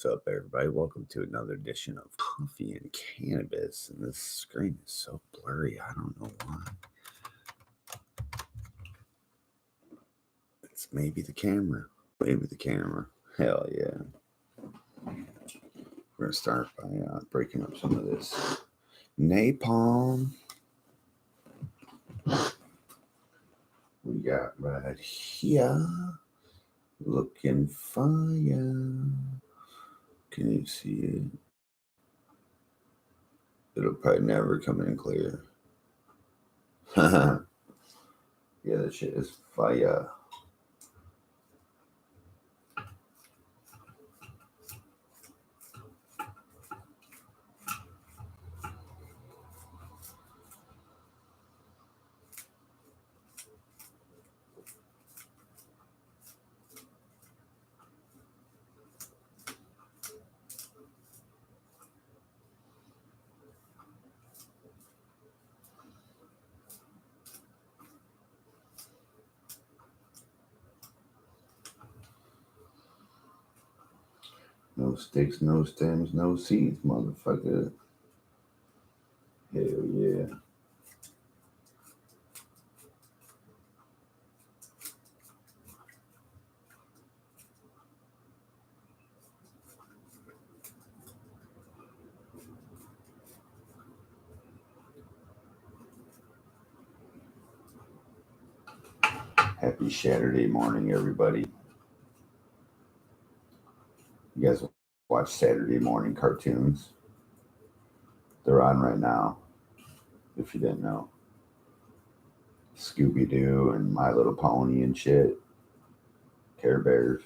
What's up, everybody? Welcome to another edition of Coffee and Cannabis. And this screen is so blurry. I don't know why. It's maybe the camera. Maybe the camera. Hell yeah. We're going to start by breaking up some of this napalm. We got right here. Looking fire. Can you see it? It'll probably never come in clear. Yeah, that shit is fire. No sticks, no stems, no seeds, motherfucker. Hell yeah. Happy Saturday morning, everybody. You guys watch Saturday morning cartoons? They're on right now, if you didn't know. Scooby-Doo and My Little Pony and shit. Care Bears.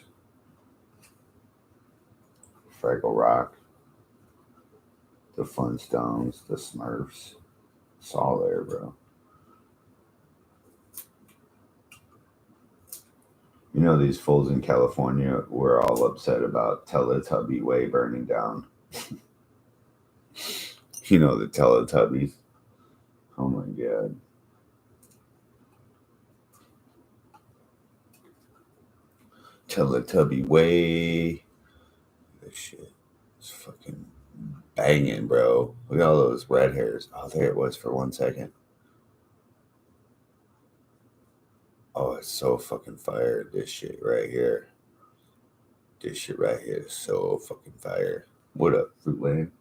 Fraggle Rock. The Flintstones. The Smurfs. It's all there, bro. You know, these fools in California were all upset about Teletubby Way burning down. You know, the Teletubbies. Oh my God. Teletubby Way. This shit is fucking banging, bro. Look at all those red hairs. Oh, there it was for 1 second. Oh, it's so fucking fire. This shit right here. This shit right here is so fucking fire. What up, Fruit Land?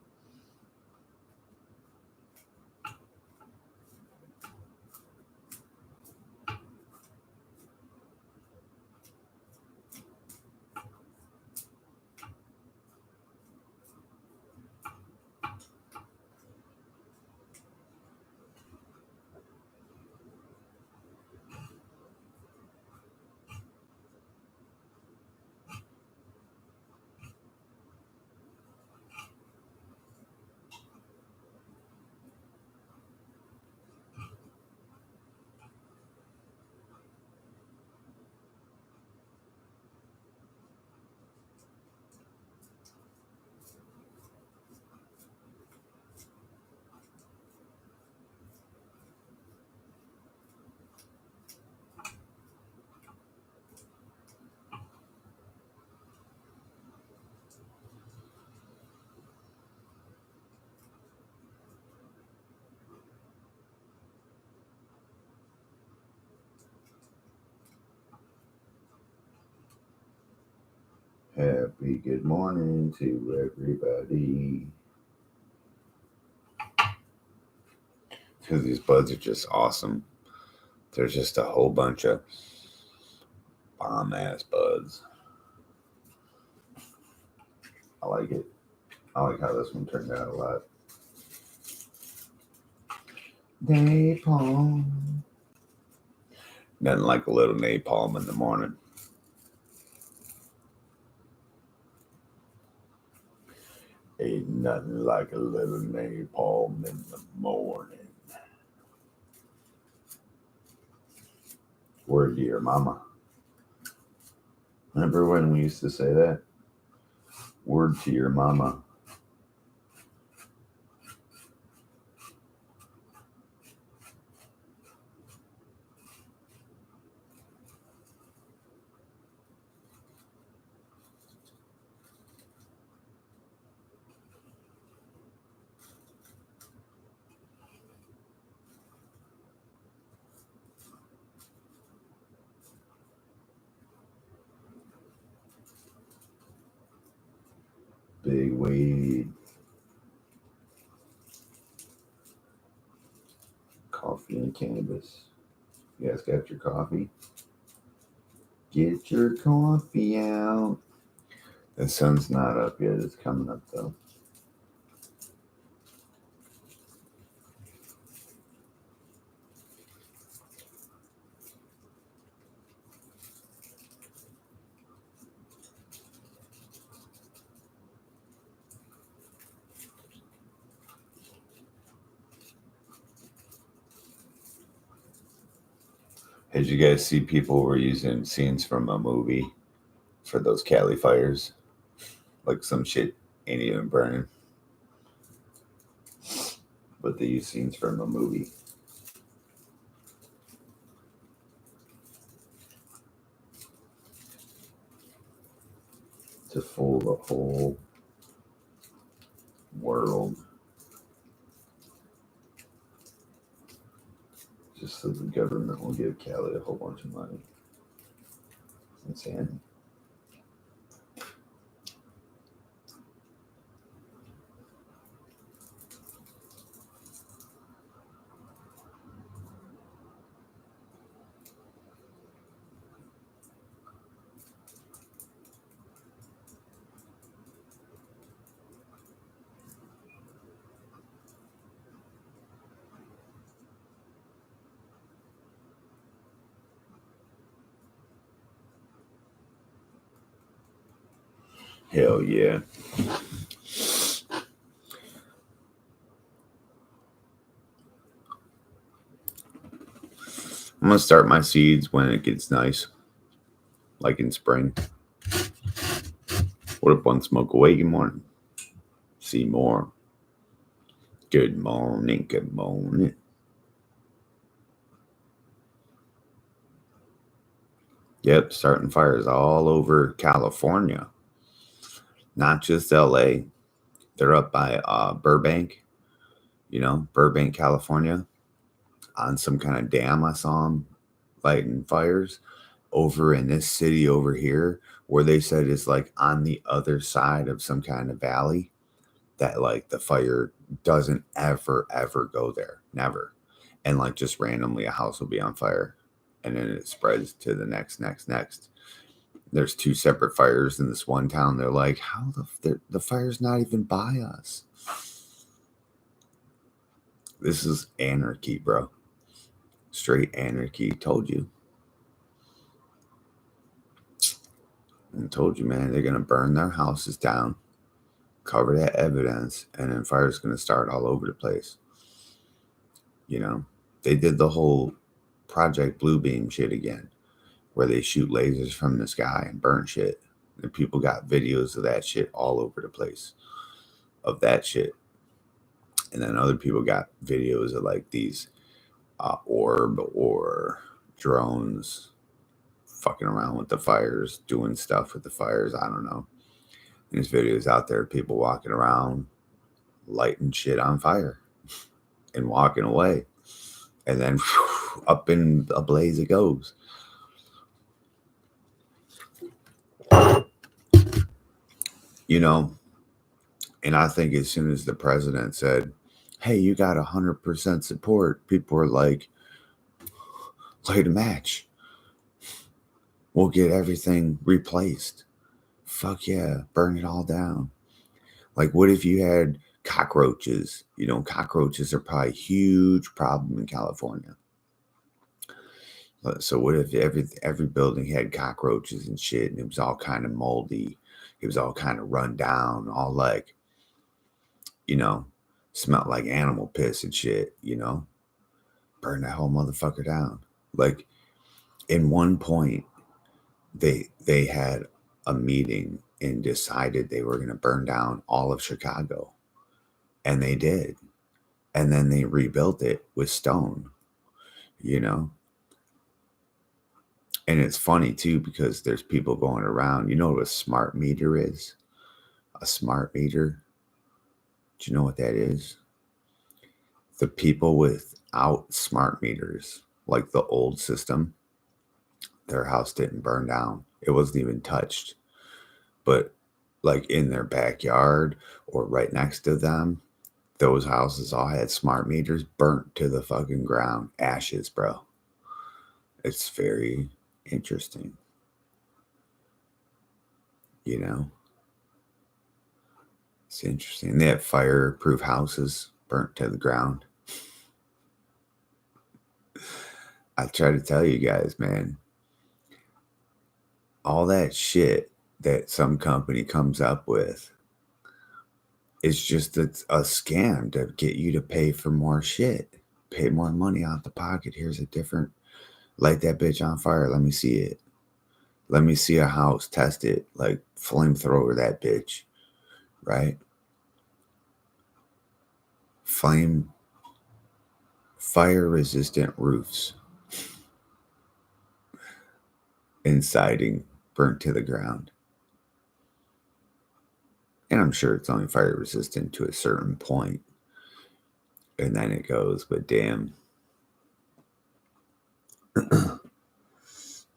Happy good morning to everybody. Because these buds are just awesome. There's just a whole bunch of bomb ass buds. I like it. I like how this one turned out a lot. Napalm. Nothing like a little napalm in the morning. Ain't nothing like a little napalm in the morning. Word to your mama. Remember when we used to say that? Word to your mama. big weed. Coffee and cannabis. You guys got your coffee? Get your coffee out. The sun's not up yet. It's coming up though. Did you guys see people were using scenes from a movie for those Cali fires? Like some shit ain't even burning. But they use scenes from a movie. To fool the whole world. Just so the government will give Cali a whole bunch of money. It's insanity. Hell yeah. I'm gonna start my seeds when it gets nice, like in spring. What up, one smoke away? Good morning. See more. Good morning. Good morning. Yep, starting fires all over California, not just LA. They're up by Burbank, Burbank, California, on some kind of dam. I saw them lighting fires over in this city over here, where they said is like on the other side of some kind of valley, that like the fire doesn't ever go there, never. And like just randomly a house will be on fire, and then it spreads to the next. There's two separate fires in this one town. They're like, how the fire's not even by us. This is anarchy, bro. Straight anarchy. Told you. And told you, man, they're going to burn their houses down, cover that evidence, and then fire's going to start all over the place. They did the whole Project Bluebeam shit again, where they shoot lasers from the sky and burn shit. And people got videos of that shit all over the place, of that shit. And then other people got videos of like these orb or drones fucking around with the fires, doing stuff with the fires. I don't know. There's videos out there, people walking around, lighting shit on fire and walking away. And then up in a blaze it goes. And I think as soon as the president said, hey, you got 100% support, people were like, light a match. We'll get everything replaced. Fuck yeah, burn it all down. Like, what if you had cockroaches? Cockroaches are probably a huge problem in California. So what if every building had cockroaches and shit, and it was all kind of moldy, it was all kind of run down, all like, smelled like animal piss and shit, burn that whole motherfucker down. Like, in one point, they had a meeting and decided they were going to burn down all of Chicago, and they did, and then they rebuilt it with stone, And it's funny too, because there's people going around. You know what a smart meter is? A smart meter. Do you know what that is? The people without smart meters, like the old system, their house didn't burn down. It wasn't even touched. But like in their backyard or right next to them. Those houses all had smart meters burnt to the fucking ground. Ashes, bro. It's very interesting. You know, it's interesting. They have fireproof houses burnt to the ground. I try to tell you guys, man, all that shit that some company comes up with is just a scam to get you to pay for more shit, pay more money out the pocket. Here's a different, light that bitch on fire. Let me see it. Let me see a house, test it, like flamethrower that bitch, right? Fire resistant roofs and siding burnt to the ground. And I'm sure it's only fire resistant to a certain point. And then it goes, but damn. I'm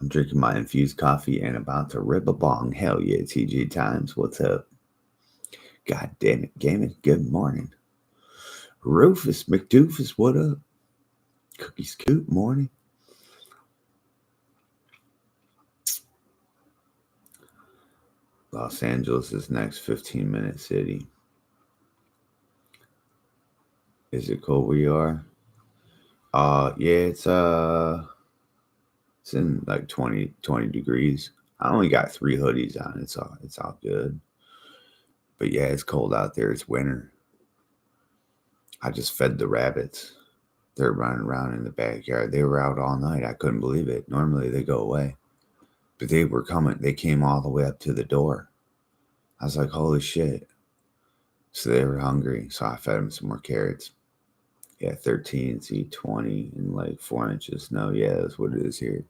drinking my infused coffee and about to rip a bong. Hell yeah, TG Times. What's up? God damn it, Gaming. Good morning. Rufus McDoofus, what up? Cookies Coop, morning. Los Angeles is next 15-minute city. Is it cold where you are? Yeah, it's in like 20 degrees. I only got 3 hoodies on. It's all good. But yeah, it's cold out there. It's winter. I just fed the rabbits. They're running around in the backyard. They were out all night. I couldn't believe it. Normally they go away. But they were coming. They came all the way up to the door. I was like, holy shit. So they were hungry. So I fed them some more carrots. Yeah, 13, see 20 and like 4 inches snow. Yeah, that's what it is here.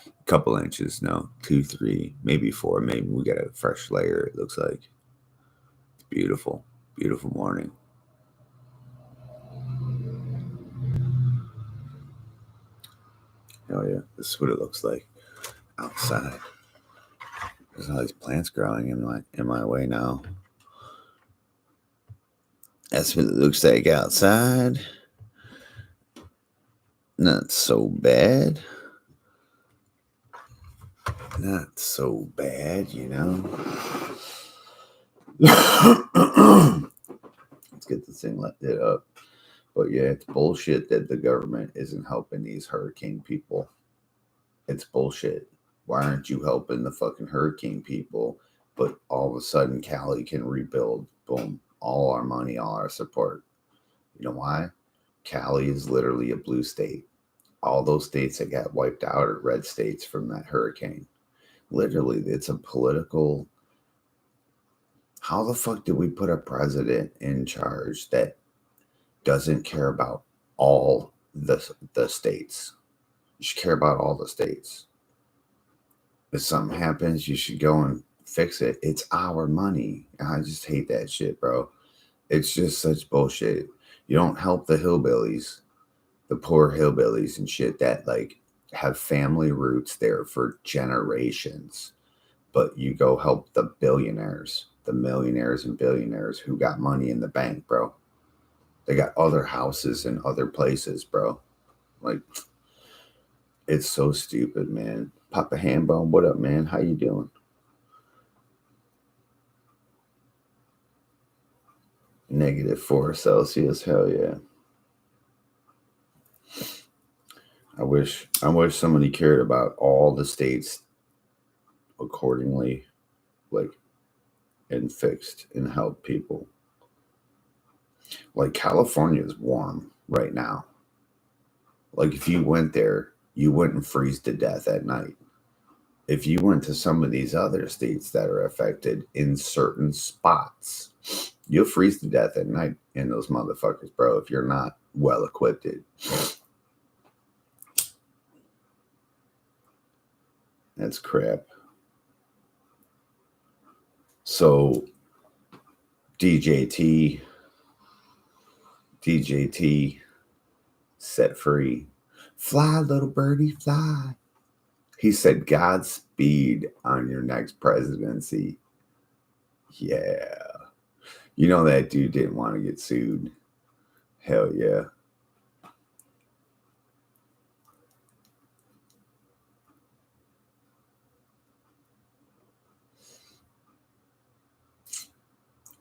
A couple inches snow, 2, 3, maybe 4. Maybe we got a fresh layer, it looks like. It's beautiful. Beautiful morning. Oh yeah, this is what it looks like outside. There's all these plants growing in my way now. That's what it looks like outside. Not so bad. Not so bad, you know. Let's get this thing lit up. But yeah, it's bullshit that the government isn't helping these hurricane people. It's bullshit. Why aren't you helping the fucking hurricane people? But all of a sudden, Cali can rebuild. Boom. All our money, all our support. You know why? Cali is literally a blue state. All those states that got wiped out are red states from that hurricane. Literally, it's a political. How the fuck did we put a president in charge that doesn't care about all the states? You should care about all the states. If something happens, you should go and fix it. It's our money. I just hate that shit, bro. It's just such bullshit. You don't help the hillbillies, the poor hillbillies and shit that like have family roots there for generations. But you go help the billionaires, the millionaires and billionaires who got money in the bank, bro. They got other houses in other places, bro. Like, it's so stupid, man. Papa Hambone, what up, man? How you doing? -4 Celsius, hell yeah. I wish somebody cared about all the states accordingly, like, and fixed and helped people. Like California is warm right now. Like if you went there, you wouldn't freeze to death at night. If you went to some of these other states that are affected in certain spots, you'll freeze to death at night in those motherfuckers, bro, if you're not well equipped. That's crap. So DJT set free. Fly, little birdie, fly. He said, Godspeed on your next presidency. Yeah. You know that dude didn't want to get sued. Hell yeah.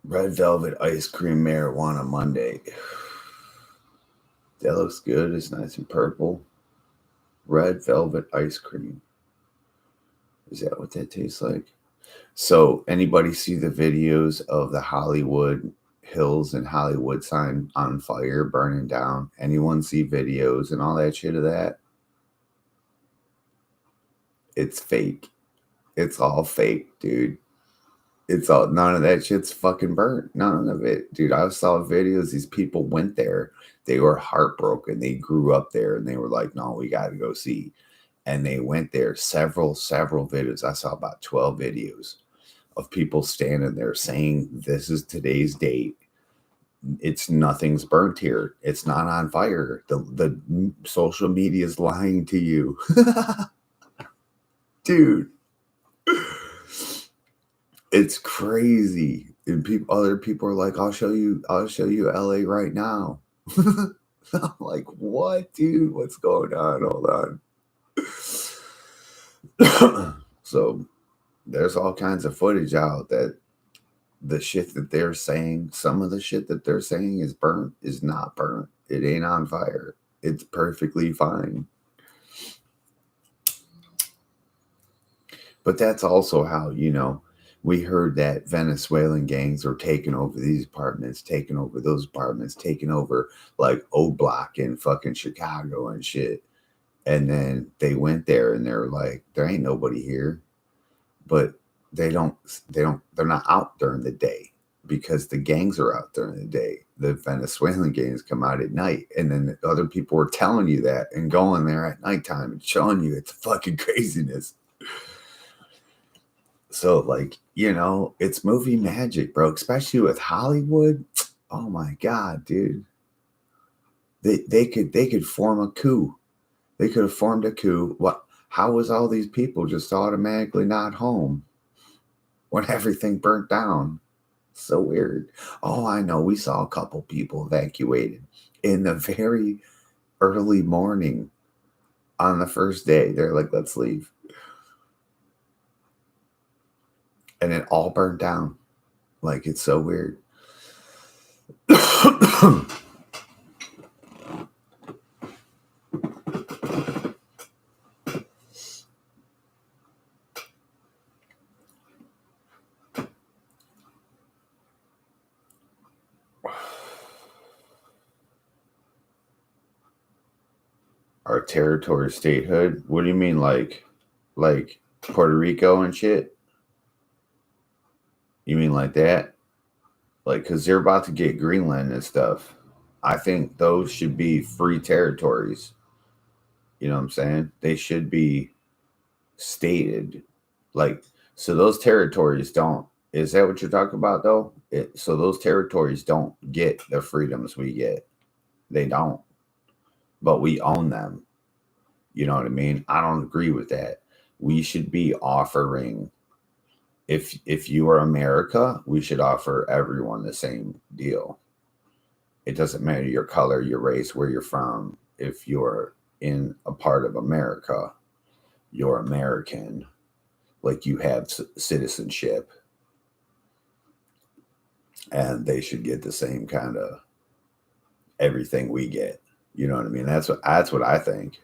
Red velvet ice cream marijuana Monday. That looks good. It's nice and purple. Red velvet ice cream. Is that what that tastes like? So, anybody see the videos of the Hollywood Hills and Hollywood sign on fire, burning down? Anyone see videos and all that shit of that? It's fake. It's all fake, dude. It's all, none of that shit's fucking burnt. None of it, dude. I saw videos. These people went there. They were heartbroken. They grew up there, and they were like, "No, we got to go see." And they went there. Several videos. I saw about 12 videos of people standing there saying, "This is today's date. It's nothing's burnt here. It's not on fire. The social media is lying to you." Dude, it's crazy. And other people are like, I'll show you LA right now. I'm like, what, dude? What's going on? Hold on. So there's all kinds of footage out that the shit that they're saying, some of the shit that they're saying is burnt, is not burnt. It ain't on fire. It's perfectly fine. But that's also how, we heard that Venezuelan gangs are taking over these apartments, taking over those apartments, taking over like O Block in fucking Chicago and shit. And then they went there and they're like, there ain't nobody here. But they're not out during the day because the gangs are out during the day. The Venezuelan gangs come out at night. And then other people are telling you that and going there at nighttime and showing you it's fucking craziness. So, like, it's movie magic, bro, especially with Hollywood. Oh my God, dude. They could form a coup. They could have formed a coup. How was all these people just automatically not home when everything burnt down? So weird. Oh, I know. We saw a couple people evacuated in the very early morning on the first day. They're like, let's leave. And it all burned down. Like, it's so weird. Our territory statehood? What do you mean, like Puerto Rico and shit? You mean like that? Like, because they're about to get Greenland and stuff. I think those should be free territories. You know what I'm saying? They should be stated. Like, so those territories don't. Is that what you're talking about, though? So those territories don't get the freedoms we get. They don't. But we own them. You know what I mean? I don't agree with that. We should be offering, if you are America, we should offer everyone the same deal. It doesn't matter your color, your race, where you're from. If you're in a part of America, you're American. Like, you have citizenship, and they should get the same kind of everything we get. You know what I mean? That's what I think.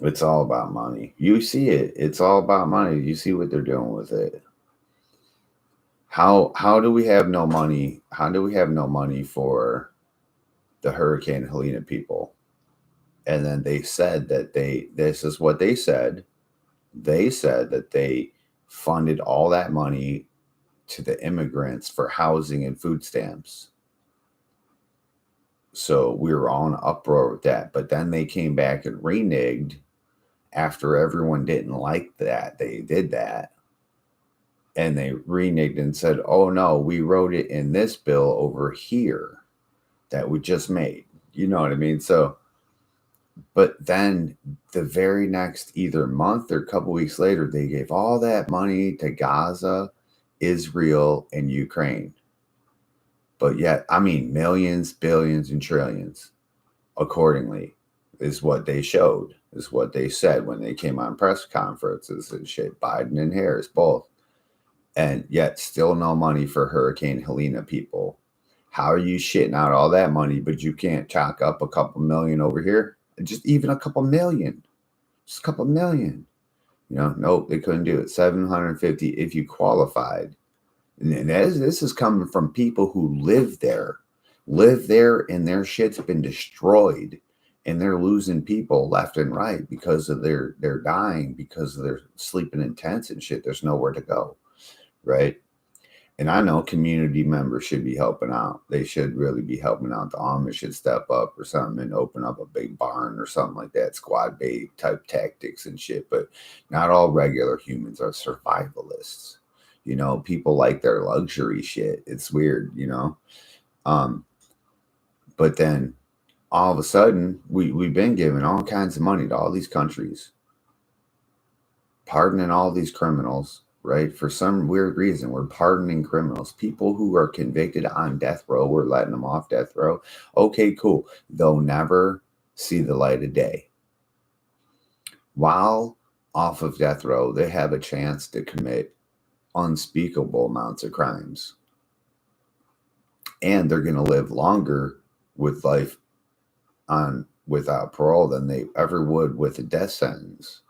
It's all about money. You see it. It's all about money. You see what they're doing with it. How do we have no money? How do we have no money for the Hurricane Helena people? And then they said that this is what they said. They said that they funded all that money to the immigrants for housing and food stamps. So we were all in uproar with that. But then they came back and reneged after everyone didn't like that. They did that. And they reneged and said, oh no, we wrote it in this bill over here that we just made. You know what I mean? So But then the very next either month or a couple weeks later, they gave all that money to Gaza, Israel, and Ukraine. But yet, I mean, millions, billions, and trillions accordingly is what they showed, is what they said when they came on press conferences and shit. Biden and Harris both. And yet, still no money for Hurricane Helena people. How are you shitting out all that money, but you can't chalk up a couple million over here? Just even a couple million. Just a couple million. Nope, they couldn't do it. 750 if you qualified. And this is coming from people who live there, and their shit's been destroyed, and they're losing people left and right because of they're dying because they're sleeping in tents and shit. There's nowhere to go, right? And I know community members should be helping out. They should really be helping out. The Amish should step up or something and open up a big barn or something like that. Squad bait type tactics and shit. But not all regular humans are survivalists. People like their luxury shit. It's weird, But then all of a sudden, we've been giving all kinds of money to all these countries, pardoning all these criminals. Right? For some weird reason, we're pardoning criminals. People who are convicted on death row, we're letting them off death row. Okay, cool. They'll never see the light of day. While off of death row, they have a chance to commit unspeakable amounts of crimes. And they're going to live longer with life on without parole than they ever would with a death sentence.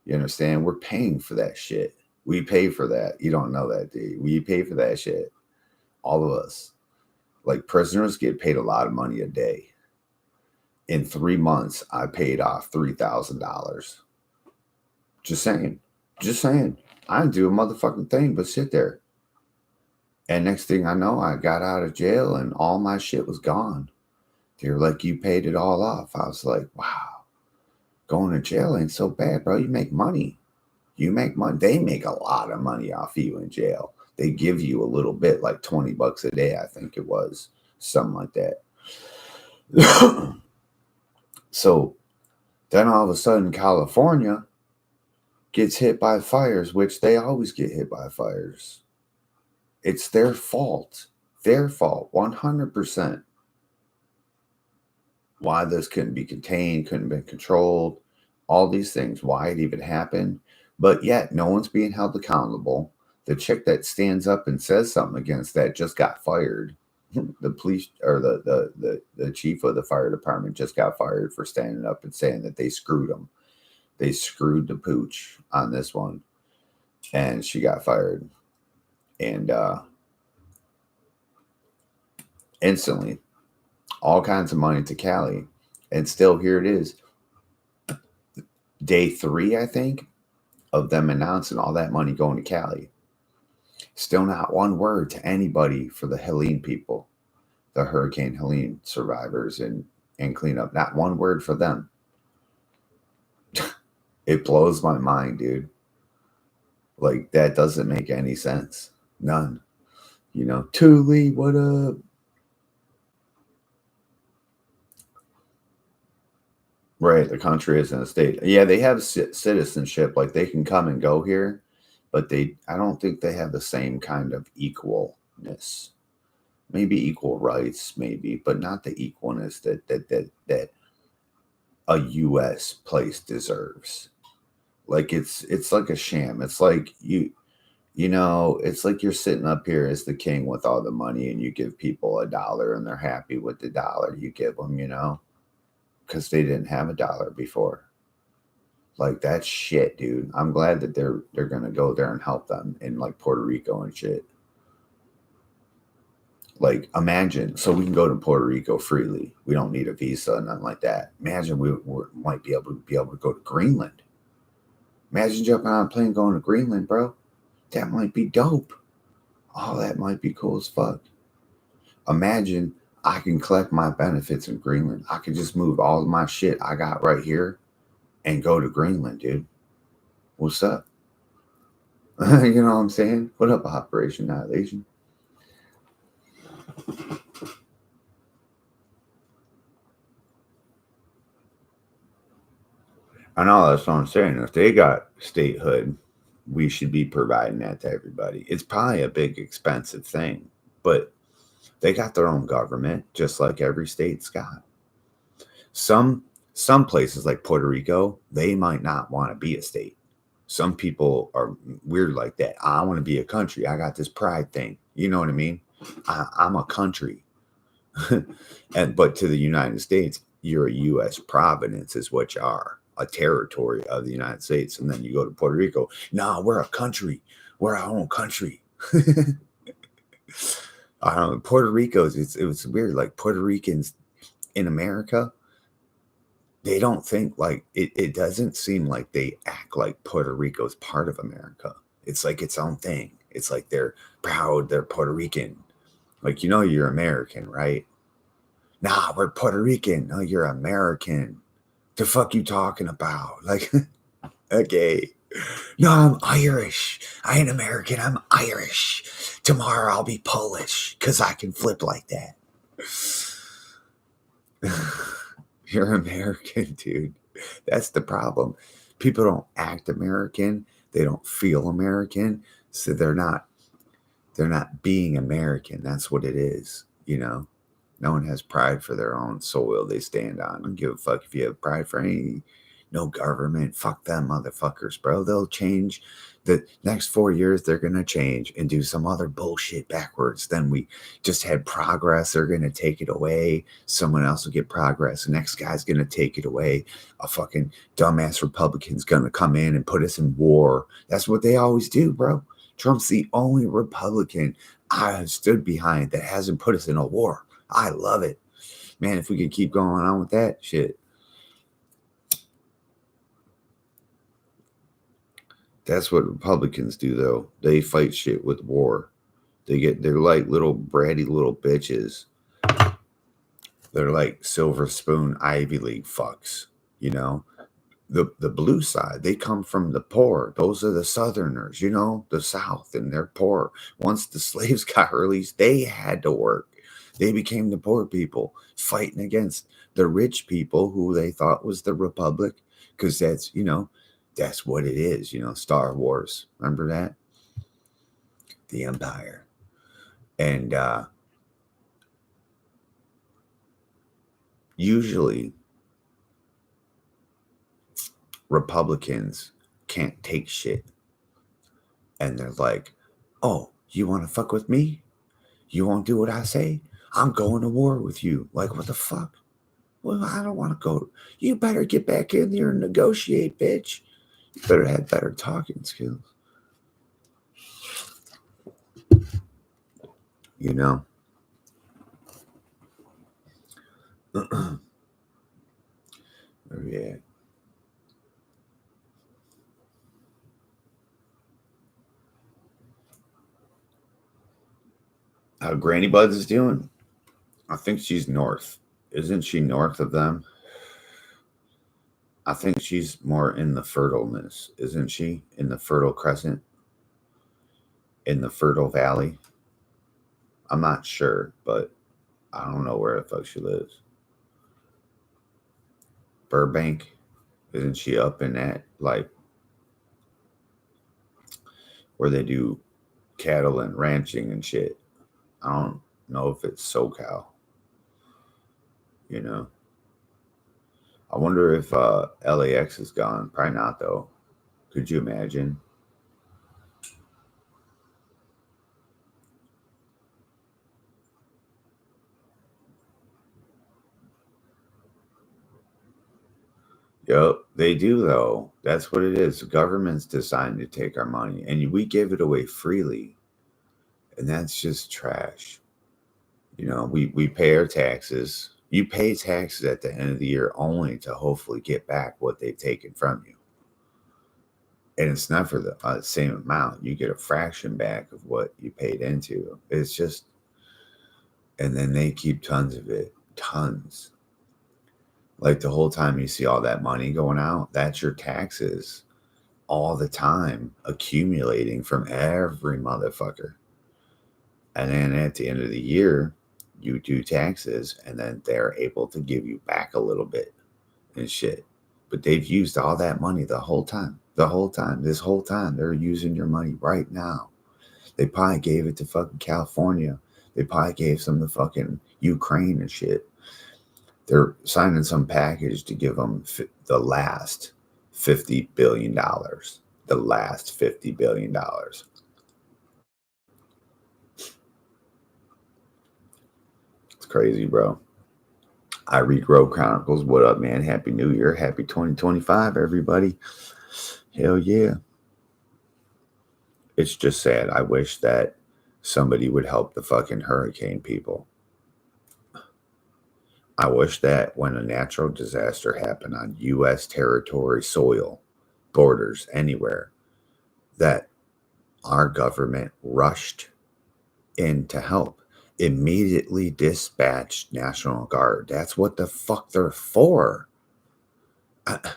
You understand? We're paying for that shit. We pay for that. You don't know that, do you? We pay for that shit. All of us. Like, prisoners get paid a lot of money a day. In 3 months, I paid off $3,000. Just saying. Just saying. I didn't do a motherfucking thing but sit there. And next thing I know, I got out of jail and all my shit was gone. They were like, you paid it all off. I was like, wow. Going to jail ain't so bad, bro. You make money. You make money. They make a lot of money off you in jail. They give you a little bit, like $20 a day, I think it was. Something like that. So then all of a sudden, California gets hit by fires, which they always get hit by fires. It's their fault. Their fault, 100%. Why this couldn't be contained, couldn't be controlled, all these things, why it even happened. But yet, no one's being held accountable. The chick that stands up and says something against that just got fired. The police or the chief of the fire department just got fired for standing up and saying that they screwed them. They screwed the pooch on this one, and she got fired. And instantly, all kinds of money to Cali, and still here it is. Day 3, I think, of them announcing all that money going to Cali. Still not one word to anybody for the Helene people, the Hurricane Helene survivors and cleanup. Not one word for them. It blows my mind, dude. Like, that doesn't make any sense. None. Thule, what up? Right, the country isn't a state. Yeah, they have citizenship, like they can come and go here, but I don't think they have the same kind of equalness. Maybe equal rights, maybe, but not the equalness that a U.S. place deserves. Like it's like a sham. It's like it's like you're sitting up here as the king with all the money, and you give people $1 and they're happy with the dollar you give them, because they didn't have $1 before. Like, that's shit, dude. I'm glad that they're gonna go there and help them in like Puerto Rico and shit. Like, imagine, so we can go to Puerto Rico freely. We don't need a visa, nothing like that. Imagine we might be able to go to Greenland. Imagine jumping on a plane going to Greenland, bro. That might be dope. Oh, that might be cool as fuck. Imagine I can collect my benefits in Greenland. I can just move all of my shit I got right here and go to Greenland, dude. What's up? You know what I'm saying? What up, Operation Annihilation? I know that's what I'm saying. If they got statehood, we should be providing that to everybody. It's probably a big, expensive thing, but they got their own government, just like every state's got. Some some places like Puerto Rico, they might not want to be a state. Some people are weird like that. I want to be a country. I got this pride thing. You know what I mean? I'm a country. But to the United States, you're a U.S. province, is what you are, a territory of the United States. And then you go to Puerto Rico. No, we're a country. We're our own country. Puerto Rico's. It was weird. Like Puerto Ricans in America, they don't think like it doesn't seem like they act like Puerto Rico's part of America. It's like its own thing. It's like they're proud they're Puerto Rican. Like, you're American, right? Nah, we're Puerto Rican. No, you're American. The fuck you talking about? Like, okay. No, I'm Irish. I ain't American. I'm Irish. Tomorrow I'll be Polish because I can flip like that. You're American, dude. That's the problem. People don't act American. They don't feel American. So they're not being American. That's what it is, No one has pride for their own soil they stand on. I don't give a fuck if you have pride for no government. Fuck them motherfuckers, bro. They'll change. The next 4 years, they're going to change and do some other bullshit backwards. Then we just had progress. They're going to take it away. Someone else will get progress. The next guy's going to take it away. A fucking dumbass Republican's going to come in and put us in war. That's what they always do, bro. Trump's the only Republican I have stood behind that hasn't put us in a war. I love it. Man, if we could keep going on with that shit. That's what Republicans do, though. They fight shit with war. They're like little bratty little bitches. They're like silver spoon Ivy League fucks, The blue side, they come from the poor. Those are the Southerners, the South, and they're poor. Once the slaves got released, they had to work. They became the poor people fighting against the rich people who they thought was the Republic, because that's what it is. Star Wars. Remember that? The Empire. And usually Republicans can't take shit. And they're like, oh, you want to fuck with me? You won't do what I say? I'm going to war with you. Like, what the fuck? Well, I don't want to go. You better get back in there and negotiate, bitch. You better have better talking skills. Yeah. How Granny Buds is doing? I think she's north. Isn't she north of them? I think she's more in the fertileness, isn't she? In the Fertile Crescent? In the Fertile Valley? I'm not sure, but I don't know where the fuck she lives. Burbank? Isn't she up in that, like, where they do cattle and ranching and shit? I don't know if it's SoCal. I wonder if LAX is gone. Probably not, though. Could you imagine? Yep, they do, though. That's what it is. The government's deciding to take our money, and we give it away freely. And that's just trash. We pay our taxes. You pay taxes at the end of the year only to hopefully get back what they've taken from you. And it's never the same amount. You get a fraction back of what you paid into. It's just, and then they keep tons of it. Tons. Like the whole time you see all that money going out, that's your taxes all the time accumulating from every motherfucker. And then at the end of the year, you do taxes, and then they're able to give you back a little bit and shit. But they've used all that money the whole time. This whole time, they're using your money right now. They probably gave it to fucking California. They probably gave some to fucking Ukraine and shit. They're signing some package to give them the last $50 billion. The last $50 billion. It's crazy, bro. I read Road Chronicles. What up, man? Happy New Year. Happy 2025, everybody. Hell yeah. It's just sad. I wish that somebody would help the fucking hurricane people. I wish that when a natural disaster happened on U.S. territory, soil, borders, anywhere, that our government rushed in to help. Immediately dispatched National Guard. That's what the fuck they're for. That's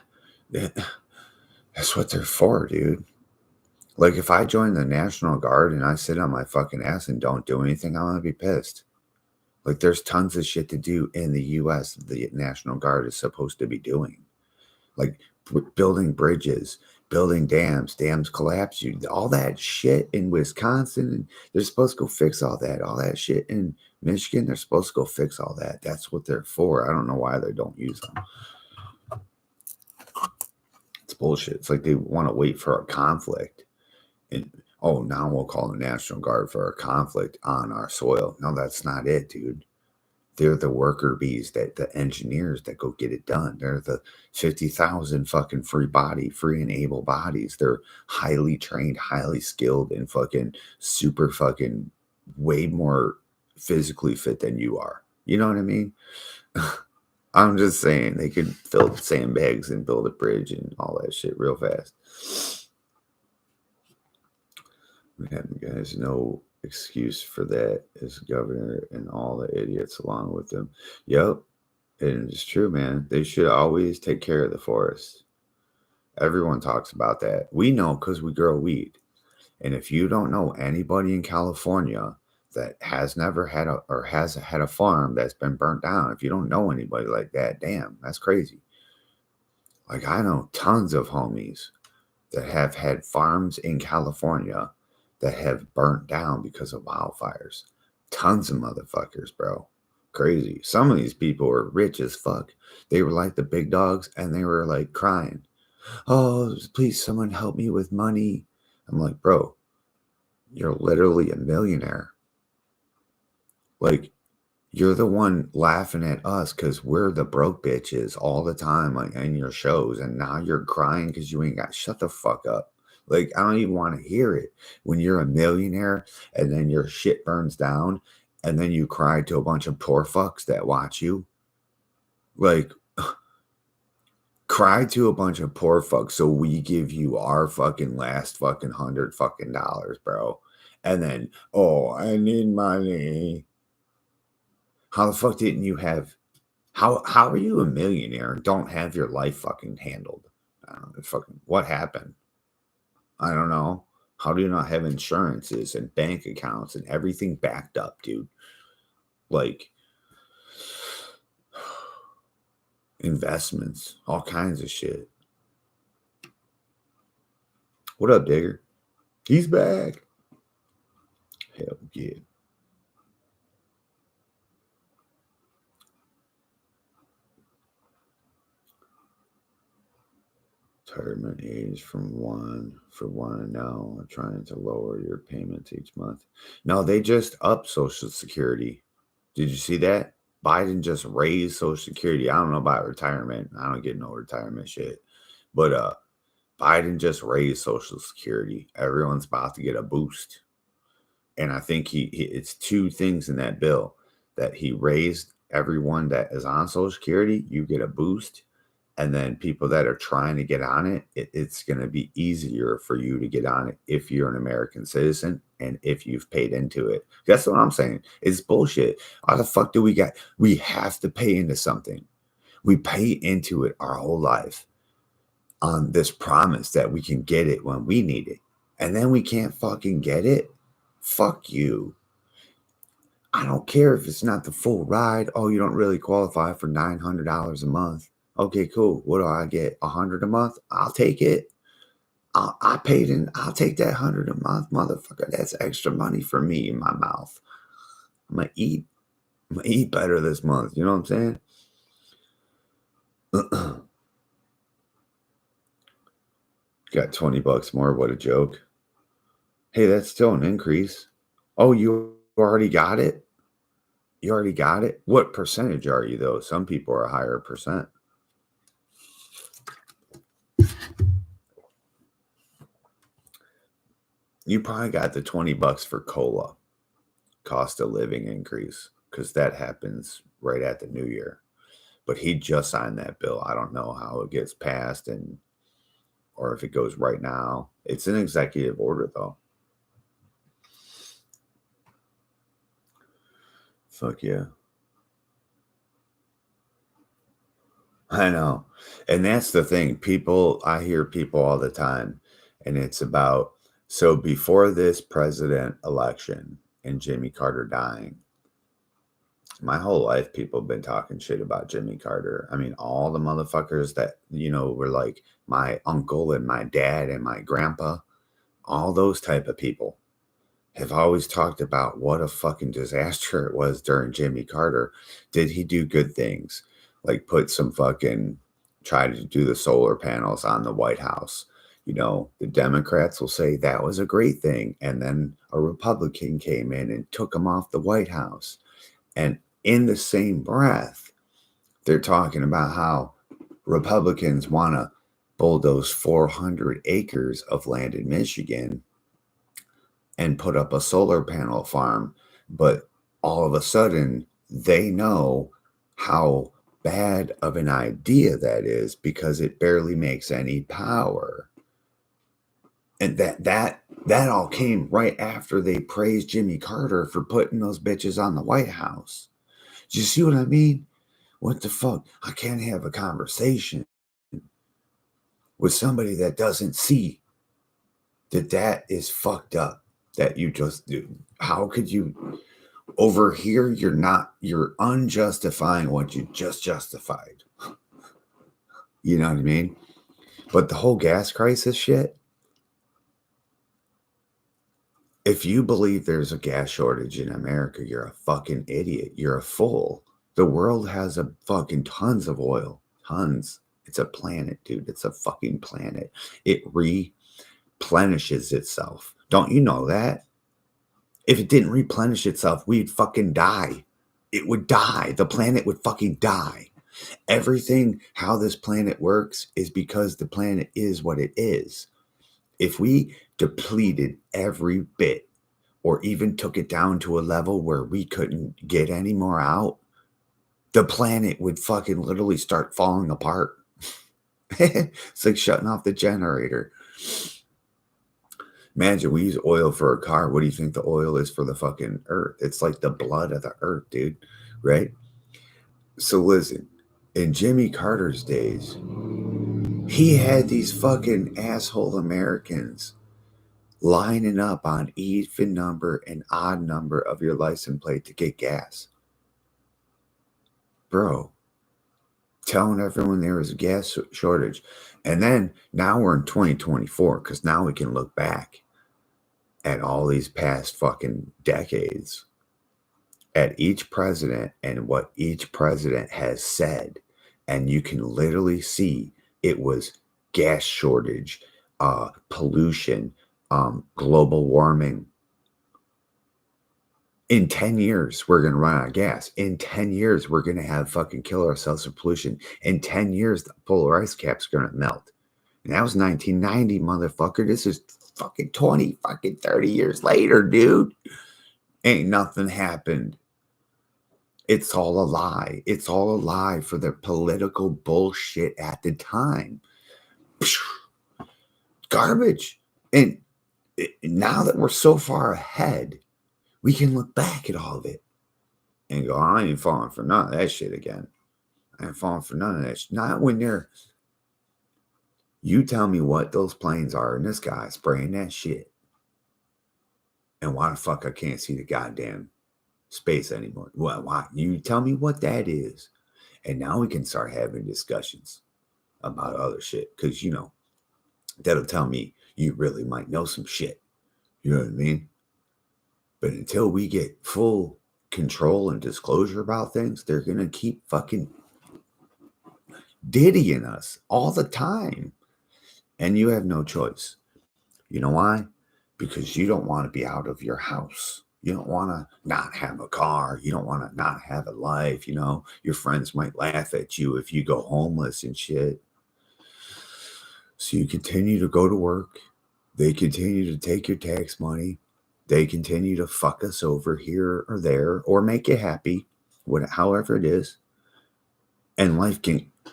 what they're for, dude. Like, if I join the National Guard and I sit on my fucking ass and don't do anything, I'm gonna be pissed. Like, there's tons of shit to do in the U.S. the National Guard is supposed to be doing. Like, building bridges, building dams collapse you, all that shit in Wisconsin. And they're supposed to go fix all that shit in Michigan. They're supposed to go fix all that. That's what they're for. I don't know why they don't use them. It's bullshit. It's like they want to wait for a conflict. And now we'll call the National Guard for a conflict on our soil. No, that's not it, dude. They're the worker bees, the engineers that go get it done. They're the 50,000 fucking free and able bodies. They're highly trained, highly skilled, and fucking super fucking way more physically fit than you are. You know what I mean? I'm just saying they could fill sandbags and build a bridge and all that shit real fast. We have guys no excuse for that as governor and all the idiots along with them. Yep, and it's true, man. They should always take care of the forest. Everyone talks about that. We know because we grow weed. And if you don't know anybody in California that has never had has had a farm that's been burnt down, if you don't know anybody like that, damn, that's crazy. Like, I know tons of homies that have had farms in California that have burnt down because of wildfires. Tons of motherfuckers, bro. Crazy. Some of these people were rich as fuck. They were like the big dogs and they were like crying. Oh, please, someone help me with money. I'm like, bro, you're literally a millionaire. Like, you're the one laughing at us because we're the broke bitches all the time, like in your shows. And now you're crying because you ain't got, shut the fuck up. Like, I don't even want to hear it. When you're a millionaire and then your shit burns down and then you cry to a bunch of poor fucks that watch you. Like, cry to a bunch of poor fucks so we give you our fucking last fucking $100 fucking dollars, bro. And then, oh, I need money. How the fuck didn't you have? How are you a millionaire and don't have your life fucking handled? I don't know, fucking what happened? I don't know. How do you not have insurances and bank accounts and everything backed up, dude? Like, investments, all kinds of shit. What up, Digger? He's back. Hell yeah. Retirement age from one and now I'm trying to lower your payments each month. No, they just upped Social Security. Did you see that? Biden just raised Social Security. I don't know about retirement. I don't get no retirement shit. But Biden just raised Social Security. Everyone's about to get a boost. And I think it's two things in that bill that he raised. Everyone that is on Social Security, you get a boost. And then people that are trying to get on it, it's going to be easier for you to get on it if you're an American citizen and if you've paid into it. That's what I'm saying. It's bullshit. How the fuck do we got? We have to pay into something. We pay into it our whole life on this promise that we can get it when we need it. And then we can't fucking get it. Fuck you. I don't care if it's not the full ride. Oh, you don't really qualify for $900 a month. Okay, cool. What do I get? 100 a month? I'll take it. I'll take that 100 a month, motherfucker. That's extra money for me in my mouth. I'm gonna eat better this month. You know what I'm saying? Got 20 bucks more. What a joke. Hey, that's still an increase. Oh, you already got it? You already got it? What percentage are you, though? Some people are a higher percent. You probably got the 20 bucks for COLA, cost of living increase, because that happens right at the new year. But he just signed that bill. I don't know how it gets passed or if it goes right now. It's an executive order, though. Fuck yeah. I know. And that's the thing. I hear people all the time, and it's about, so before this president election and Jimmy Carter dying, my whole life people have been talking shit about Jimmy Carter. I mean, all the motherfuckers that, were like my uncle and my dad and my grandpa, all those type of people have always talked about what a fucking disaster it was during Jimmy Carter. Did he do good things? Like try to do the solar panels on the White House. The Democrats will say that was a great thing. And then a Republican came in and took him off the White House. And in the same breath, they're talking about how Republicans want to bulldoze 400 acres of land in Michigan and put up a solar panel farm. But all of a sudden, they know how bad of an idea that is because it barely makes any power. And that all came right after they praised Jimmy Carter for putting those bitches on the White House. Do you see what I mean? What the fuck? I can't have a conversation with somebody that doesn't see that is fucked up. That you just do. How could you over here? You're unjustifying what you just justified. You know what I mean? But the whole gas crisis shit, if you believe there's a gas shortage in America, you're a fucking idiot. You're a fool. The world has a fucking tons of oil. Tons. It's a planet, dude. It's a fucking planet. It replenishes itself. Don't you know that? If it didn't replenish itself, we'd fucking die. It would die. The planet would fucking die. Everything, how this planet works, is because the planet is what it is. If we depleted every bit or even took it down to a level where we couldn't get any more out, the planet would fucking literally start falling apart. It's like shutting off the generator. Imagine we use oil for a car. What do you think the oil is for the fucking earth? It's like the blood of the earth, dude. Right? So listen, in Jimmy Carter's days, he had these fucking asshole Americans lining up on even number and odd number of your license plate to get gas. Bro, telling everyone there was a gas shortage. And then now we're in 2024 because now we can look back at all these past fucking decades at each president and what each president has said. And you can literally see it was gas shortage, pollution, global warming. In 10 years, we're going to run out of gas. In 10 years, we're going to have fucking kill ourselves with pollution. In 10 years, the polar ice cap's going to melt. And that was 1990, motherfucker. This is fucking 20, fucking 30 years later, dude. Ain't nothing happened. It's all a lie. It's all a lie for the political bullshit at the time. Garbage. And now that we're so far ahead, we can look back at all of it and go, I ain't falling for none of that shit again. I ain't falling for none of that shit. Not when you tell me what those planes are in the sky spraying that shit. And why the fuck I can't see the goddamn space anymore? Well, why? You tell me what that is. And now we can start having discussions about other shit. Because, that'll tell me you really might know some shit. You know what I mean? But until we get full control and disclosure about things, they're going to keep fucking diddying us all the time. And you have no choice. You know why? Because you don't want to be out of your house. You don't want to not have a car. You don't want to not have a life. Your friends might laugh at you if you go homeless and shit. So you continue to go to work. They continue to take your tax money. They continue to fuck us over here or there or make you happy, however it is. And life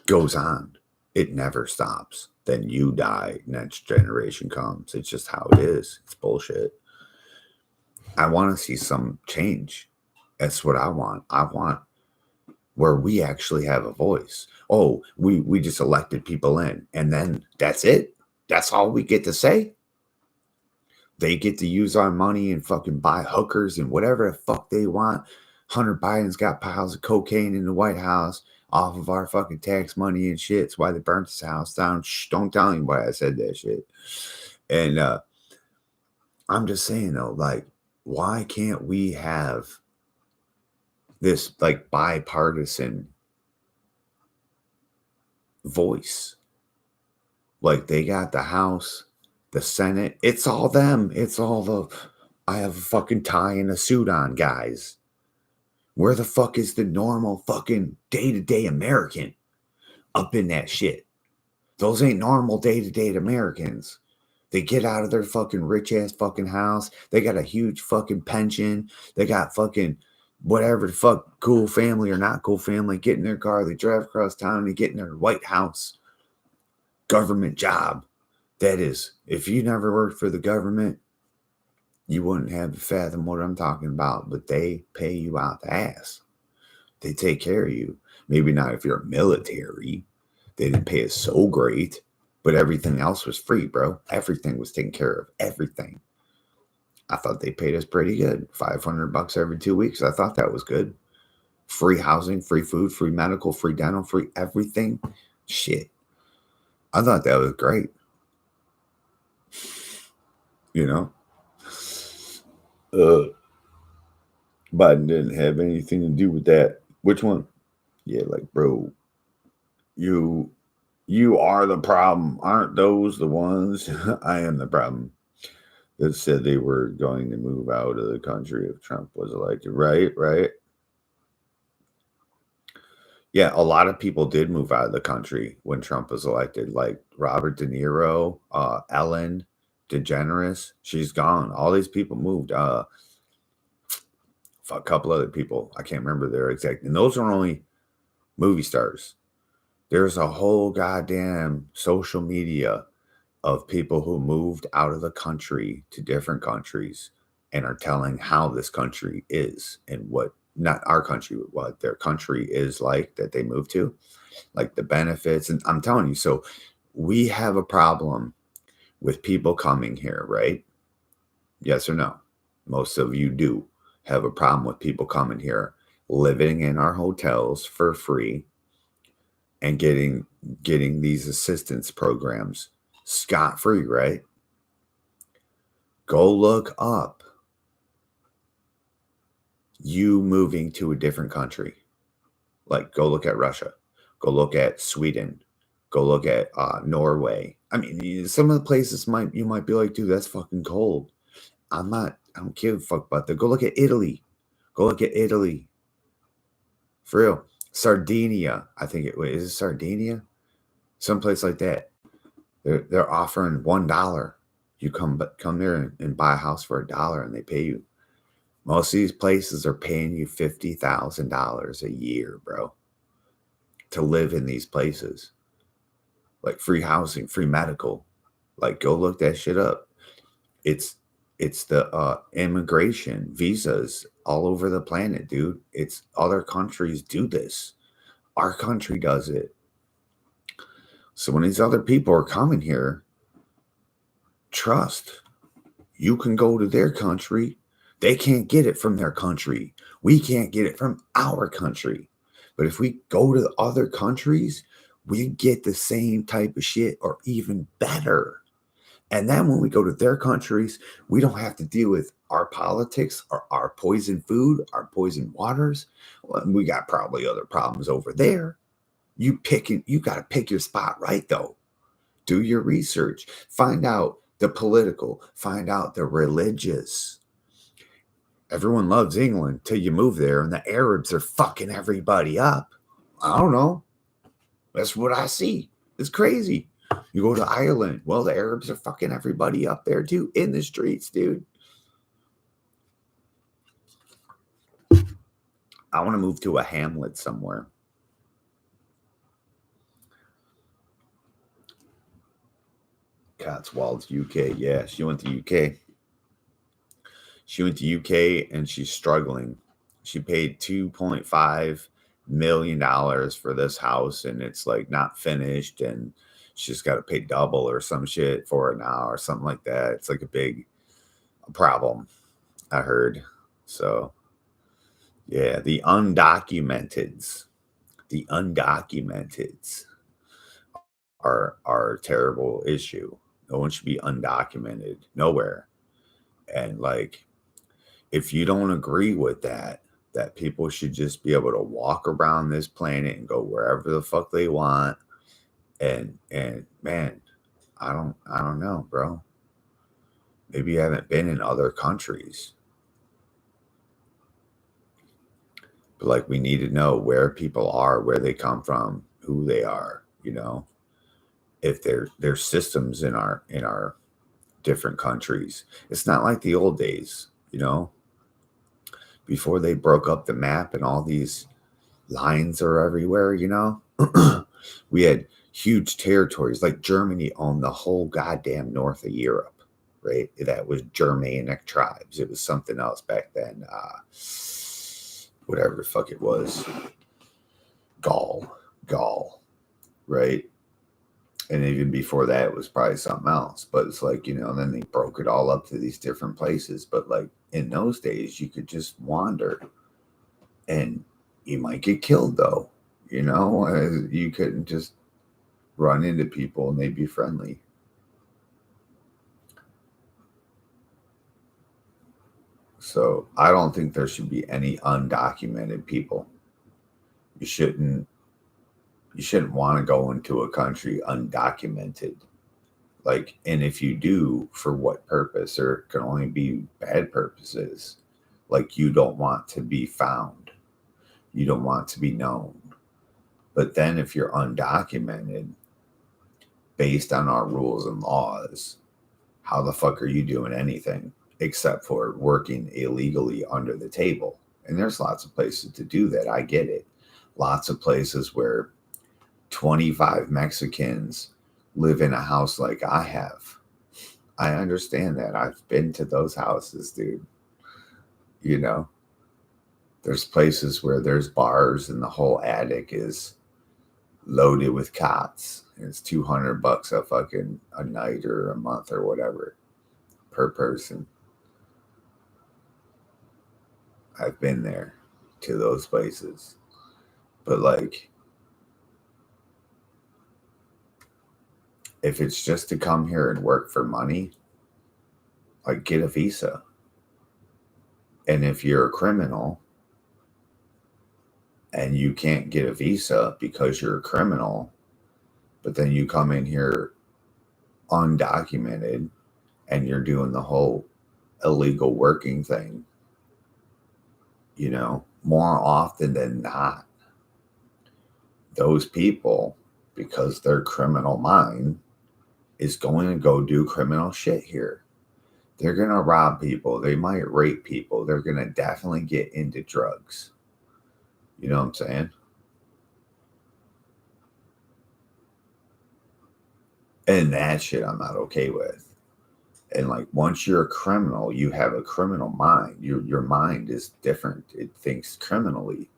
goes on. It never stops. Then you die. Next generation comes. It's just how it is. It's bullshit. I want to see some change. That's what I want. I want where we actually have a voice. Oh, we just elected people in. And then that's it. That's all we get to say. They get to use our money and fucking buy hookers and whatever the fuck they want. Hunter Biden's got piles of cocaine in the White House off of our fucking tax money and shit. It's why they burnt his house down. Shh, don't tell anybody I said that shit. And I'm just saying though, like, why can't we have this like bipartisan voice? Like they got the House, the Senate. It's all them. It's all I have a fucking tie and a suit on guys. Where the fuck is the normal fucking day-to-day American up in that shit? Those ain't normal day-to-day Americans. They get out of their fucking rich-ass fucking house. They got a huge fucking pension. They got fucking whatever the fuck, cool family or not cool family, get in their car. They drive across town and they get in their White House government job. That is, if you never worked for the government, you wouldn't have to fathom what I'm talking about, but they pay you out the ass. They take care of you. Maybe not if you're military. They didn't pay us so great, but everything else was free, bro. Everything was taken care of. Everything. I thought they paid us pretty good. $500 every 2 weeks. I thought that was good. Free housing, free food, free medical, free dental, free everything. Shit. I thought that was great. Biden didn't have anything to do with that. Which one? Yeah, like, bro, you are the problem. Aren't those the ones? I am the problem. That said they were going to move out of the country if Trump was elected. Right. Yeah, a lot of people did move out of the country when Trump was elected, like Robert De Niro, Ellen DeGeneres. She's gone. All these people moved. A couple other people. I can't remember their exact. And those are only movie stars. There's a whole goddamn social media of people who moved out of the country to different countries and are telling how this country is and what, not our country, what their country is like that they moved to, like the benefits. And I'm telling you, so we have a problem with people coming here, right? Yes or no? Most of you do have a problem with people coming here, living in our hotels for free and getting these assistance programs scot-free, right? Go look up you moving to a different country. Like, go look at Russia. Go look at Sweden. Go look at Norway. I mean, some of the places you might be like, dude, that's fucking cold. I don't give a fuck about that. Go look at Italy. Go look at Italy. For real. Sardinia. I think is it Sardinia? Someplace like that. They're offering $1. You come there and buy a house for $1 and they pay you. Most of these places are paying you $50,000 a year, bro, to live in these places. Like free housing, free medical. Like, go look that shit up. It's the immigration visas all over the planet, dude. It's other countries do this. Our country does it. So when these other people are coming here, trust. You can go to their country. They can't get it from their country. We can't get it from our country. But if we go to the other countries, we get the same type of shit or even better. And then when we go to their countries, we don't have to deal with our politics or our poison food, our poison waters. Well, we got probably other problems over there. You got to pick your spot right though. Do your research. Find out the political, find out the religious. Everyone loves England till you move there and the Arabs are fucking everybody up. I don't know. That's what I see. It's crazy. You go to Ireland. Well, the Arabs are fucking everybody up there too in the streets, dude. I want to move to a hamlet somewhere. Cotswolds, UK. Yeah, she went to UK. She went to UK and she's struggling. She paid $2.5 million for this house and it's like not finished and she's got to pay double or some shit for it now or something like that. It's like a big problem, I heard. So, yeah, the undocumenteds are a terrible issue. No one should be undocumented nowhere. And like, if you don't agree with that people should just be able to walk around this planet and go wherever the fuck they want. And man, I don't know, bro. Maybe you haven't been in other countries. But like we need to know where people are, where they come from, who they are, you know. If there's systems in our different countries. It's not like the old days, you know. Before they broke up the map and all these lines are everywhere, you know. We had huge territories like Germany owned the whole goddamn north of Europe, right? That was Germanic tribes. It was something else back then. Whatever the fuck it was. Gaul, right? And even before that, it was probably something else. But it's like, you know, and then they broke it all up to these different places. But like in those days, you could just wander and you might get killed though. You know, you couldn't just run into people and they'd be friendly. So I don't think there should be any undocumented people. You shouldn't want to go into a country undocumented. Like, and if you do, for what purpose? There can only be bad purposes. Like you don't want to be found. You don't want to be known. But then if you're undocumented, based on our rules and laws, how the fuck are you doing anything except for working illegally under the table? And there's lots of places to do that. I get it. Lots of places where 25 Mexicans live in a house like I have. I understand that. I've been to those houses, dude. You know, there's places where there's bars and the whole attic is loaded with cots. It's $200 a fucking a night or a month or whatever per person. I've been there to those places. But like, if it's just to come here and work for money, like get a visa. And if you're a criminal and you can't get a visa because you're a criminal, but then you come in here undocumented and you're doing the whole illegal working thing, you know, more often than not, those people, because their criminal mind is going to go do criminal shit here. They're going to rob people. They might rape people. They're going to definitely get into drugs. You know what I'm saying? And that shit I'm not okay with. And like once you're a criminal, you have a criminal mind. Your mind is different. It thinks criminally.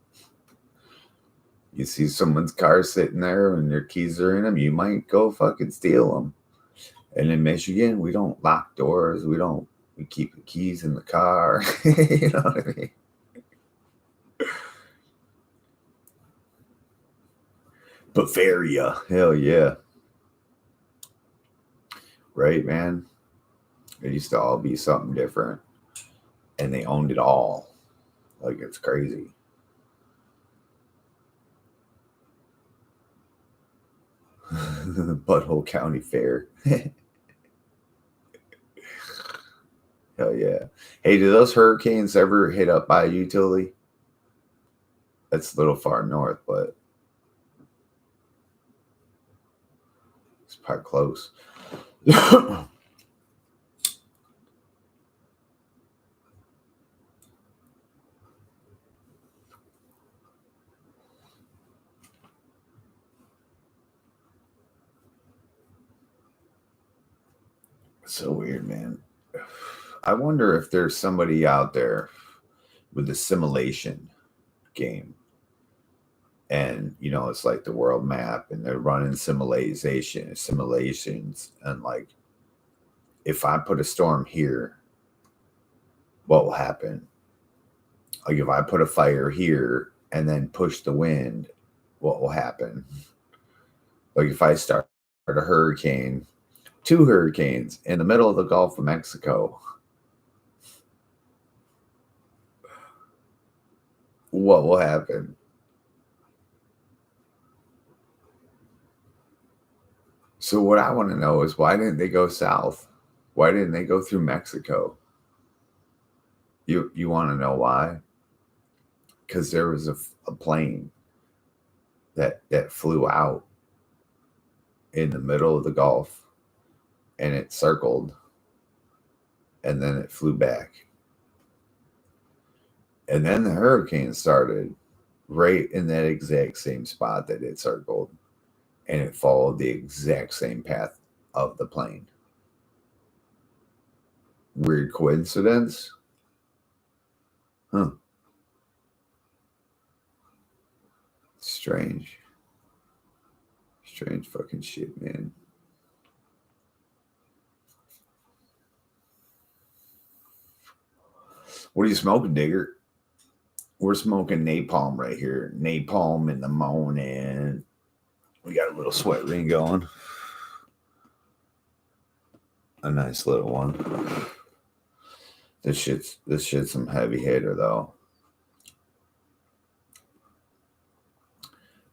You see someone's car sitting there and their keys are in them, you might go fucking steal them. And in Michigan, we don't lock doors. We keep the keys in the car. You know what I mean? Bavaria. Hell yeah. Right, man? It used to all be something different. And they owned it all. Like, it's crazy. Butthole County Fair. Hell yeah. Hey, do those hurricanes ever hit up by you, Tilly? That's a little far north, but it's probably close. So weird, man. I wonder if there's somebody out there with a simulation game. And it's like the world map, and they're running simulations, and like, if I put a storm here, what will happen? Like, if I put a fire here and then push the wind, what will happen? Like, if I start a hurricane, 2 hurricanes in the middle of the Gulf of Mexico, what will happen? So what I want to know is, why didn't they go south? Why didn't they go through Mexico? You want to know why? Because there was a plane that flew out in the middle of the Gulf, and it circled, and then it flew back. And then the hurricane started right in that exact same spot that it circled, and it followed the exact same path of the plane. Weird coincidence? Huh. Strange. Strange fucking shit, man. What are you smoking, Digger? We're smoking napalm right here. Napalm in the morning. We got a little sweat ring going. A nice little one. This shit's some heavy hitter though.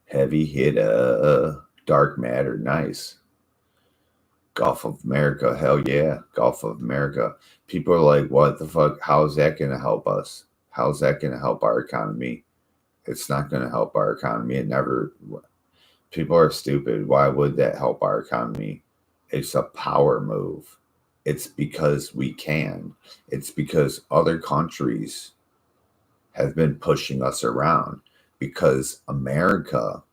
Heavy hitter. Dark matter, nice. Gulf of America, hell yeah. Gulf of America. People are like, what the fuck? How's that gonna help us? How's that gonna help our economy? It's not gonna help our economy. It never. People are stupid. Why would that help our economy? It's a power move. It's because we can. It's because other countries have been pushing us around, because America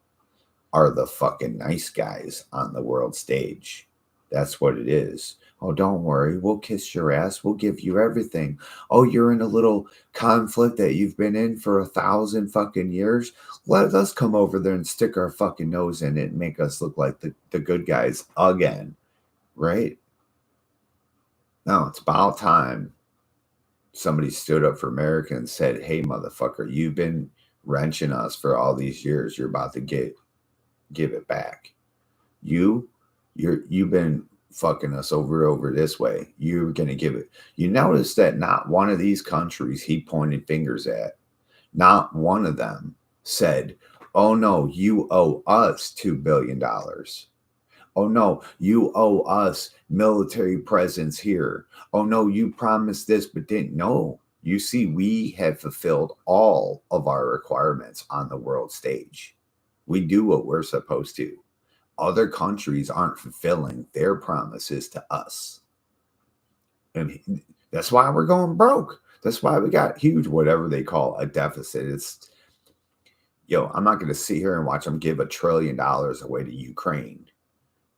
are the fucking nice guys on the world stage. That's what it is. Oh, don't worry. We'll kiss your ass. We'll give you everything. Oh, you're in a little conflict that you've been in for 1,000 fucking years. Let us come over there and stick our fucking nose in it and make us look like the good guys again. Right? No, it's about time somebody stood up for America and said, hey, motherfucker, you've been wrenching us for all these years. You're about to give it back. You've been fucking us over this way. You're going to give it. You notice that not one of these countries he pointed fingers at, not one of them said, oh no, you owe us $2 billion. Oh no, you owe us military presence here. Oh no, you promised this but didn't. No, you see, we have fulfilled all of our requirements on the world stage. We do what we're supposed to. Other countries aren't fulfilling their promises to us. And that's why we're going broke. That's why we got huge, whatever they call a deficit. I'm not going to sit here and watch them give $1 trillion away to Ukraine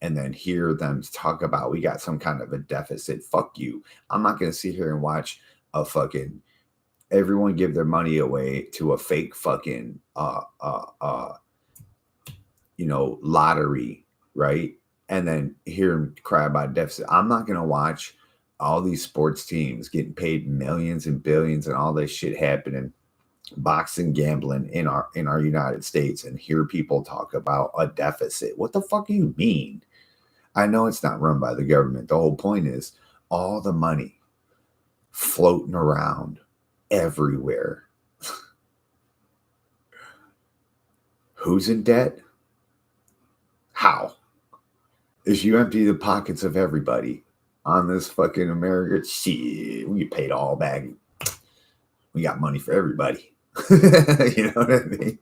and then hear them talk about we got some kind of a deficit. Fuck you. I'm not going to sit here and watch a fucking everyone give their money away to a fake fucking lottery, right? And then hear them cry about deficit. I'm not going to watch all these sports teams getting paid millions and billions and all this shit happening, boxing, gambling in our United States, and hear people talk about a deficit. What the fuck do you mean? I know it's not run by the government. The whole point is all the money floating around everywhere. Who's in debt? How? If you empty the pockets of everybody on this fucking America, shit, we get paid all back. We got money for everybody. You know what I mean?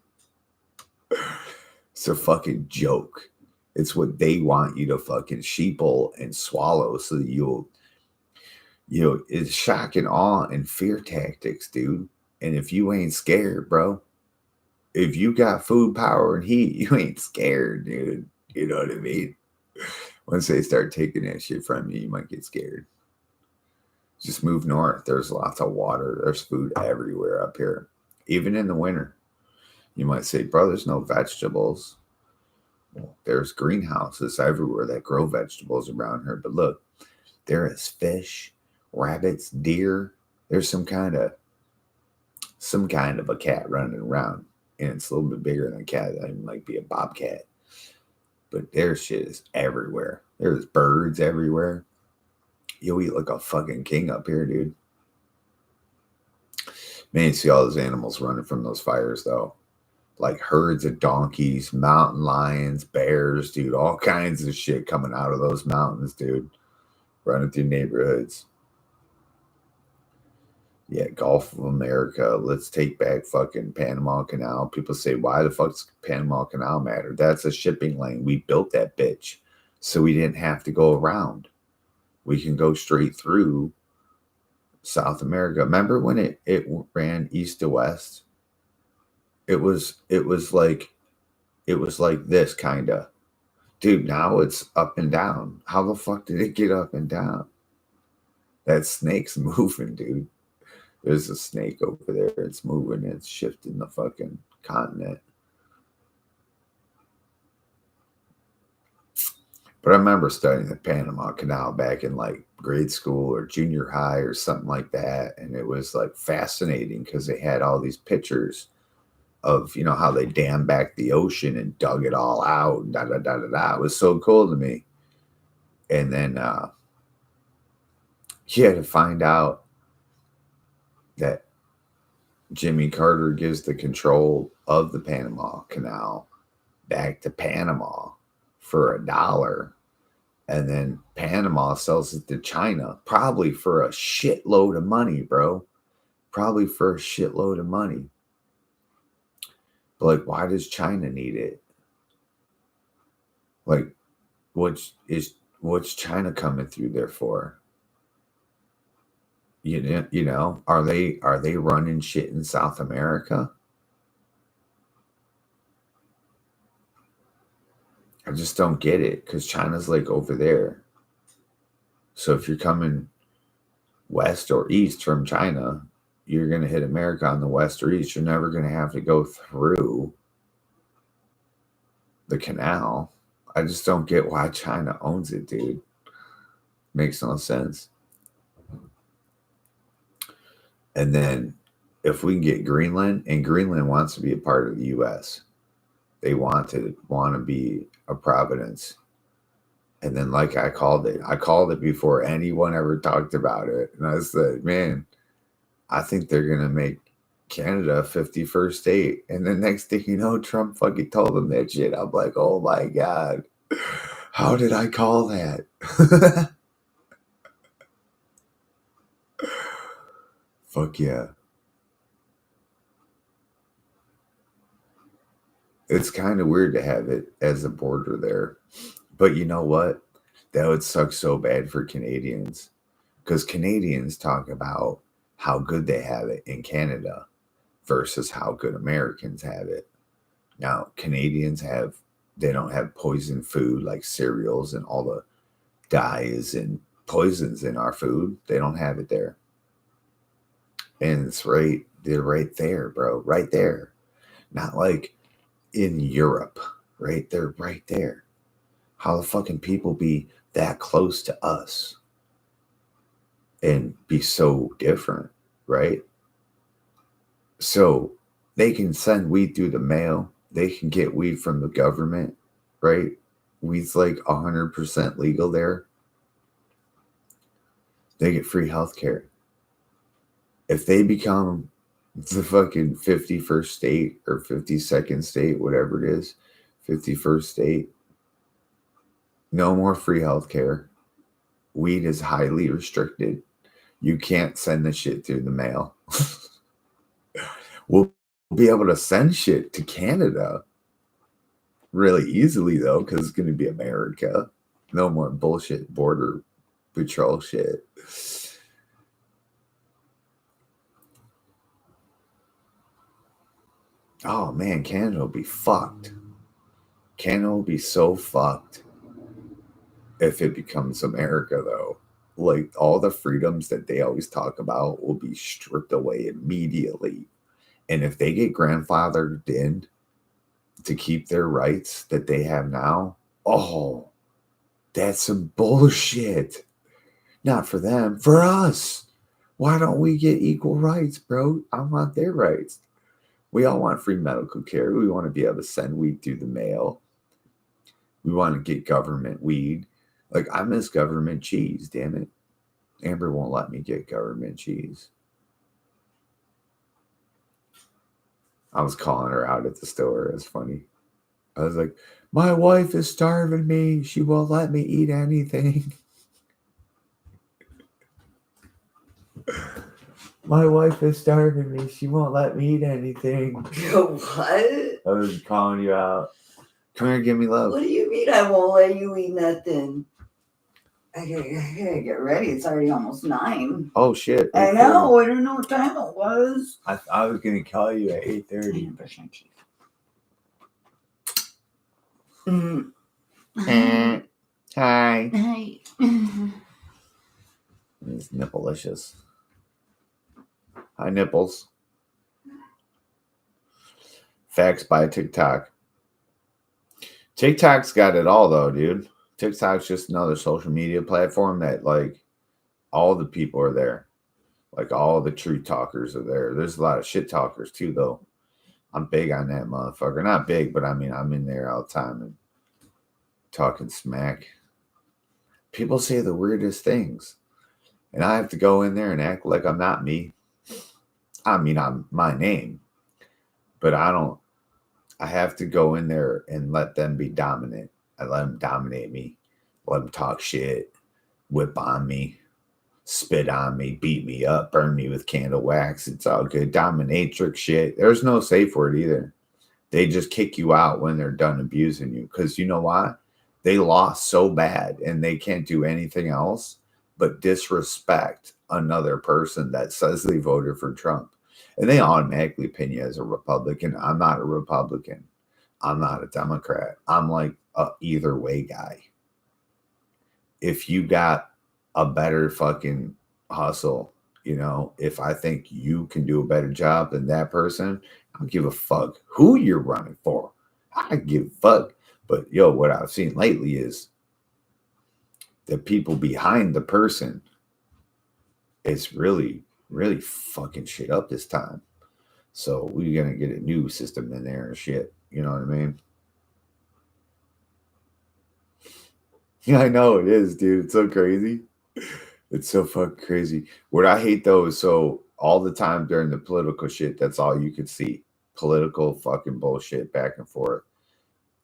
It's a fucking joke. It's what they want you to fucking sheeple and swallow so that it's shock and awe and fear tactics, dude. And if you ain't scared, bro, if you got food, power, and heat, you ain't scared, dude. You know what I mean? Once they start taking that shit from you, you might get scared. Just move north. There's lots of water. There's food everywhere up here. Even in the winter. You might say, bro, there's no vegetables. Well, there's greenhouses everywhere that grow vegetables around here. But look, there is fish, rabbits, deer. There's some kind of a cat running around. And it's a little bit bigger than a cat. It might be a bobcat. But their shit is everywhere. There's birds everywhere. You'll eat like a fucking king up here, dude. Man, you see all those animals running from those fires, though. Like herds of donkeys, mountain lions, bears, dude. All kinds of shit coming out of those mountains, dude. Running through neighborhoods. Yeah, Gulf of America. Let's take back fucking Panama Canal. People say, why the fuck's Panama Canal matter? That's a shipping lane. We built that bitch so we didn't have to go around. We can go straight through South America. Remember when it ran east to west? It was like this kind of. Dude, now it's up and down. How the fuck did it get up and down? That snake's moving, dude. There's a snake over there. It's moving. It's shifting the fucking continent. But I remember studying the Panama Canal back in like grade school or junior high or something like that. And it was like fascinating because they had all these pictures of, you know, how they dammed back the ocean and dug it all out. And da, da, da, da, da. It was so cool to me. And then you had to find out that Jimmy Carter gives the control of the Panama Canal back to Panama for $1. And then Panama sells it to China, probably for a shitload of money, bro. Probably for a shitload of money. But like, why does China need it? Like, what's China coming through there for? You know, are they running shit in South America? I just don't get it because China's like over there. So if you're coming west or east from China, you're going to hit America on the west or east. You're never going to have to go through the canal. I just don't get why China owns it, dude. Makes no sense. And then if we can get Greenland, and Greenland wants to be a part of the U.S., they want to be a providence. And then, like I called it before anyone ever talked about it. And I said, man, I think they're going to make Canada a 51st state. And the next thing you know, Trump fucking told them that shit. I'm like, oh my God, how did I call that? Fuck yeah. It's kind of weird to have it as a border there. But you know what? That would suck so bad for Canadians. Because Canadians talk about how good they have it in Canada versus how good Americans have it. Now, Canadians they don't have poison food like cereals and all the dyes and poisons in our food. They don't have it there. And they're right there, bro. Right there. Not like in Europe, right? They're right there. How the fucking people be that close to us and be so different, right? So they can send weed through the mail. They can get weed from the government, right? Weed's like 100% legal there. They get free healthcare. If they become the fucking 51st state or 52nd state, whatever it is, 51st state, no more free healthcare. Weed is highly restricted. You can't send the shit through the mail. We'll be able to send shit to Canada really easily, though, because it's going to be America. No more bullshit border patrol shit. Oh, man, Canada will be fucked. Canada will be so fucked if it becomes America, though. Like, all the freedoms that they always talk about will be stripped away immediately. And if they get grandfathered in to keep their rights that they have now, oh, that's some bullshit. Not for them, for us. Why don't we get equal rights, bro? I want their rights. We all want free medical care. We want to be able to send weed through the mail. We want to get government weed. Like, I miss government cheese, damn it. Amber won't let me get government cheese. I was calling her out at the store. It's funny. I was like, my wife is starving me. She won't let me eat anything. My wife is starving me. She won't let me eat anything. What? I was calling you out. Come here, give me love. What do you mean I won't let you eat nothing? I gotta get ready. It's already almost 9. Oh, shit. I know. I don't know what time it was. I was going to call you at 8:30. Hi. Hi. It's nipplelicious. Hi, nipples. Facts by TikTok. TikTok's got it all, though, dude. TikTok's just another social media platform that, like, all the people are there. Like, all the truth talkers are there. There's a lot of shit talkers, too, though. I'm big on that motherfucker. Not big, but I mean, I'm in there all the time and talking smack. People say the weirdest things. And I have to go in there and act like I'm not me. I mean, I'm my name. But I have to go in there and let them be dominant. I let them dominate me. Let them talk shit. Whip on me. Spit on me. Beat me up. Burn me with candle wax. It's all good. Dominatrix shit. There's no safe word either. They just kick you out when they're done abusing you. Because you know what? They lost so bad and they can't do anything else but disrespect another person that says they voted for Trump. And they automatically pin you as a Republican. I'm not a Republican. I'm not a Democrat. I'm like a either way guy. If you got a better fucking hustle, you know, if I think you can do a better job than that person, I don't give a fuck who you're running for. I give a fuck. But yo, what I've seen lately is the people behind the person is really, really fucking shit up this time. So we're gonna get a new system in there and shit. You know what I mean? Yeah, I know it is, dude. It's so crazy. It's so fucking crazy. What I hate though is so all the time during the political shit, that's all you could see. Political fucking bullshit back and forth.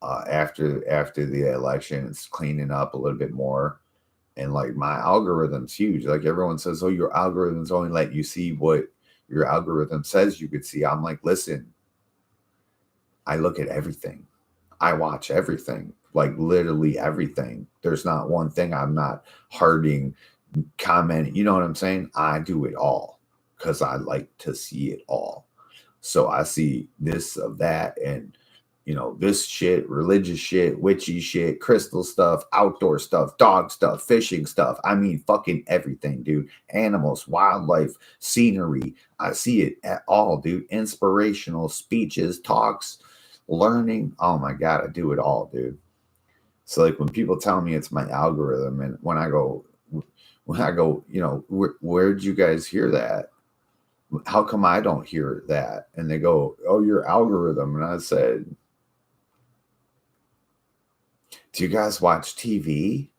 After the election, it's cleaning up a little bit more. And like my algorithm's huge. Like everyone says, oh, your algorithms only let you see what your algorithm says you could see. I'm like, listen, I look at everything. I watch everything, like literally everything. There's not one thing I'm not hearting, commenting. You know what I'm saying? I do it all because I like to see it all. So I see this of that and you know, this shit, religious shit, witchy shit, crystal stuff, outdoor stuff, dog stuff, fishing stuff. I mean, fucking everything, dude. Animals, wildlife, scenery. I see it at all, dude. Inspirational speeches, talks, learning. Oh my God, I do it all, dude. So like when people tell me it's my algorithm and when I go, you know, where'd you guys hear that? How come I don't hear that? And they go, oh, your algorithm. And I said, do you guys watch TV?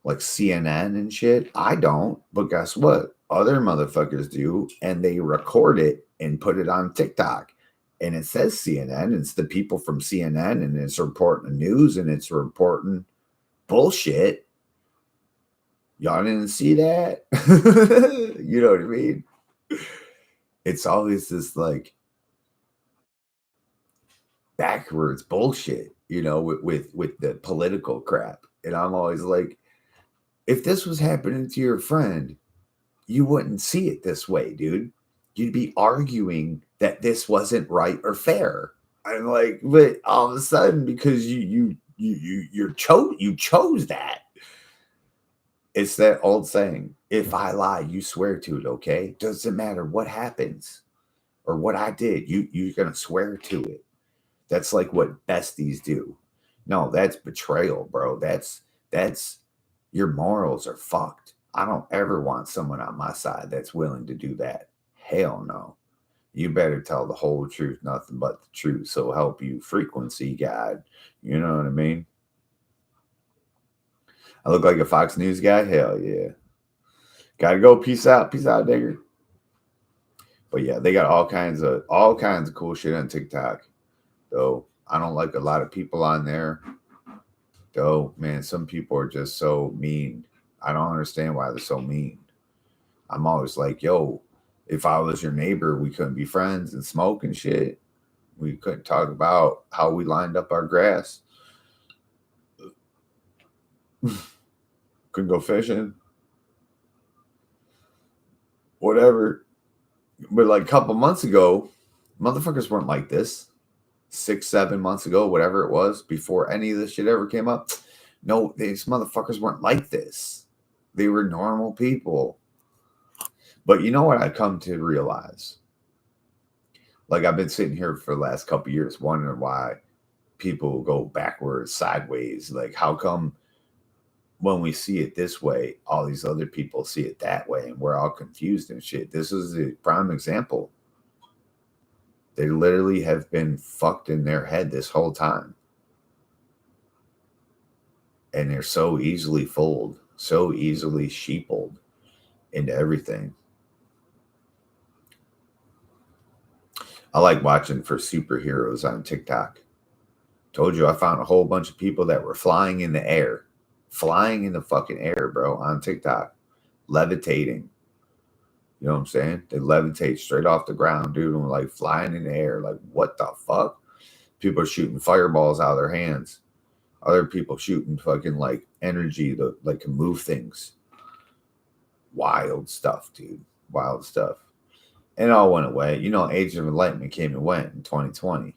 Like CNN and shit? I don't. But guess what? Other motherfuckers do. And they record it and put it on TikTok. And it says CNN. It's the people from CNN, and it's reporting the news, and it's reporting bullshit. Y'all didn't see that? You know what I mean? It's always this like backwards bullshit, with the political crap. And I'm always like, if this was happening to your friend, you wouldn't see it this way, dude. You'd be arguing that this wasn't right or fair. I'm like, but all of a sudden, because you chose that. It's that old saying, if I lie, you swear to it, okay? Doesn't matter what happens or what I did, you're gonna swear to it. That's like what besties do. No, that's betrayal, bro. That's your morals are fucked. I don't ever want someone on my side that's willing to do that. Hell no. You better tell the whole truth, nothing but the truth. So help you, frequency God. You know what I mean? I look like a Fox News guy? Hell yeah. Gotta go. Peace out. Peace out, digger. But yeah, they got all kinds of cool shit on TikTok. Though I don't like a lot of people on there. Though, man, some people are just so mean. I don't understand why they're so mean. I'm always like, yo, if I was your neighbor, we couldn't be friends and smoke and shit. We couldn't talk about how we lined up our grass. Couldn't go fishing. Whatever. But like a couple months ago, motherfuckers weren't like this. 6, 7 months ago, whatever it was, before any of this shit ever came up. No, these motherfuckers weren't like this. They were normal people. But you know what I come to realize? Like, I've been sitting here for the last couple of years wondering why people go backwards, sideways. Like, how come when we see it this way, all these other people see it that way, and we're all confused and shit? This is a prime example. They literally have been fucked in their head this whole time. And they're so easily fooled, so easily sheepled into everything. I like watching for superheroes on TikTok. Told you I found a whole bunch of people that were flying in the air. Flying in the fucking air, bro, on TikTok. Levitating. You know what I'm saying? They levitate straight off the ground, dude, and like flying in the air. Like, what the fuck? People are shooting fireballs out of their hands. Other people shooting fucking like energy to like move things. Wild stuff, dude. Wild stuff. And it all went away. Age of Enlightenment came and went in 2020.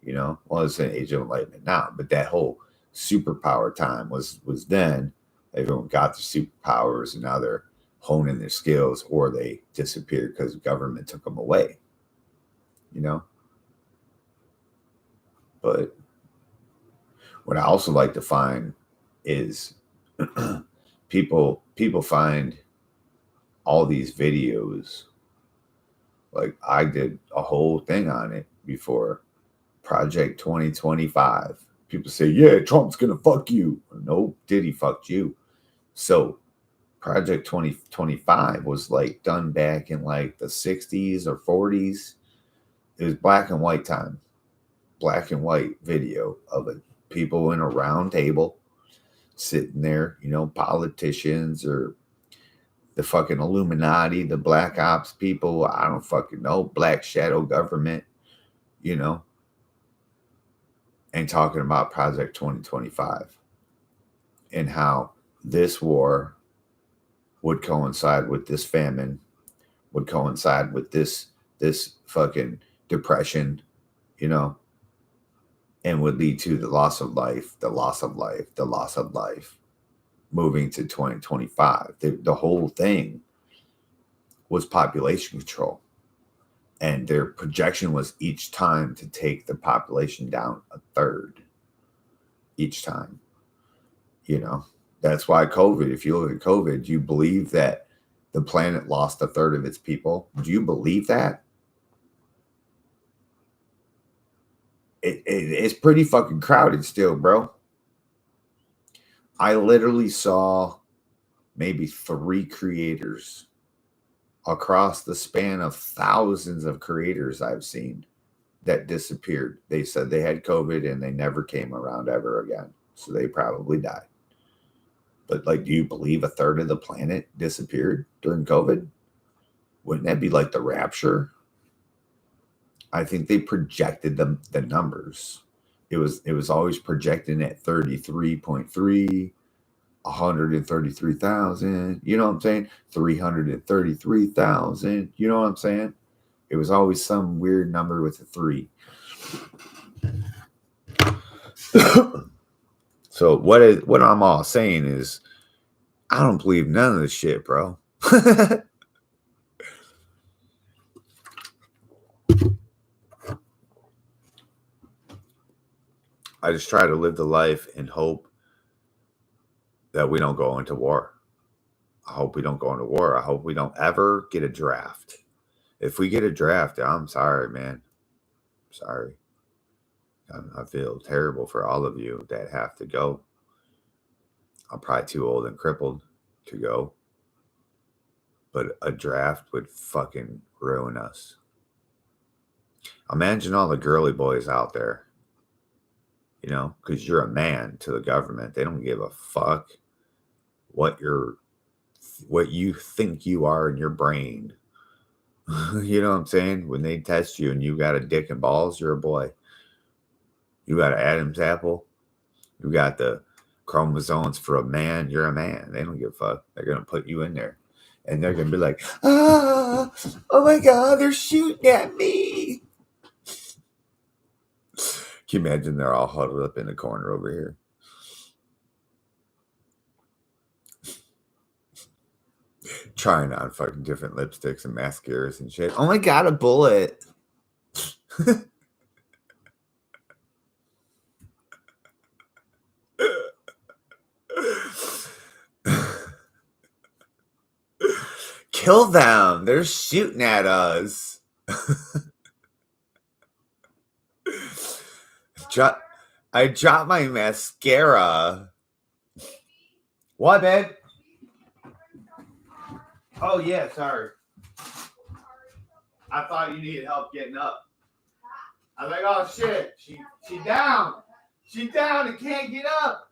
Well, it's an Age of Enlightenment now, but that whole superpower time was then. Everyone got their superpowers, and now they're honing their skills, or they disappeared because the government took them away. But what I also like to find is people find all these videos. Like, I did a whole thing on it before. Project 2025. People say, yeah, Trump's gonna fuck you. No, Diddy fucked you. So Project 2025 was like done back in like the 60s or 40s. It was black and white time. Black and white video of it. People in a round table sitting there, politicians or the fucking Illuminati, the black ops people, I don't fucking know, black shadow government, and talking about Project 2025 and how this war would coincide with this famine, would coincide with this fucking depression, and would lead to the loss of life, moving to 2025. The whole thing was population control. And their projection was each time to take the population down a third. Each time. That's why COVID, if you look at COVID, you believe that the planet lost a third of its people. Do you believe that? It's pretty fucking crowded still, bro. I literally saw maybe 3 creators across the span of thousands of creators I've seen that disappeared. They said they had COVID and they never came around ever again. So they probably died. But like, do you believe a third of the planet disappeared during COVID? Wouldn't that be like the rapture? I think they projected the numbers. It was always projecting at 33.3, 133,000. You know what I'm saying? 333,000. You know what I'm saying? It was always some weird number with a 3. So what I'm all saying is, I don't believe none of this shit, bro. I just try to live the life and hope that we don't go into war. I hope we don't go into war. I hope we don't ever get a draft. If we get a draft, I'm sorry, man. Sorry. I feel terrible for all of you that have to go. I'm probably too old and crippled to go. But a draft would fucking ruin us. Imagine all the girly boys out there, you know, because you're a man to the government. They don't give a fuck what you think you are in your brain. You know what I'm saying? When they test you and you got a dick and balls, you're a boy. You got an Adam's apple. You got the chromosomes for a man. You're a man. They don't give a fuck. They're going to put you in there. And they're going to be like, oh my God, they're shooting at me. Can you imagine they're all huddled up in the corner over here? Trying on fucking different lipsticks and mascaras and shit. Oh my God, a bullet. Kill them. They're shooting at us. I dropped my mascara. What, babe? Oh, yeah, sorry. I thought you needed help getting up. I was like, oh, shit. She down. She's down and can't get up.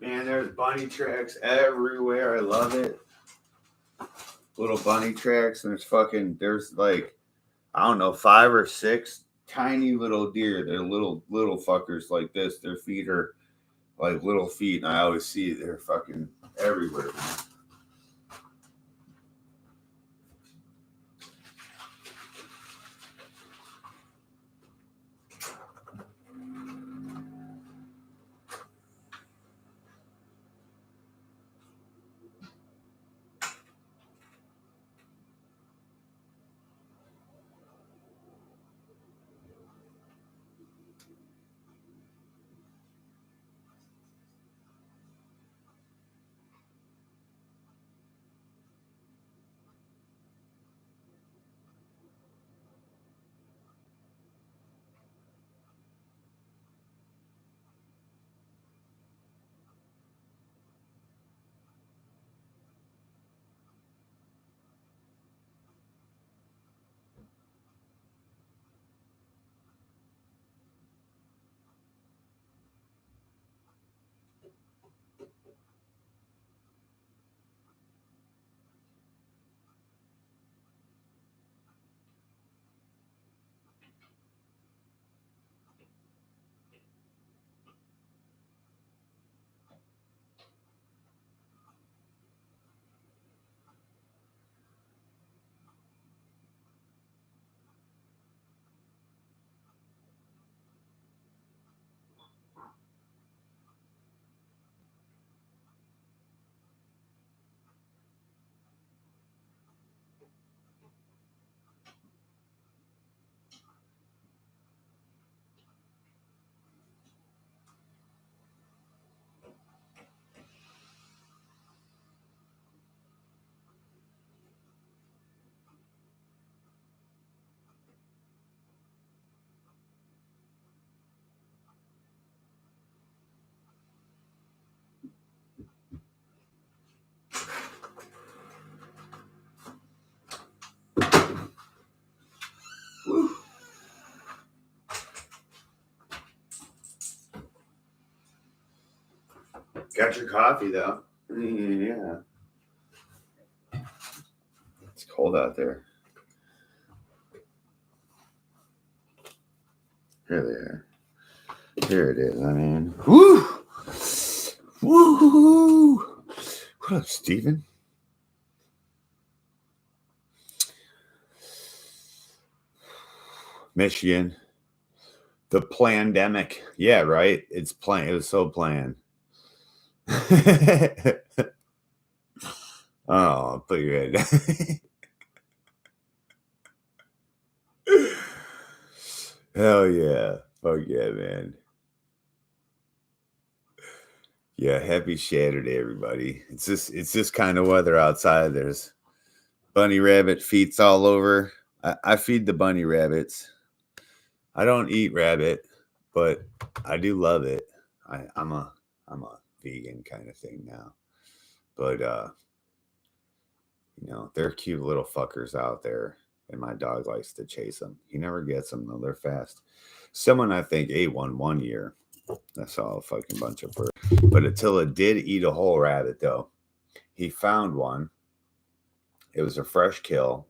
Man, there's bunny tracks everywhere. I love it. Little bunny tracks, and there's like, I don't know, 5 or 6 tiny little deer. They're little fuckers like this. Their feet are like little feet, and I always see they're fucking everywhere. Got your coffee though. Yeah. It's cold out there. Here they are. Here it is. I mean, woo! Woo! What up, Steven? Michigan. The pandemic. Yeah, right. It's planned. It was so planned. Oh, put your head down. Hell yeah. Fuck yeah, man. Yeah, happy Saturday, everybody. It's this kind of weather outside. There's bunny rabbit feets all over. I feed the bunny rabbits. I don't eat rabbit, but I do love it. I'm a vegan kind of thing now. But they're cute little fuckers out there, and my dog likes to chase them. He never gets them though. They're fast. Someone I think ate one year. I saw a fucking bunch of fur. But Attila did eat a whole rabbit though. He found one. It was a fresh kill,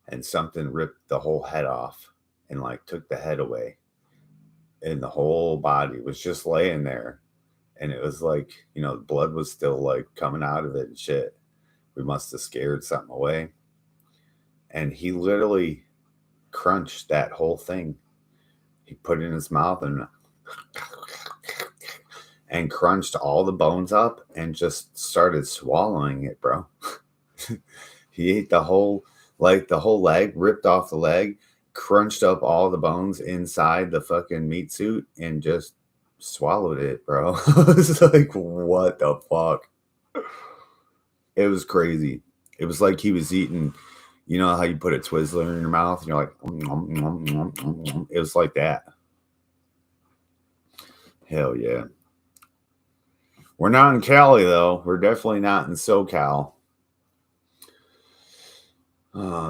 and something ripped the whole head off and like took the head away. And the whole body was just laying there. And it was like, the blood was still like coming out of it and shit. We must have scared something away. And he literally crunched that whole thing. He put it in his mouth and crunched all the bones up and just started swallowing it, bro. He ate the whole leg, ripped off the leg, crunched up all the bones inside the fucking meat suit and just swallowed it, bro. I was like, what the fuck? It was crazy. It was like he was eating, you know how you put a Twizzler in your mouth and you're like, it was like that. Hell yeah. We're not in Cali though. We're definitely not in SoCal.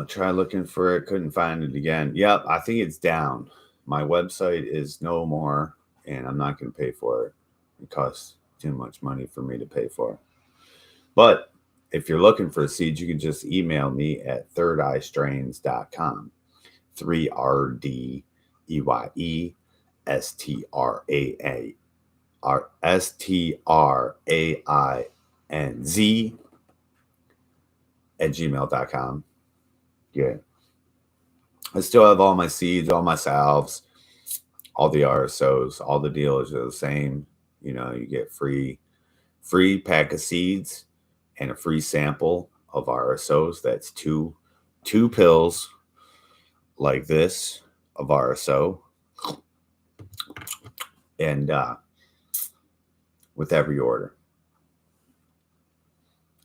Try looking for it. Couldn't find it again. Yep, I think it's down. My website is no more, and I'm not going to pay for it. It costs too much money for me to pay for. But if you're looking for seeds, you can just email me at thirdeyestrains.com. 3RDYESTRAINZ Yeah. I still have all my seeds, all my salves, all the RSOs, all the deals are the same. You get free pack of seeds and a free sample of RSOs. That's two pills like this of RSO. And with every order.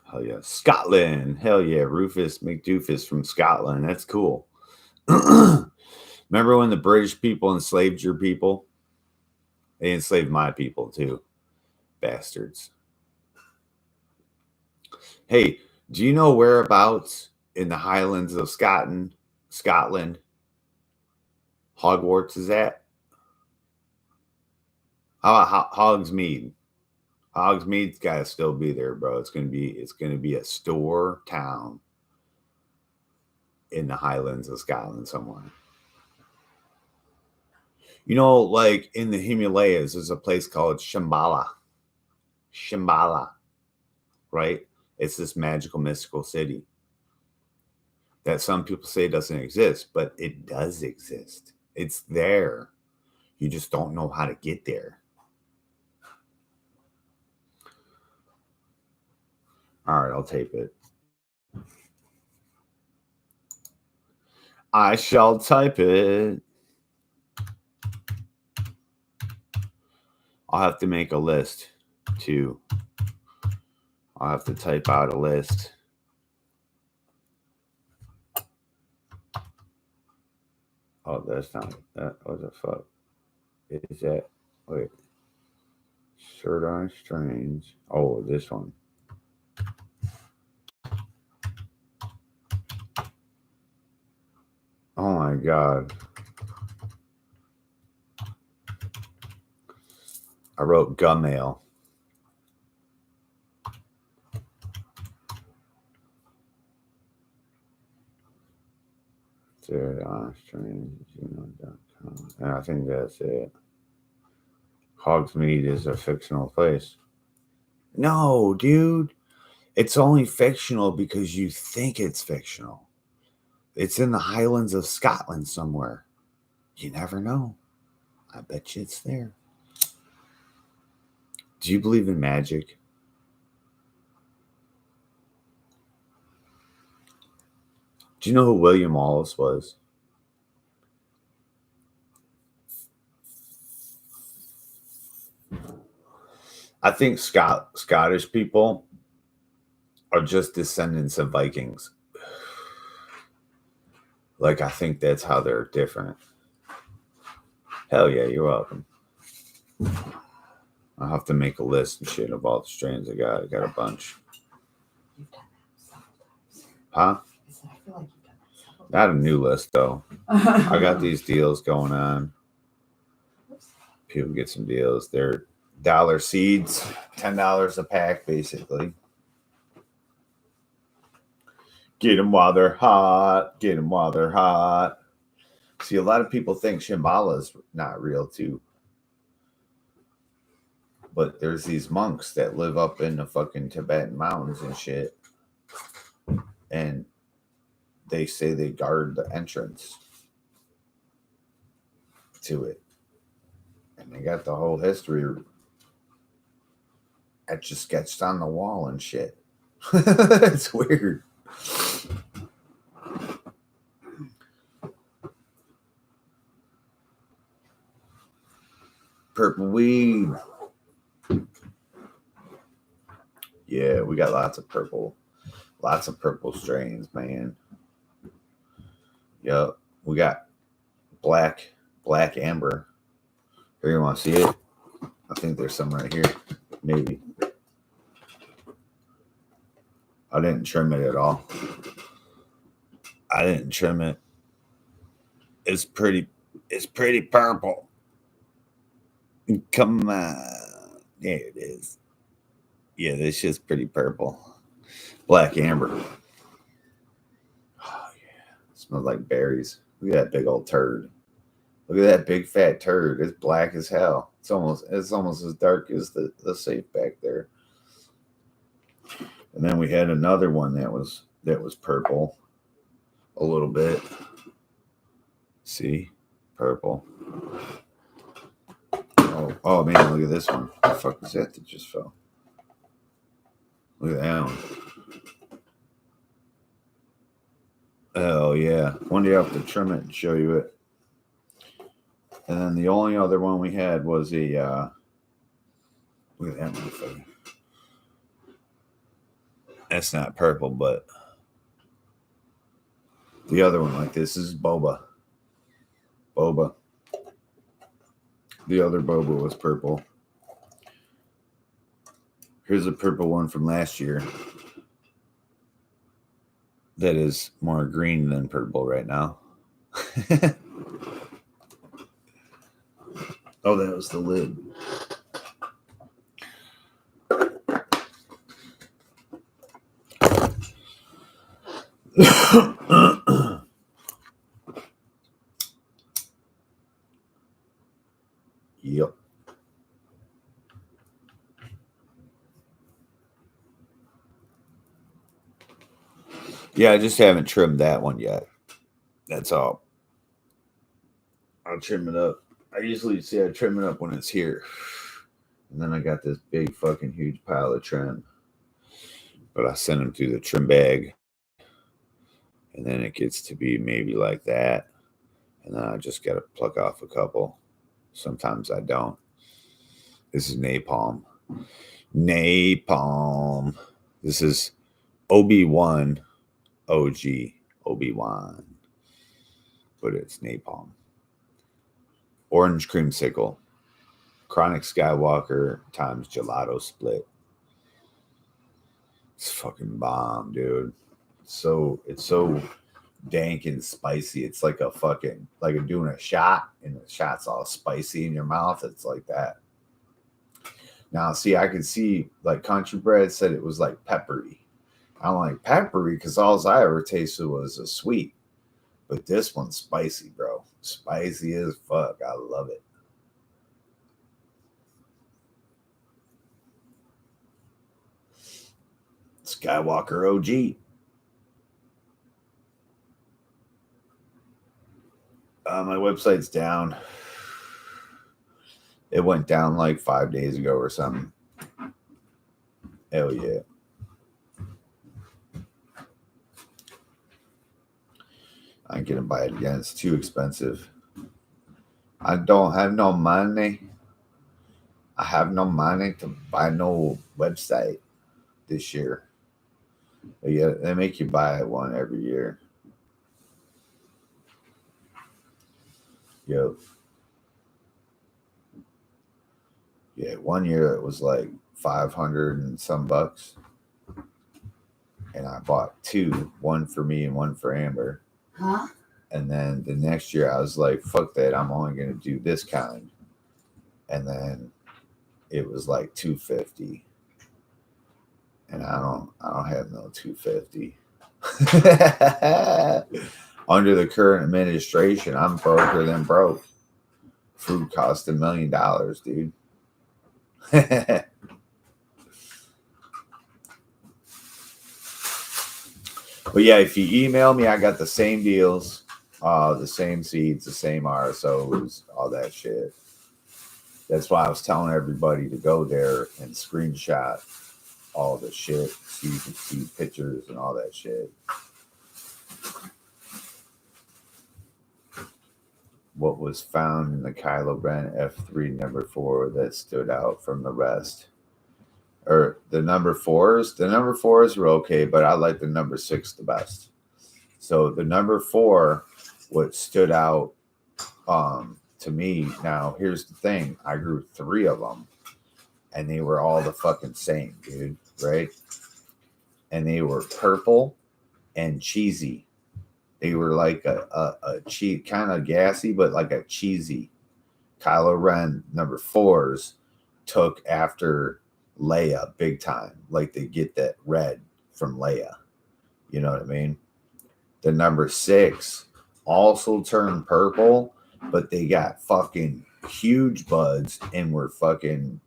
Hell yeah. Scotland. Hell yeah. Rufus McDoofus from Scotland. That's cool. Remember when the British people enslaved your people? They enslaved my people too. Bastards. Hey, do you know whereabouts in the Highlands of Scotland Hogwarts is at? How about Hogsmeade? Hogsmeade's got to still be there, bro. It's gonna be a store town in the Highlands of Scotland somewhere. Like in the Himalayas, there's a place called Shambhala. Right? It's this magical, mystical city that some people say doesn't exist, but it does exist. It's there. You just don't know how to get there. All right, I'll tape it. I shall type it. I'll have to make a list too. I'll have to type out a list. Oh, that's not that. What the fuck is that? Wait. Third Eye Strange. Oh, this one. Oh my God. I wrote gum ale. And I think that's it. Hogsmeade is a fictional place. No, dude. It's only fictional because you think it's fictional. It's in the Highlands of Scotland somewhere. You never know. I bet you it's there. Do you believe in magic? Do you know who William Wallace was? I think Scottish people are just descendants of Vikings. Like, I think that's how they're different. Hell yeah, you're welcome. I'll have to make a list and shit of all the strains I got. I got a bunch. You've done that several times. Huh? I said, I feel like you've done that several times. Not a new list, though. I got these deals going on. People get some deals. They're dollar seeds, $10 a pack, basically. Get them while they're hot. Get them while they're hot. See, a lot of people think Shambhala's not real, too. But there's these monks that live up in the fucking Tibetan mountains and shit. And they say they guard the entrance to it. And they got the whole history etched sketched on the wall and shit. It's weird. Purple weed. Yeah, we got lots of purple strains, man. Yep, we got black amber. Here, you want to see it? I think there's some right here, maybe. I didn't trim it at all. I didn't trim it. It's pretty purple. Come on. There it is. Yeah, this shit's pretty purple. Black amber. Oh, yeah. It smells like berries. Look at that big old turd. Look at that big fat turd. It's black as hell. It's almost as dark as the safe back there. And then we had another one that was purple. A little bit. See? Purple. Oh man, look at this one. What the fuck was that just fell? Look at that one. Oh yeah. One day I'll have to trim it and show you it. And then the only other one we had was a look at that motherfucker. That's not purple, but the other one like this is boba. Boba. The other boba was purple. Here's a purple one from last year that is more green than purple right now. Oh, that was the lid. Yep. Yeah, I just haven't trimmed that one yet. That's all. I'll trim it up. I usually say I trim it up when it's here. And then I got this big fucking huge pile of trim. But I send them through the trim bag. And then it gets to be maybe like that. And then I just got to pluck off a couple. Sometimes I don't. This is napalm. Napalm. This is Obi-Wan OG. Obi-Wan. But it's napalm. Orange creamsicle. Chronic Skywalker times gelato split. It's fucking bomb, dude. It's so dank and spicy. It's like a fucking like you're doing a shot and the shot's all spicy in your mouth. It's like that. Now, see, I can see like Country Bread said it was like peppery. I'm like peppery because all I ever tasted was a sweet. But this one's spicy, bro. Spicy as fuck. I love it. Skywalker OG. My website's down. It went down like 5 days ago or something. Hell yeah. I ain't gonna buy it again. It's too expensive. I don't have no money. I have no money to buy no website this year. But yeah, they make you buy one every year. Yo. Yeah, 1 year it was like 500 and some bucks. And I bought two, one for me and one for Amber. Huh? And then the next year I was like, fuck that, I'm only gonna do this kind. And then it was like 250. And I don't have no 250. Under the current administration, I'm broker than broke. Food costs $1 million, dude. But yeah, if you email me, I got the same deals, the same seeds, the same RSOs, all that shit. That's why I was telling everybody to go there and screenshot all the shit so you can see pictures and all that shit. What was found in the Kylo Ren F3 number 4 that stood out from the rest? Or the number 4s? The number 4s were okay, but I like the number 6 the best. So the number 4, what stood out to me, now here's the thing. I grew 3 of them, and they were all the fucking same, dude, right? And they were purple and cheesy. They were like a cheese, kind of gassy, but like a cheesy. Kylo Ren number 4s took after Leia big time. Like they get that red from Leia. You know what I mean? The number 6 also turned purple, but they got fucking huge buds and were fucking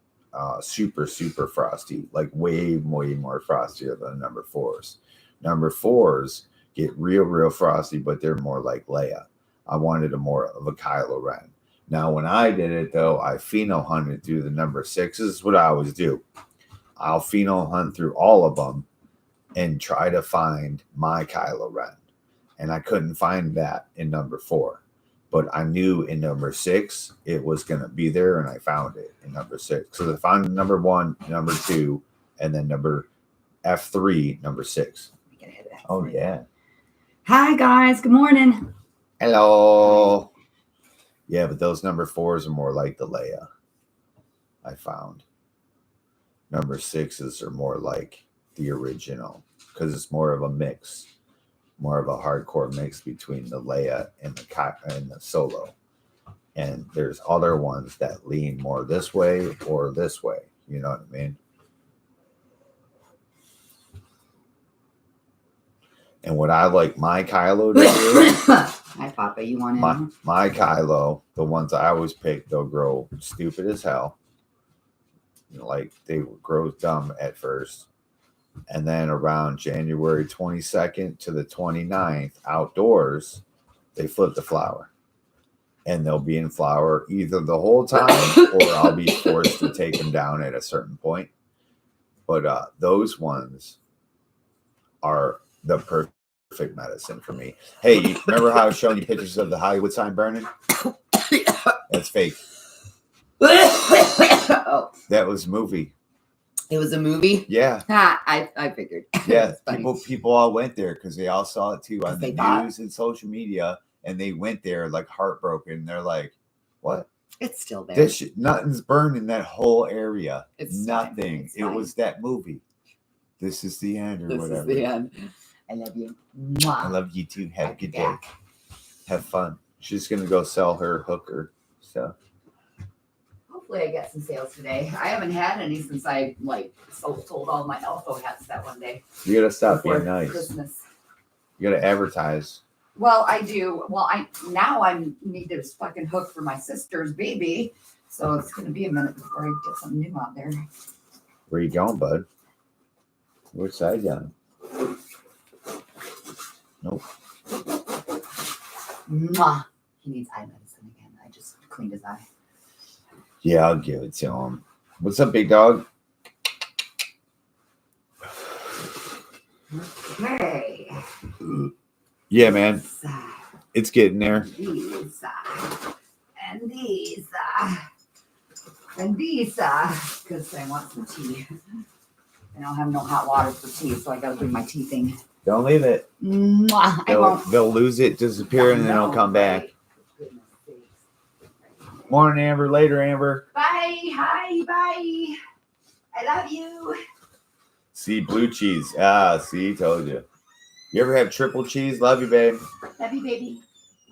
super, super frosty. Like way, way more frostier than number 4s. Number 4s get real, real frosty, but they're more like Leia. I wanted a more of a Kylo Ren. Now, when I did it, though, I pheno hunted through the number 6s. This is what I always do. I'll pheno hunt through all of them and try to find my Kylo Ren. And I couldn't find that in number 4. But I knew in number 6 it was going to be there, and I found it in number 6. So I found number 1, number 2, and then number F3, number 6. Oh, yeah. Hi, guys. Good morning. Hello. Yeah, but those number 4s are more like the Leia, I found. Number 6s are more like the original because it's more of a mix, more of a hardcore mix between the Leia and the Solo. And there's other ones that lean more this way or this way. You know what I mean? And what I like my Kylo to do. Hi, Papa. You want my Kylo, the ones I always pick, they'll grow stupid as hell. Like they grow dumb at first. And then around January 22nd to the 29th, outdoors, they flip the flower. And they'll be in flower either the whole time or I'll be forced to take them down at a certain point. But those ones are the perfect medicine for me. Hey, remember how I was showing you pictures of the Hollywood sign burning? That's fake. Oh. That was a movie. It was a movie? Yeah. I figured. Yeah, people all went there because they all saw it too on the news and social media, and they went there like heartbroken. They're like, what? It's still there. This shit, nothing's burned in that whole area. It's nothing. It's it was that movie. This is the end or whatever. This is the end. I love you. Mwah. I love you too. Have a good day. Have fun. She's going to go sell her hooker stuff. Hopefully I get some sales today. I haven't had any since I sold all my elfo hats that one day. You got to stop being nice. Christmas. You got to advertise. Well, I do. Well, I need to fucking hook for my sister's baby, so it's gonna be a minute before I get something new out there. Where you going, bud? Which side you on? Nope. Mwah. He needs eye medicine again. I just cleaned his eye. Yeah, I'll give it to him. What's up, big dog? Okay. Yeah, man. It's getting there. These. And these. Because I want some tea. I don't have no hot water for tea, so I gotta bring my tea thing. Don't leave it. Mwah. I won't. They'll lose it, disappear, and then it'll come back. Morning, Amber. Later, Amber. Bye. Hi. Bye. I love you. See, blue cheese. See, told you. You ever have triple cheese? Love you, babe. Love you, baby.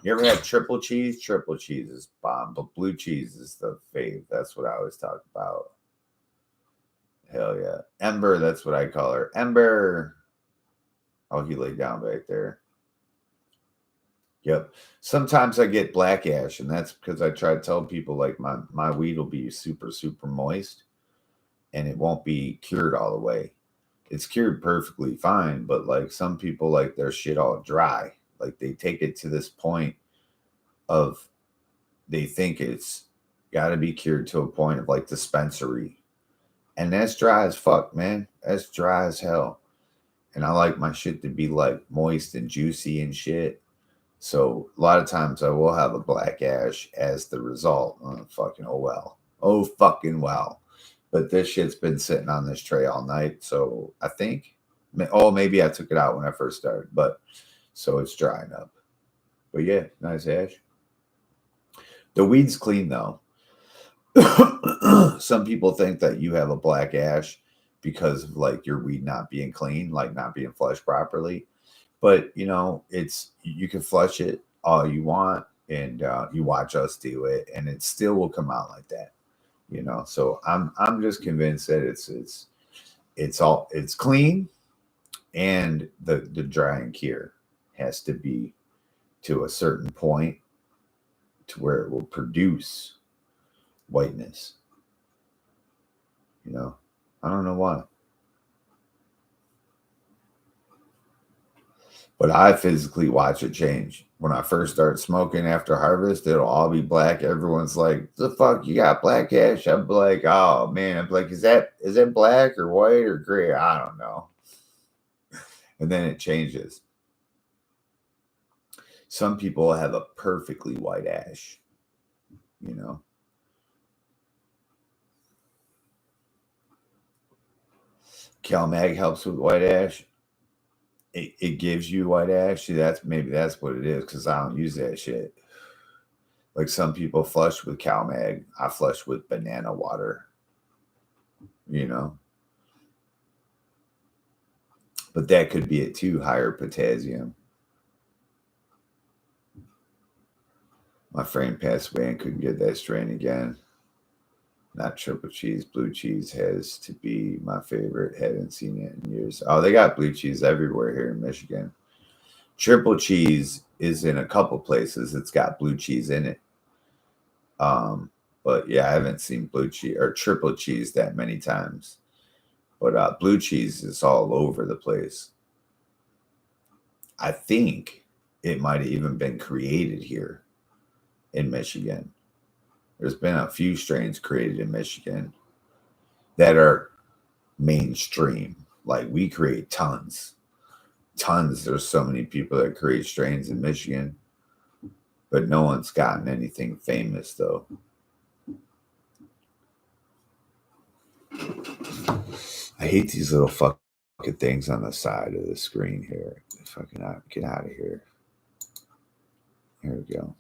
You ever had triple cheese? Triple cheese is bomb, but blue cheese is the fave. That's what I always talk about. Hell yeah. Ember, that's what I call her. Ember. Oh, he laid down back there. Yep. Sometimes I get black ash, and that's because I try to tell people like my weed will be super, super moist, and it won't be cured all the way. It's cured perfectly fine, but like some people like their shit all dry. Like they take it to this point of they think it's got to be cured to a point of like dispensary. And that's dry as fuck, man. That's dry as hell. And I like my shit to be like moist and juicy and shit. So a lot of times I will have a black ash as the result. Oh, fucking well. But this shit's been sitting on this tray all night. So I think, maybe I took it out when I first started. But so it's drying up. But yeah, nice ash. The weed's clean though. Some people think that you have a black ash because of like your weed not being clean, like not being flushed properly. But you know, you can flush it all you want, and you watch us do it, and it still will come out like that. You know, so I'm just convinced that it's clean, and the dry and cure has to be to a certain point to where it will produce whiteness. You know, I don't know why. But I physically watch it change. When I first start smoking after harvest, it'll all be black. Everyone's like, the fuck, you got black ash? I'm like, oh man. I'm like, is that black or white or gray? I don't know. And then it changes. Some people have a perfectly white ash, you know. CalMag helps with white ash. It gives you white ash. See, that's what it is, because I don't use that shit. Like some people flush with CalMag. I flush with banana water. You know. But that could be it too, higher potassium. My friend passed away and couldn't get that strain again. Not triple cheese. Blue cheese has to be my favorite. Haven't seen it in years. Oh, they got blue cheese everywhere here in Michigan. Triple cheese is in a couple places. It's got blue cheese in it. But yeah, I haven't seen blue cheese or triple cheese that many times. But blue cheese is all over the place. I think it might have even been created here in Michigan. There's been a few strains created in Michigan that are mainstream. Like we create tons. There's so many people that create strains in Michigan, but no one's gotten anything famous though. I hate these little fucking things on the side of the screen here. Fucking get out of here. Here we go.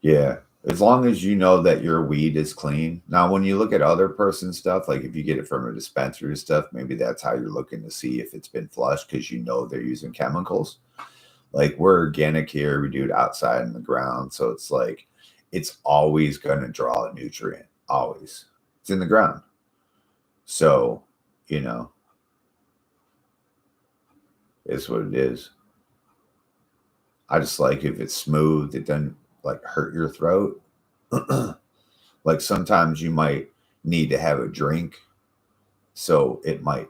Yeah, as long as you know that your weed is clean. Now, when you look at other person's stuff, like if you get it from a dispensary stuff, maybe that's how you're looking to see if it's been flushed because you know they're using chemicals. Like we're organic here, we do it outside in the ground, so it's like it's always going to draw a nutrient. Always, it's in the ground. So, you know, it's what it is. I just like if it's smooth, it doesn't like hurt your throat. Like sometimes you might need to have a drink, so it might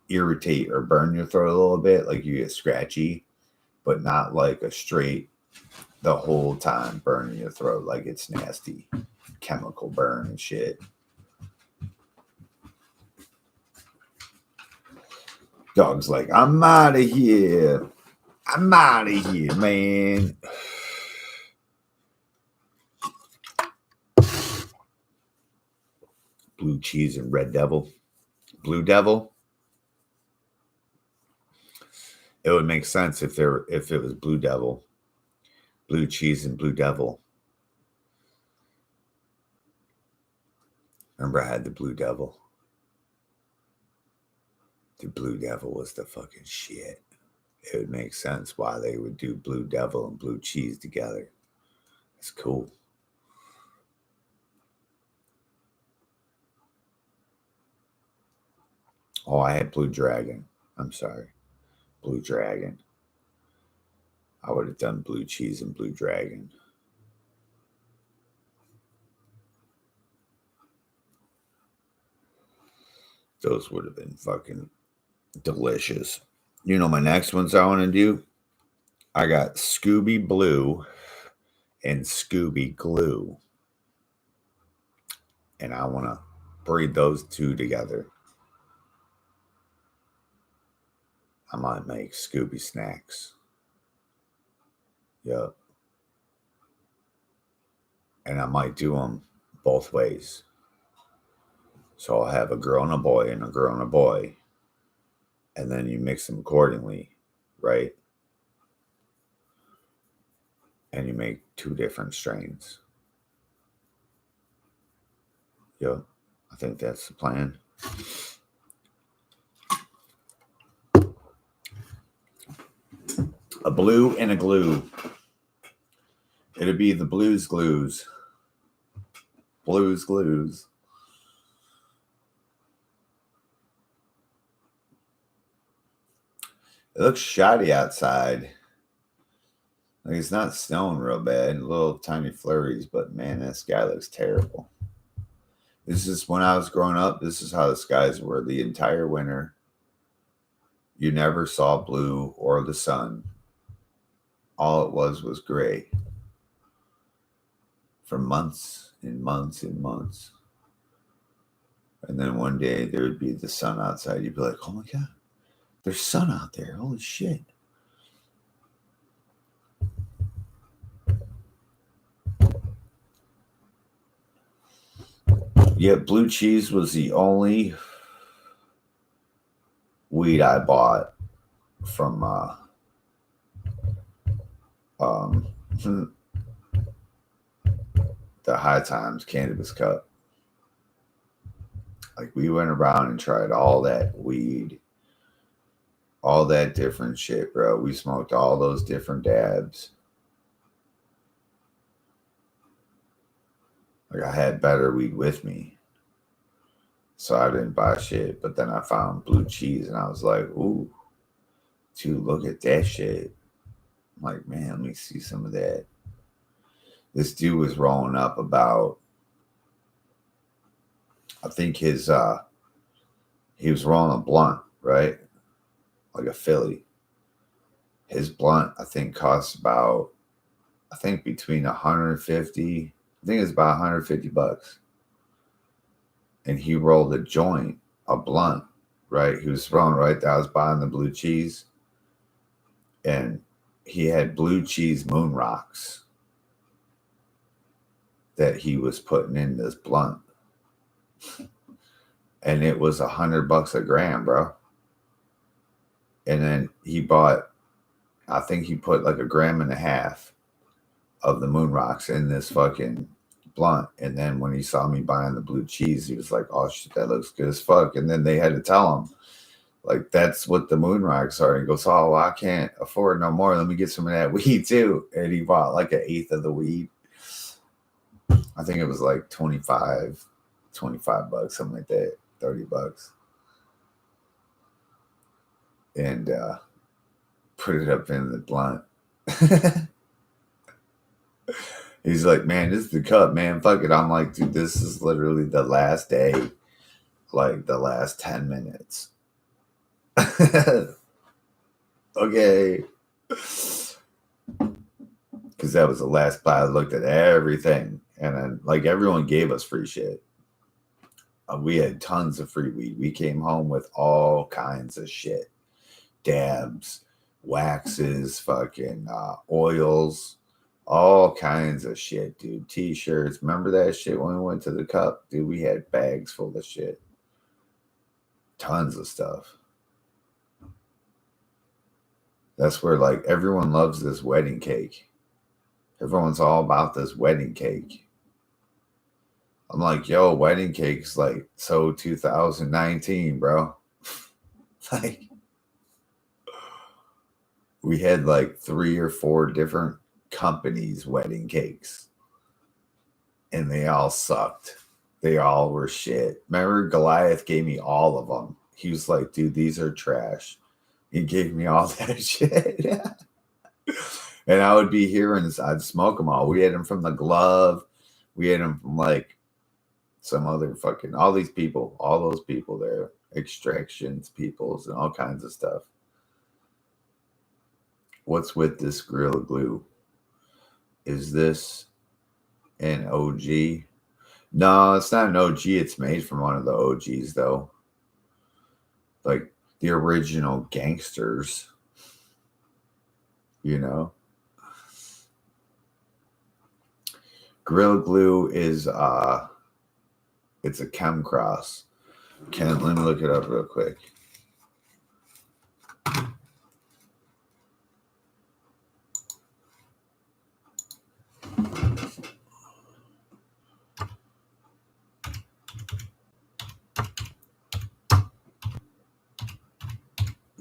irritate or burn your throat a little bit, like you get scratchy, but not like a straight the whole time burning your throat, like it's nasty chemical burn and shit. Dog's like, I'm out of here. I'm out of here, man. Blue cheese and red devil. Blue devil. It would make sense if it was blue devil. Blue cheese and blue devil. Remember I had the blue devil. The blue devil was the fucking shit. It would make sense why they would do blue devil and blue cheese together. It's cool. Oh, I had blue dragon. I'm sorry. Blue dragon. I would have done blue cheese and blue dragon. Those would have been fucking delicious. You know my next ones I want to do? I got Scooby Blue and Scooby Glue. And I want to breed those two together. I might make Scooby snacks. Yep. And I might do them both ways. So I'll have a girl and a boy and a girl and a boy. And then you mix them accordingly, right? And you make two different strains. Yep. I think that's the plan. A blue and a glue. It'll be the Blues Glues. Blues Glues. It looks shoddy outside. Like it's not snowing real bad, little tiny flurries, but man, that sky looks terrible. This is when I was growing up, this is how the skies were the entire winter. You never saw blue or the sun. All it was gray. For months and months and months. And then one day there would be the sun outside. You'd be like, oh my God, there's sun out there. Holy shit. Yeah, blue cheese was the only weed I bought from the High Times Cannabis Cup. Like we went around and tried all that weed, all that different shit, bro. We smoked all those different dabs. Like I had better weed with me. So I didn't buy shit. But then I found blue cheese and I was like, ooh, dude, look at that shit. I'm like, man, let me see some of that. This dude was rolling up about, I think he was rolling a blunt, right? Like a Philly. His blunt, I think, costs about, I think between 150, I think it's about 150 bucks. And he rolled a joint, a blunt, right? He was rolling right there. I was buying the blue cheese. And he had blue cheese moon rocks that he was putting in this blunt. And it was $100 a gram, bro. And then he bought, I think he put like 1.5 grams of the moon rocks in this fucking blunt. And then when he saw me buying the blue cheese, he was like, oh shit, that looks good as fuck. And then they had to tell him, like, that's what the moon rocks are. He goes, oh, well, I can't afford no more. Let me get some of that weed too. And he bought like 1/8 of the weed. I think it was like 25 bucks, something like that. $30. And put it up in the blunt. He's like, man, this is the cup, man. Fuck it. I'm like, dude, this is literally the last day, like the last 10 minutes. Okay. Because that was the last play. I looked at everything. And then, like, everyone gave us free shit. We had tons of free weed. We came home with all kinds of shit. Dabs, waxes, fucking oils, all kinds of shit, dude. T-shirts. Remember that shit when we went to the cup? Dude, we had bags full of shit. Tons of stuff. That's where, like, everyone loves this wedding cake. Everyone's all about this wedding cake. I'm like, yo, wedding cake's like so 2019, bro. Like, we had like 3 or 4 different companies' wedding cakes, and they all sucked. They all were shit. Remember, Goliath gave me all of them. He was like, dude, these are trash. He gave me all that shit. And I would be here and I'd smoke them all. We had them from the Glove. We had them from like some other fucking, all these people, all those people there, extractions, peoples, and all kinds of stuff. What's with this Gorilla Glue? Is this an OG? No, it's not an OG. It's made from one of the OGs, though. Like the original gangsters, you know? Gorilla Glue is it's a chem cross. Let me look it up real quick.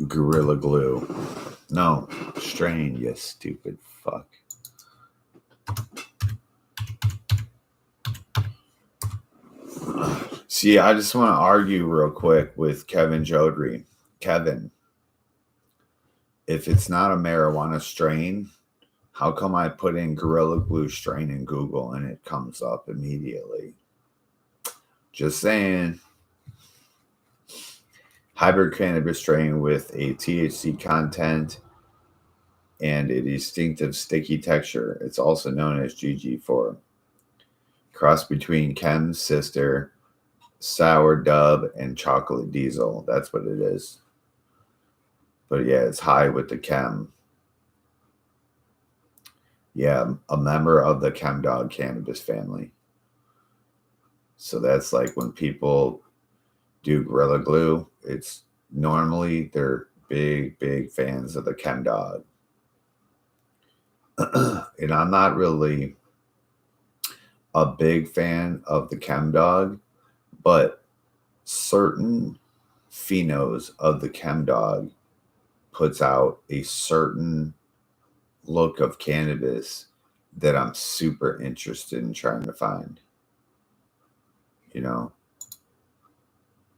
Gorilla Glue. No, strain, you stupid fuck. See, I just want to argue real quick with Kevin Jodry. Kevin, if it's not a marijuana strain, how come I put in Gorilla Glue strain in Google and it comes up immediately? Just saying. Hybrid cannabis strain with a THC content and a distinctive sticky texture. It's also known as GG4. Cross between Chem's sister, Sour Dub, and Chocolate Diesel. That's what it is. But yeah, it's high with the Chem. Yeah, a member of the Chem Dog cannabis family. So that's like when people do Gorilla Glue, it's normally they're big fans of the Chem Dog. And I'm not really a big fan of the Chem Dog, but certain phenos of the Chem Dog puts out a certain look of cannabis that I'm super interested in trying to find. You know,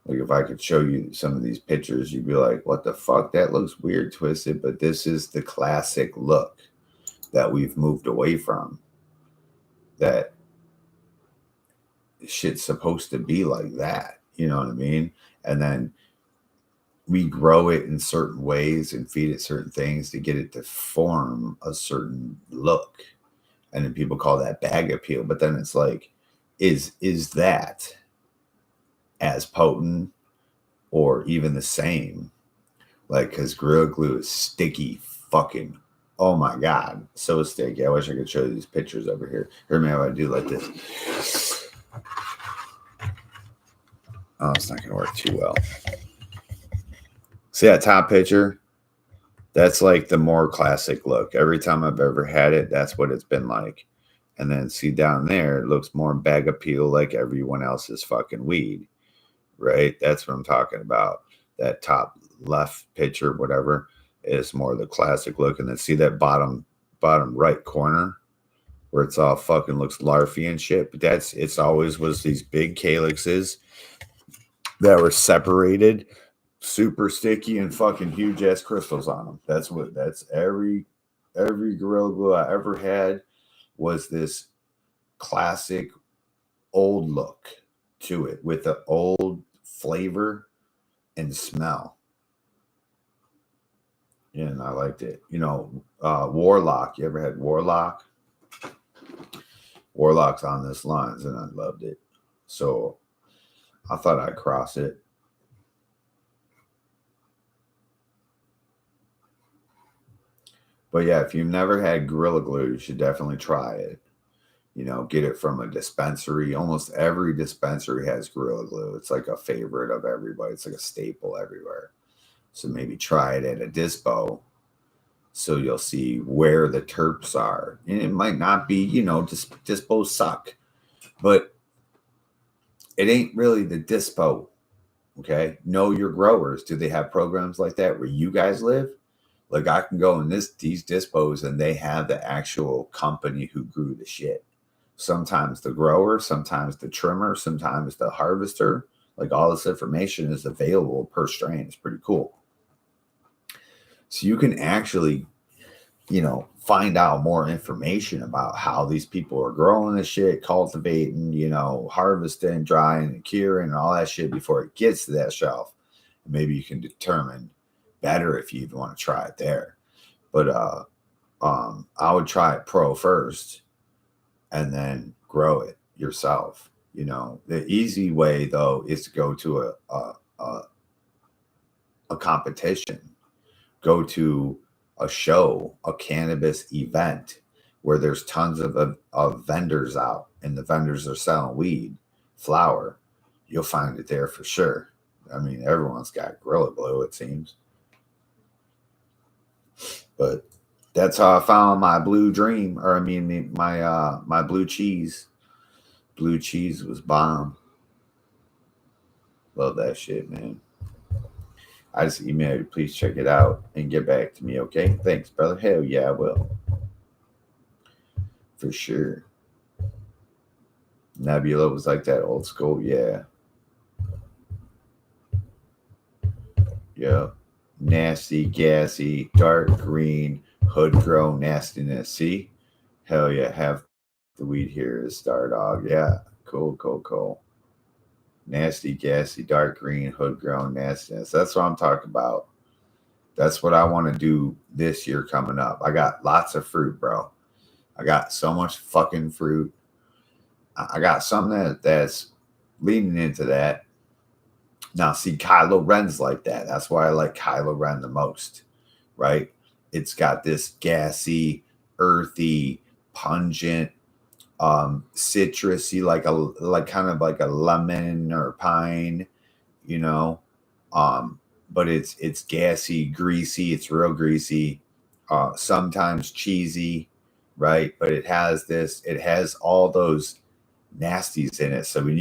like if I could show you some of these pictures, you'd be like, what the fuck? That looks weird, twisted, but this is the classic look that we've moved away from. That shit's supposed to be like that. You know what I mean? And then we grow it in certain ways and feed it certain things to get it to form a certain look. And then people call that bag appeal. But then it's like, is that as potent or even the same? Like, because Gorilla Glue is sticky fucking, oh my God, so sticky. I wish I could show you these pictures over here. Hear me how I do like this. Oh, it's not going to work too well. See that top picture? That's like the more classic look. Every time I've ever had it, that's what it's been like. And then see down there, it looks more bag appeal like everyone else's fucking weed, right? That's what I'm talking about. That top left picture, whatever, is more the classic look. And then see that bottom right corner where it's all fucking looks larfy and shit. But it's always was these big calyxes that were separated, super sticky, and fucking huge ass crystals on them. That's every Gorilla Glue I ever had was this classic old look to it with the old flavor and smell. And I liked it. Warlock. You ever had Warlock? Warlock's on this lines, and I loved it. So I thought I'd cross it. But yeah, if you've never had Gorilla Glue, you should definitely try it. Get it from a dispensary. Almost every dispensary has Gorilla Glue. It's like a favorite of everybody. It's like a staple everywhere. So maybe try it at a dispo so you'll see where the terps are. And it might not be, dispos suck, but it ain't really the dispo. Okay. Know your growers. Do they have programs like that where you guys live? Like I can go in these dispos and they have the actual company who grew the shit. Sometimes the grower, sometimes the trimmer, sometimes the harvester. Like all this information is available per strain. It's pretty cool. So you can actually, find out more information about how these people are growing the shit, cultivating, harvesting, drying, and curing, and all that shit before it gets to that shelf. And maybe you can determine better if you even want to try it there. But I would try it pro first and then grow it yourself. The easy way though is to go to a competition, go to a show, a cannabis event where there's tons of vendors out and the vendors are selling weed, flower. You'll find it there for sure. I mean, everyone's got Gorilla Glue, it seems. But that's how I found my blue dream, or I mean my blue cheese. Blue cheese was bomb. Love that shit, man. I just emailed you. Please check it out and get back to me, okay? Thanks, brother. Hell yeah, I will. For sure. Nebula was like that old school, yeah. Yeah. Nasty, gassy, dark green, hood grown nastiness. See? Hell yeah. Have the weed here is Star Dog. Yeah. Cool. Nasty, gassy, dark green, hood grown nastiness. That's what I'm talking about. That's what I want to do this year coming up. I got lots of fruit, bro. I got so much fucking fruit. I got something that's leaning into that. Now, see, Kylo Ren's like that. That's why I like Kylo Ren the most, right? It's got this gassy, earthy, pungent, citrusy, like kind of like a lemon or pine, but it's gassy, greasy. It's real greasy, sometimes cheesy, right? But it has all those nasties in it. So when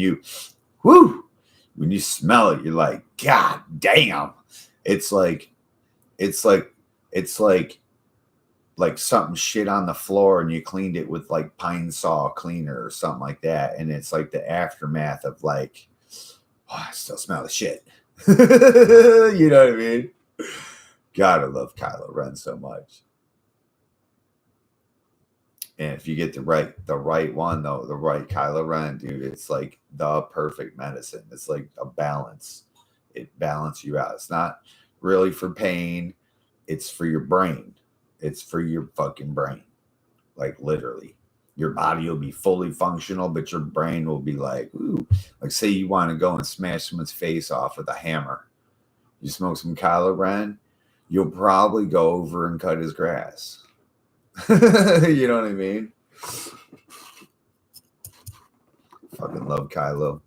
you smell it, you're like, God damn. It's like something shit on the floor and you cleaned it with like Pine Saw cleaner or something like that. And it's like the aftermath of like, oh, I still smell the shit. You know what I mean? God, I love Kylo Ren so much. And if you get the right one though, the right Kylo Ren, dude, it's like the perfect medicine. It's like a balance. It balances you out. It's not really for pain. It's for your brain. It's for your fucking brain. Like literally. Your body will be fully functional, but your brain will be like, ooh. Like say you want to go and smash someone's face off with a hammer. You smoke some Kylo Ren, you'll probably go over and cut his grass. You know what I mean? Fucking love Kylo.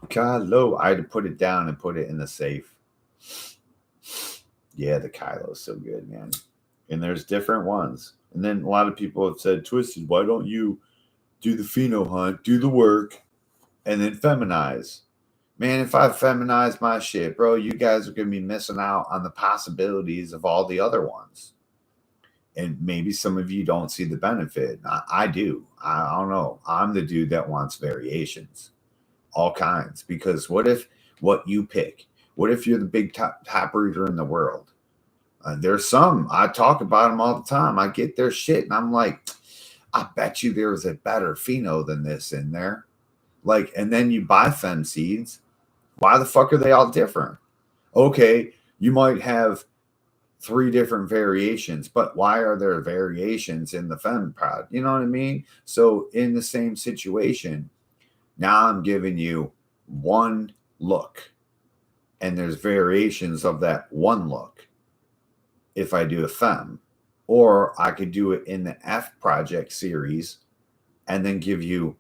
Kylo. I had to put it down and put it in the safe. Yeah, the Kylo is so good, man. And there's different ones. And then a lot of people have said, Twisted, why don't you do the pheno hunt, do the work, and then feminize? Man, if I feminize my shit, bro, you guys are going to be missing out on the possibilities of all the other ones. And maybe some of you don't see the benefit. I do. I don't know. I'm the dude that wants variations, all kinds. Because what if what you pick. What if you're the big top breeder in the world? There's some, I talk about them all the time. I get their shit and I'm like, I bet you there's a better pheno than this in there. Like, and then you buy fem seeds. Why the fuck are they all different? Okay, you might have 3 different variations, but why are there variations in the fem pod? You know what I mean? So in the same situation, now I'm giving you one look, and there's variations of that one look if I do a fem. Or I could do it in the F project series and then give you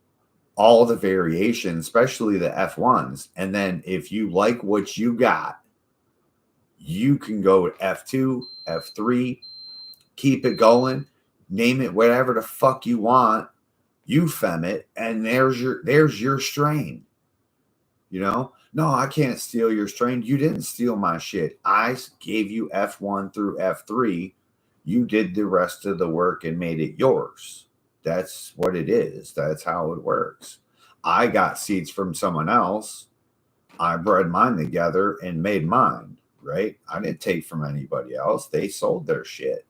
all the variations, especially the F1s. And then if you like what you got, you can go to F2, F3, keep it going, name it whatever the fuck you want, you fem it, and there's your strain. You know? No, I can't steal your strain. You didn't steal my shit. I gave you F1 through F3. You did the rest of the work and made it yours. That's what it is. That's how it works. I got seeds from someone else. I bred mine together and made mine, right? I didn't take from anybody else. They sold their shit.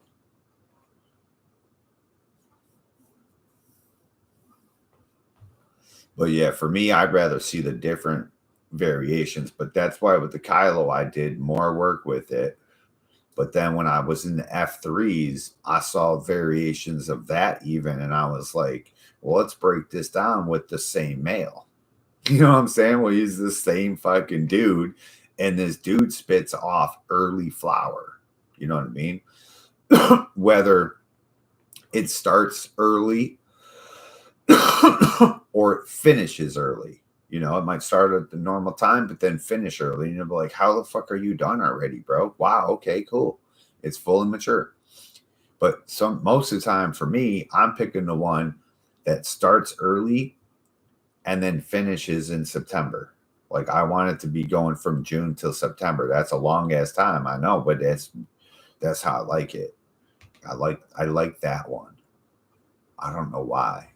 But yeah, for me, I'd rather see the different variations. But that's why with the Kylo, I did more work with it. But then when I was in the F3s, I saw variations of that even. And I was like, well, let's break this down with the same male. You know what I'm saying? Well, he's the same fucking dude. And this dude spits off early flower. You know what I mean? Whether it starts early or it finishes early. You know, it might start at the normal time, but then finish early. And you'll be like, how the fuck are you done already, bro? Wow, okay, cool. It's fully mature. But most of the time for me, I'm picking the one that starts early and then finishes in September. Like I want it to be going from June till September. That's a long ass time, I know, but that's how I like it. I like that one. I don't know why.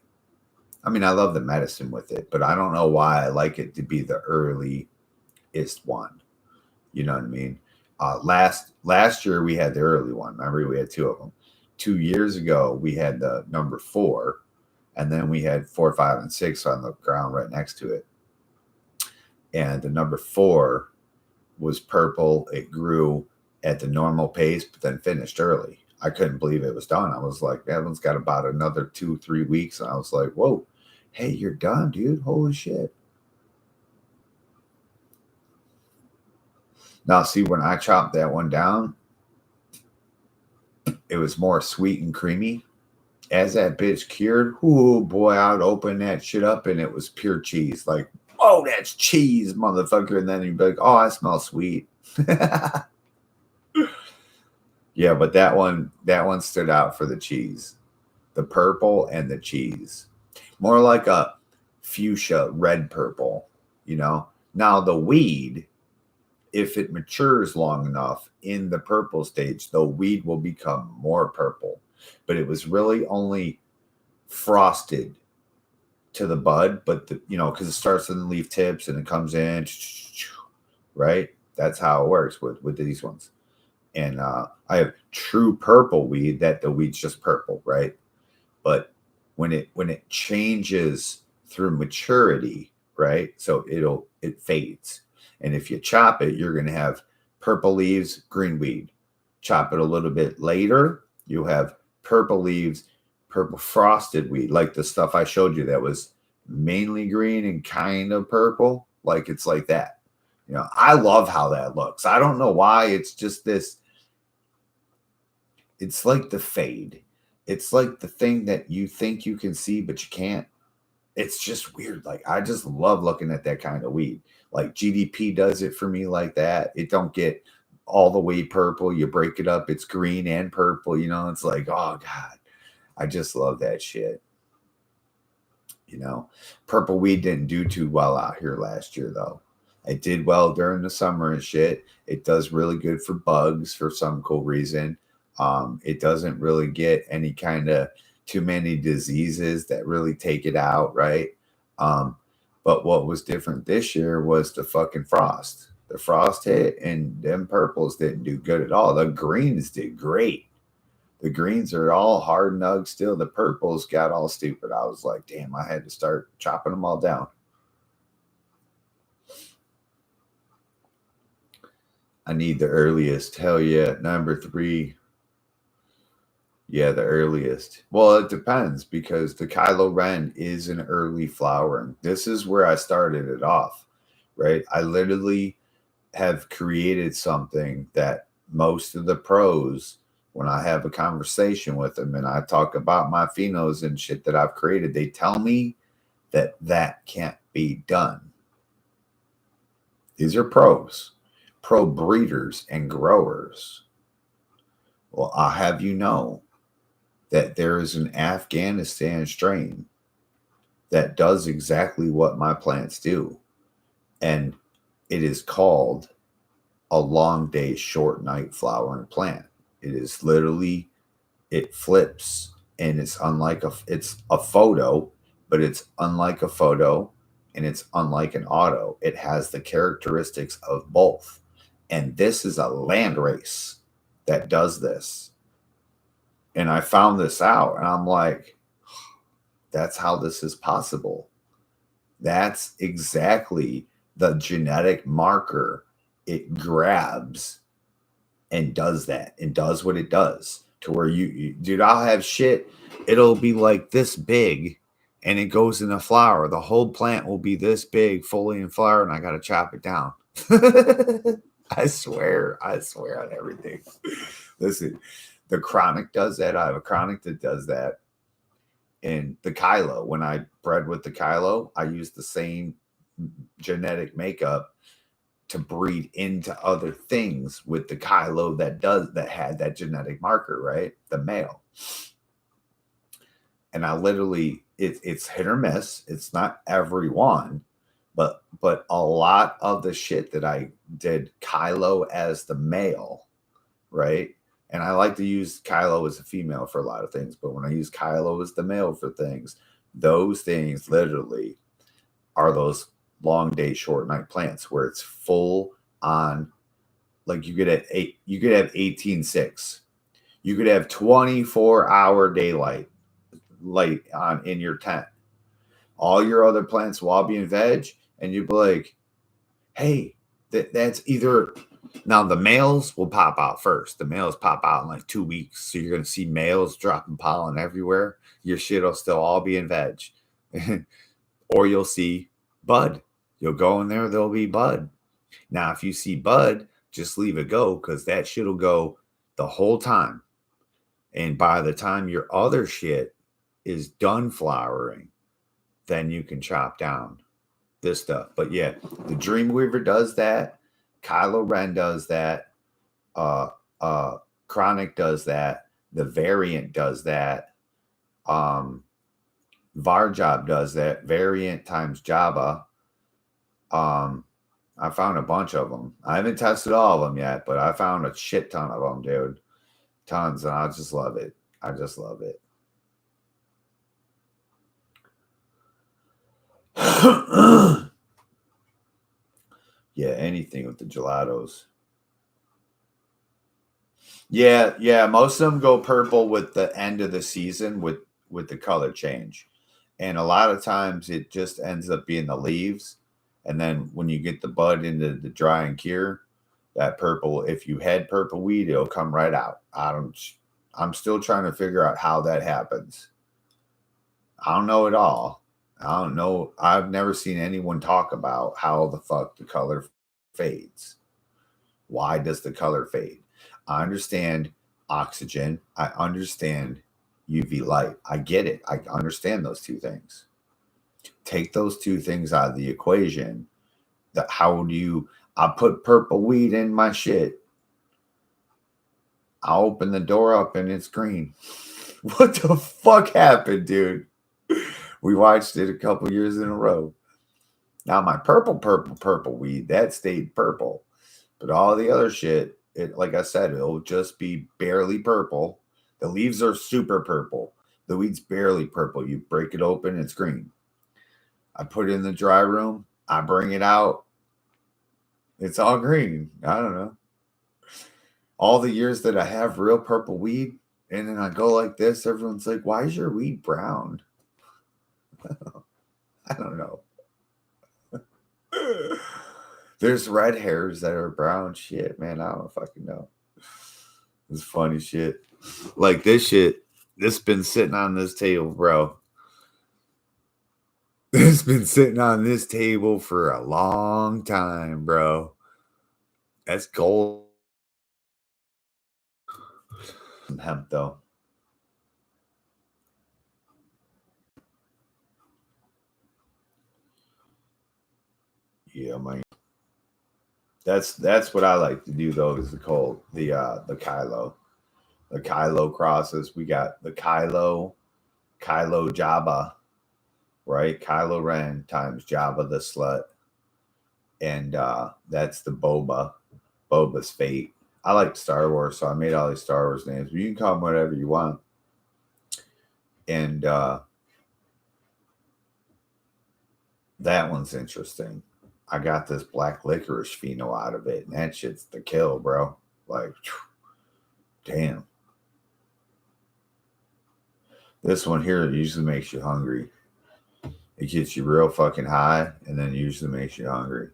I mean, I love the medicine with it, but I don't know why I like it to be the earliest one. You know what I mean? Last year we had the early one. Remember, we had 2 of them. 2 years ago we had the number 4, and then we had 4, 5, and 6 on the ground right next to it. And the number 4 was purple. It grew at the normal pace, but then finished early. I couldn't believe it was done. I was like, that one's got about another 2, 3 weeks. And I was like, whoa, hey, you're done, dude. Holy shit. Now, see, when I chopped that one down, it was more sweet and creamy. As that bitch cured, oh boy, I would open that shit up and it was pure cheese. Like, oh, that's cheese, motherfucker. And then you'd be like, oh, I smell sweet. Yeah, but that one stood out for the cheese. The purple and the cheese. More like a fuchsia red purple, you know. Now the weed, if it matures long enough in the purple stage, the weed will become more purple. But it was really only frosted to the bud, but because it starts in the leaf tips and it comes in, right? That's how it works with these ones. And I have true purple weed that the weed's just purple, right? But when it changes through maturity, right? So it fades. And if you chop it, you're going to have purple leaves, green weed. Chop it a little bit later, you have purple leaves, purple frosted weed, like the stuff I showed you that was mainly green and kind of purple. Like it's like that. I love how that looks. I don't know why. It's just this. It's like the fade. It's like the thing that you think you can see, but you can't. It's just weird. Like I just love looking at that kind of weed. Like GDP does it for me like that. It don't get all the way purple. You break it up, it's green and purple. It's like, oh God, I just love that shit. Purple weed didn't do too well out here last year though. It did well during the summer and shit. It does really good for bugs for some cool reason. It doesn't really get any kind of too many diseases that really take it out, right? But what was different this year was the fucking frost. The frost hit, and them purples didn't do good at all. The greens did great. The greens are all hard nugs still. The purples got all stupid. I was like, damn, I had to start chopping them all down. I need the earliest. Hell yeah. Number 3. Yeah, the earliest. Well, it depends because the Kylo Ren is an early flowering. This is where I started it off, right? I literally have created something that most of the pros, when I have a conversation with them and I talk about my phenos and shit that I've created, they tell me that that can't be done. These are pros, pro breeders and growers. Well, I'll have you know that there is an Afghanistan strain that does exactly what my plants do. And it is called a long day, short night flowering plant. It is literally, it flips, and it's a photo, but it's unlike a photo, and it's unlike an auto. It has the characteristics of both. And this is a land race that does this. And I found this out, and I'm like, that's how this is possible. That's exactly the genetic marker. It grabs and does that and does what it does to where dude, I'll have shit. It'll be like this big and it goes in a flower. The whole plant will be this big, fully in flower, and I got to chop it down. I swear on everything. Listen, the chronic does that. I have a chronic that does that. And the Kylo, when I bred with the Kylo, I used the same genetic makeup to breed into other things with the Kylo that had that genetic marker, right? The male. And I literally, it's hit or miss. It's not every one, but a lot of the shit that I did Kylo as the male, right? And I like to use Kylo as a female for a lot of things, but when I use Kylo as the male for things, those things literally are those long day, short night plants where it's full on. Like you could have 18/6. You could have 24-hour daylight light on in your tent. All your other plants will all be in veg, and you'd be like, hey, that's either. Now, the males will pop out first. The males pop out in like 2 weeks. So you're going to see males dropping pollen everywhere. Your shit will still all be in veg. Or you'll see bud. You'll go in there, there'll be bud. Now, if you see bud, just leave it go because that shit will go the whole time. And by the time your other shit is done flowering, then you can chop down this stuff. But yeah, the Dreamweaver does that. Kylo Ren does that. Chronic does that. The Variant does that. Varjob does that. Variant times Jabba. I found a bunch of them. I haven't tested all of them yet, but I found a shit ton of them, dude. Tons, and I just love it. I just love it. Yeah, anything with the gelatos. Yeah, most of them go purple with the end of the season with the color change. And a lot of times it just ends up being the leaves. And then when you get the bud into the dry and cure, that purple, if you had purple weed, it'll come right out. I'm still trying to figure out how that happens. I don't know at all. I don't know. I've never seen anyone talk about how the fuck the color fades. Why does the color fade? I understand oxygen. I understand UV light. I get it. I understand those two things. Take those two things out of the equation. I put purple weed in my shit. I open the door up and it's green. What the fuck happened, dude? We watched it a couple years in a row. Now my purple weed, that stayed purple. But all the other shit, like I said, it'll just be barely purple. The leaves are super purple. The weed's barely purple. You break it open, it's green. I put it in the dry room. I bring it out. It's all green. I don't know. All the years that I have real purple weed, and then I go like this, everyone's like, why is your weed brown? I don't know. There's red hairs that are brown. Shit, man, I don't fucking know. It's funny shit. Like this shit, this been sitting on this table, bro. It's been sitting on this table for a long time, bro. That's gold. Some hemp though. Yeah, man. That's what I like to do though, is the Kylo. The Kylo crosses. We got the Kylo Jabba, right? Kylo Ren times Jabba the slut. And that's the Boba's fate. I like Star Wars, so I made all these Star Wars names. But you can call them whatever you want. And that one's interesting. I got this black licorice pheno out of it, and that shit's the kill, bro. Like, damn. This one here usually makes you hungry. It gets you real fucking high, and then usually makes you hungry.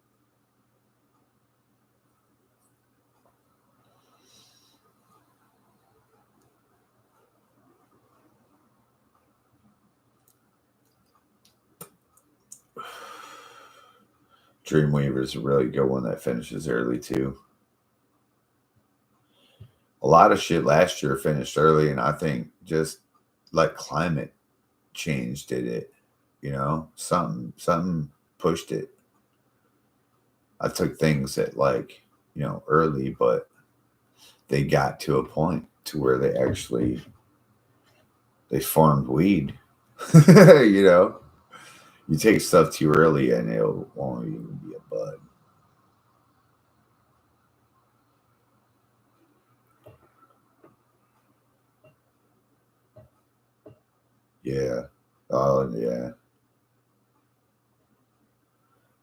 Dreamweaver is a really good one that finishes early too. A lot of shit last year finished early, and I think just like climate change did it. You know, something pushed it. I took things that like, you know, early, but they got to a point to where they formed weed. You know, you take stuff too early and it won't even be a bud. Yeah. Oh yeah.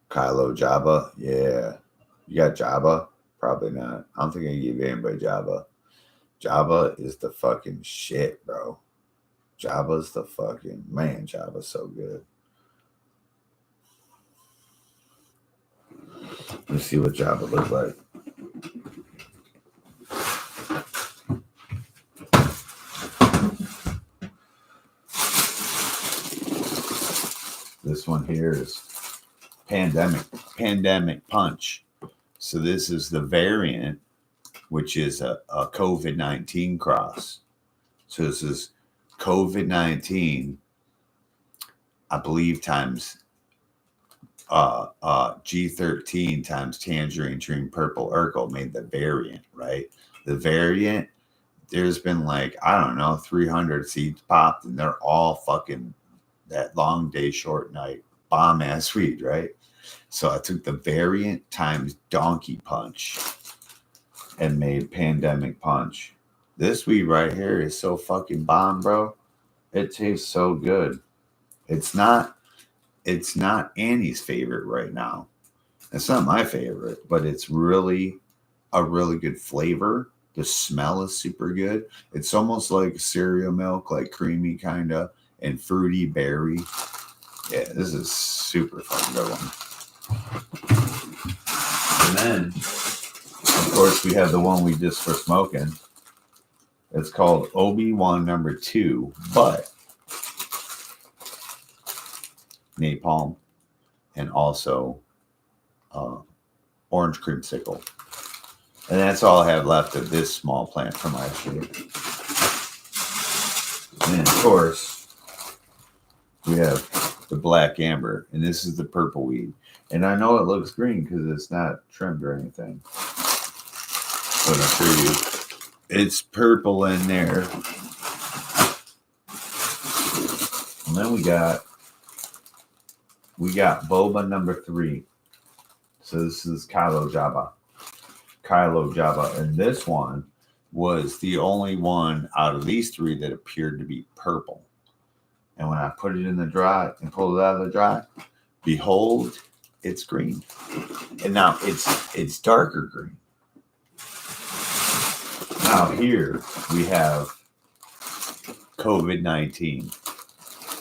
Kylo Jabba. Yeah. You got Jabba? Probably not. I don't think I can give anybody Jabba. Jabba is the fucking shit, bro. Jabba's the fucking man. Jabba's so good. Let's see what Jabba looks like. This one here is Pandemic Punch. So this is the variant, which is a COVID-19 cross. So this is COVID-19, I believe, times G13 times Tangerine Dream Purple Urkel made the variant, right? The variant, there's been like, I don't know, 300 seeds popped, and they're all fucking that long day, short night, bomb ass weed, right? So I took the variant times Donkey Punch and made Pandemic Punch. This weed right here is so fucking bomb, bro. It tastes so good. It's not Annie's favorite right now. It's not my favorite, but it's really a really good flavor. The smell is super good. It's almost like cereal milk, like creamy kind of, and fruity berry. Yeah, this is super fucking good one. And then, of course, we have the one we just were smoking. It's called Obi-Wan number 2, but napalm and also orange creamsicle. And that's all I have left of this small plant from last year. And of course, we have the black amber, and this is the purple weed. And I know it looks green because it's not trimmed or anything. But I'll show you. It's purple in there. And then we got boba number 3. So this is Kylo Jabba. And this one was the only one out of these 3 that appeared to be purple. And when I put it in the dry and pulled it out of the dry, Behold, it's green. And now it's darker green. Now here we have COVID-19.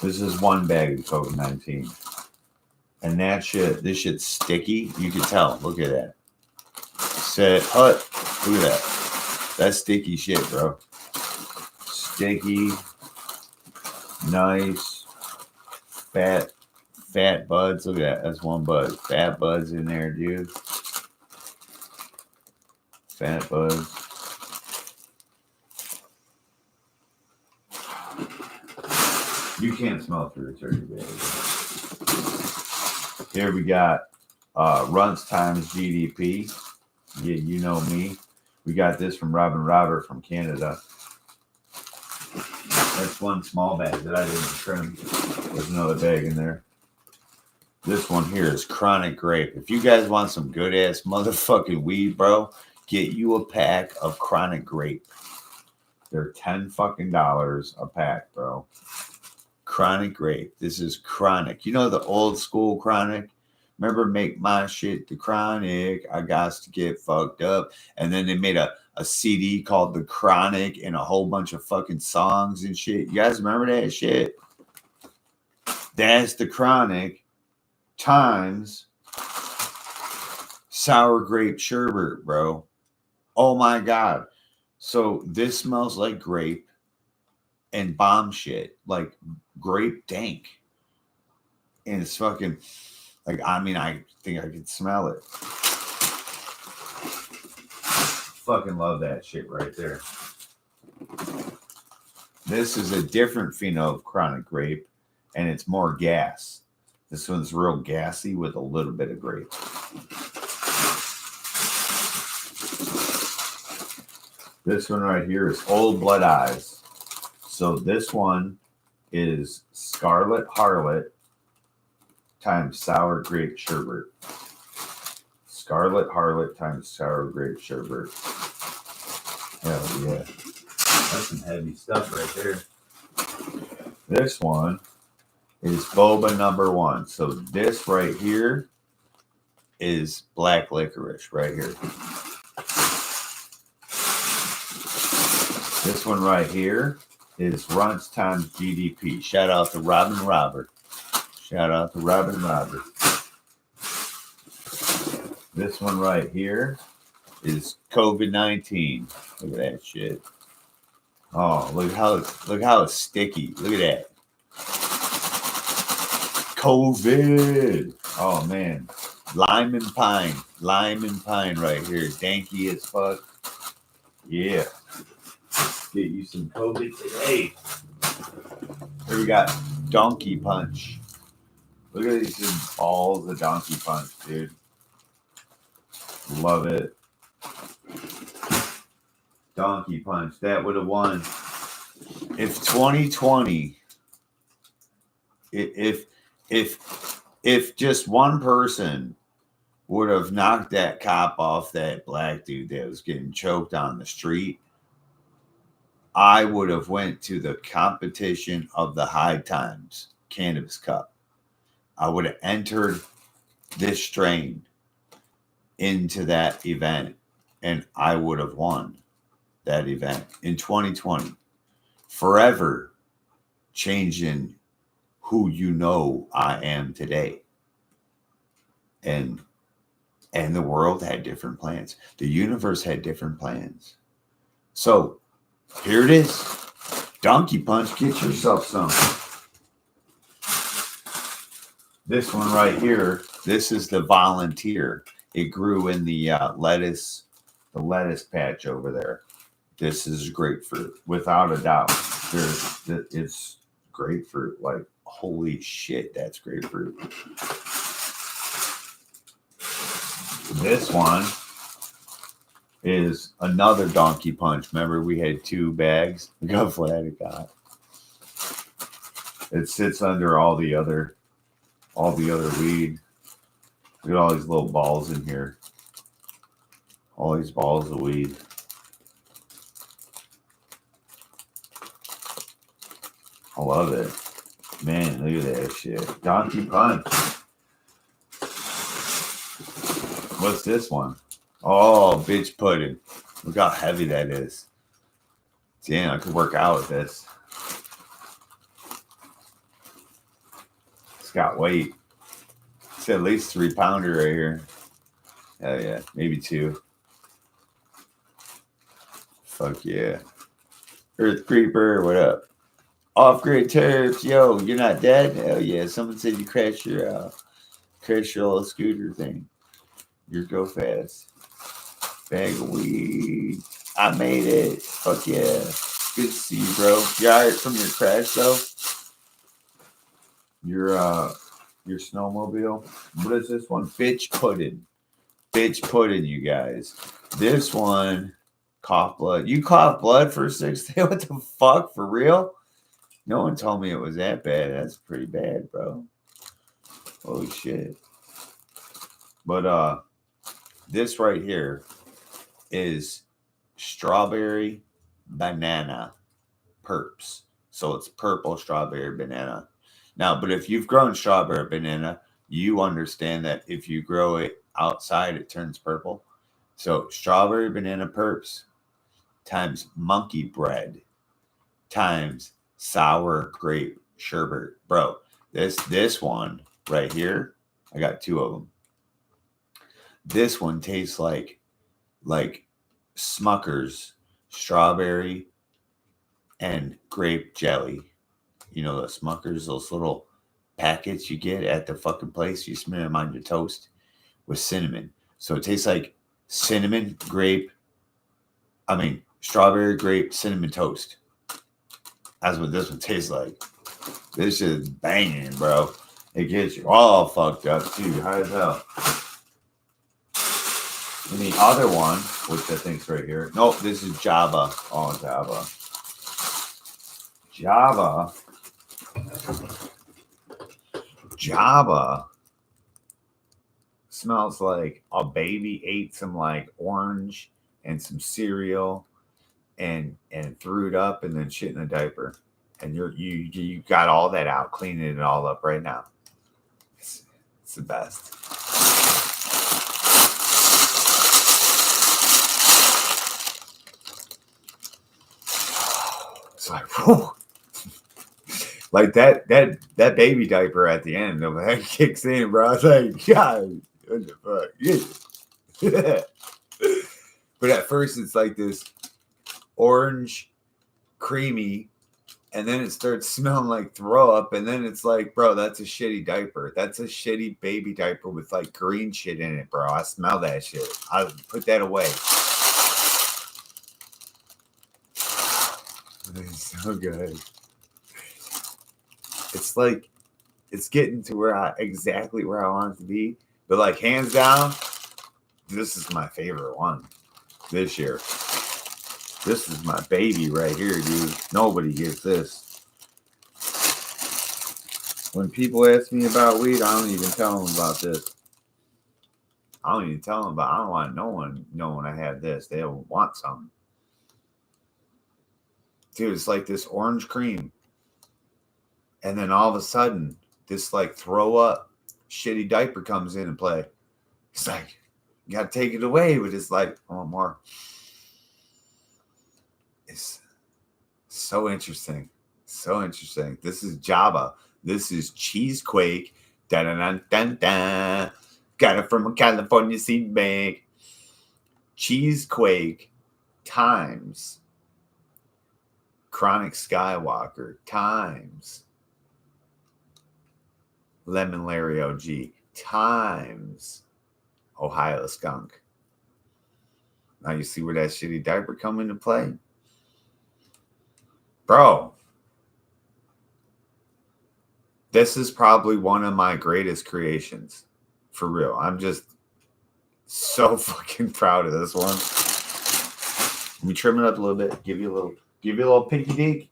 This is one bag of COVID-19. And this shit's sticky. You can tell. Look at that. Look at that. That's sticky shit, bro. Sticky, nice, fat buds. Look at that. That's one bud. Fat buds in there, dude. Fat buds. You can't smell through a turkey bag. Here we got runs times GDP. Yeah, you know me. We got this from Robert from Canada. That's one small bag that I didn't trim. There's another bag in there. This one here is Chronic Grape. If you guys want some good ass motherfucking weed, bro, get you a pack of Chronic Grape. They're $10 fucking a pack, bro. Chronic Grape. This is Chronic. You know the old school Chronic? Remember, make my shit the Chronic. I got to get fucked up. And then they made a CD called The Chronic and a whole bunch of fucking songs and shit. You guys remember that shit? That's the Chronic times sour grape sherbet, bro. Oh my God. So this smells like grape and bomb shit. Like grape dank. And it's fucking... Like, I mean, I think I can smell it. Fucking love that shit right there. This is a different pheno of Chronic Grape, and it's more gas. This one's real gassy with a little bit of grape. This one right here is Old Blood Eyes. So this one is Scarlet Harlot times sour grape sherbet. Scarlet Harlot times sour grape sherbet. Hell yeah. That's some heavy stuff right there. This one is Boba number 1. So this right here is black licorice right here. This one right here is Runts times GDP. Shout out to Robert. Shout out to Robert. This one right here is COVID-19. Look at that shit. Oh, look how it's sticky. Look at that. COVID. Oh man. Lime and pine right here. Danky as fuck. Yeah. Get you some COVID today. Here we got Donkey Punch. Look at these balls of Donkey Punch, dude. Love it. Donkey Punch. That would have won. If 2020, if just one person would have knocked that cop off that black dude that was getting choked on the street, I would have went to the competition of the High Times Cannabis Cup. I would have entered this strain into that event, and I would have won that event in 2020. Forever changing who you know I am today. And the world had different plans. The universe had different plans. So here it is. Donkey Punch, get yourself some. This one right here, this is the Volunteer. It grew in the lettuce patch over there. This is grapefruit, without a doubt. It's grapefruit. Like, holy shit, that's grapefruit. This one is another Donkey Punch. Remember, we had 2 bags. Look how flat it got. It sits under all the other weed. Look at all these little balls in here. All these balls of weed. I love it. Man, look at that shit. Donkey Punch. What's this one? Oh, bitch pudding. Look how heavy that is. Damn, I could work out with this. It's got weight. It's at least 3-pounder right here. Hell yeah, maybe 2. Fuck yeah. Earth Creeper, what up? Off-grid turfs, yo, you're not dead? Hell yeah, someone said you crashed your little scooter thing. You go fast. Bag of weed. I made it. Fuck yeah. Good to see you, bro. You alright from your crash though? Your snowmobile? What is this one? Bitch pudding. Bitch pudding, you guys. This one, cough blood. You cough blood for 6 days? What the fuck? For real? No one told me it was that bad. That's pretty bad, bro. Holy shit. But this right here is strawberry banana perps. So it's purple strawberry banana. Now, but if you've grown strawberry banana, you understand that if you grow it outside, it turns purple. So strawberry banana perps times monkey bread times sour grape sherbet. Bro, this one right here, I got 2 of them. This one tastes like Smucker's strawberry and grape jelly. You know the Smucker's, those little packets you get at the fucking place. You smear them on your toast with cinnamon. So it tastes like strawberry, grape, cinnamon toast. That's what this one tastes like. This is banging, bro. It gets you all fucked up too. High as hell. And the other one, which I think is right here. Nope, this is Java. Oh, Java. Java smells like a baby ate some like orange and some cereal and threw it up and then shit in a diaper. And you got all that out, cleaning it all up right now. It's the best. It's like, whew. Like that baby diaper at the end, that kicks in, bro. I was like, God, what the fuck? Yeah. But at first, it's like this orange, creamy, and then it starts smelling like throw up, and then it's like, bro, that's a shitty diaper. That's a shitty baby diaper with like green shit in it, bro. I smell that shit. I put that away. It's so good. It's like, it's getting to exactly where I want it to be. But like, hands down, this is my favorite one this year. This is my baby right here, dude. Nobody gets this. When people ask me about weed, I don't even tell them about this. I don't even tell them I don't want no one knowing I have this. They'll want something. Dude, it's like this orange cream. And then all of a sudden, this like throw up shitty diaper comes in and play. It's like, you got to take it away. But it's like, oh, more. It's so interesting. So interesting. This is Java. This is Cheesequake. Da-da-da-da-da. Got it from a California seed bank. Cheesequake times Chronic Skywalker times Lemon Larry OG times Ohio Skunk. Now you see where that shitty diaper come into play? Bro, this is probably one of my greatest creations. For real. I'm just so fucking proud of this one. Let me trim it up a little bit. Give you a little pinky dink.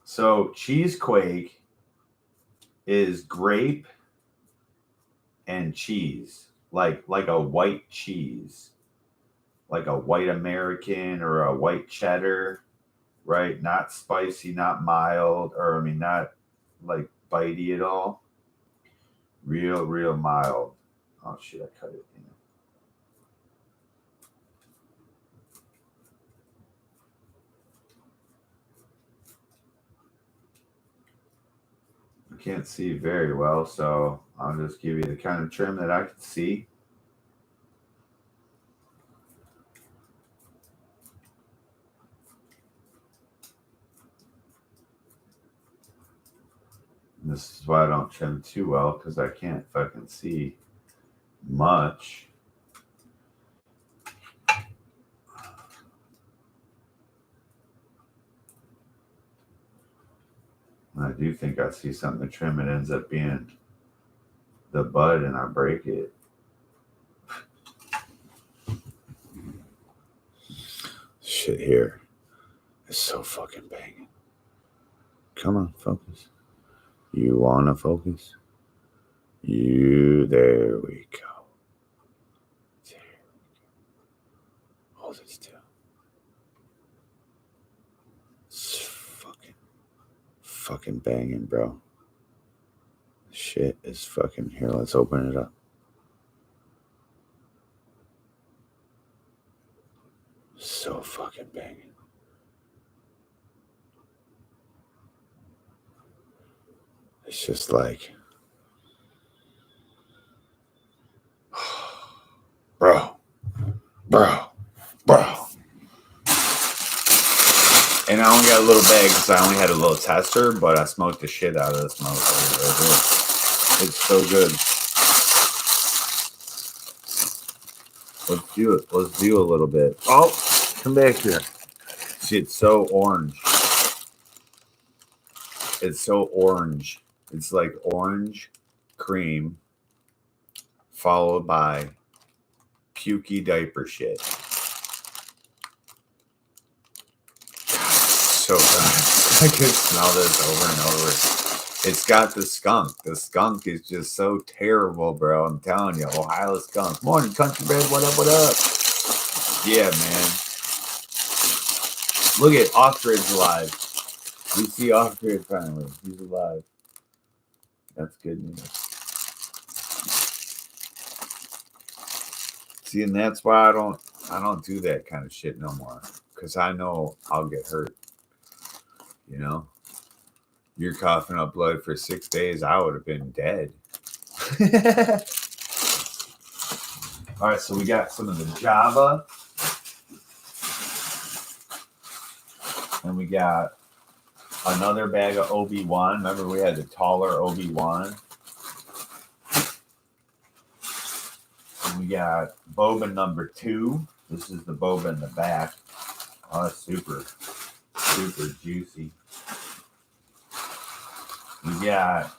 So Cheesequake is grape and cheese, like a white cheese, like a white American or a white cheddar, right? Not spicy, not mild, or I mean not like bitey at all. Real mild. Oh shit, I cut it. I can't see very well, so I'll just give you the kind of trim that I can see. And this is why I don't trim too well, because I can't fucking see much. And I do think I see something to trim. It ends up being the bud, and I break it. Shit here is so fucking banging. Come on, focus. You wanna focus? There we go. There we go. Hold it still. It's fucking banging, bro. Shit is fucking here. Let's open it up. So fucking banging. It's just like, bro. And I only got a little bag because I only had a little tester, but I smoked the shit out of this motherfucker. It's so good. Let's do it. Let's do a little bit. Oh, come back here. See, it's so orange. It's so orange. It's like orange cream followed by pukey diaper shit. So good. I can smell this over and over. It's got the skunk. The skunk is just so terrible, bro. I'm telling you, Ohio skunk. Morning, country bread. What up? Yeah, man. Look at Off-Grid's alive. We see Off-Grid finally. He's alive. That's good news. See, and that's why I don't do that kind of shit no more. Because I know I'll get hurt. You know? You're coughing up blood for 6 days, I would have been dead. All right, so we got some of the Java. And we got another bag of OB1. Remember, we had the taller OB1. And we got boba number 2. This is the boba in the back. Oh, that's super juicy. We got,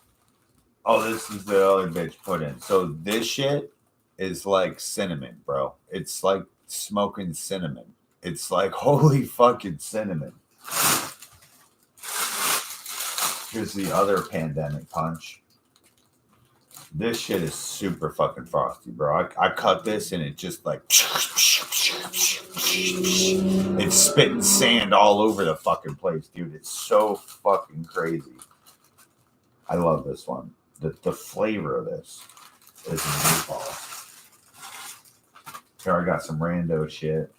this is the other bitch put in. So this shit is like cinnamon, bro. It's like smoking cinnamon. It's like holy fucking cinnamon. Here's the other pandemic punch. This shit is super fucking frosty, bro. I cut this and it just like it's spitting sand all over the fucking place, dude. It's so fucking crazy. I love this one. The flavor of this is amazing. Here I got some rando shit.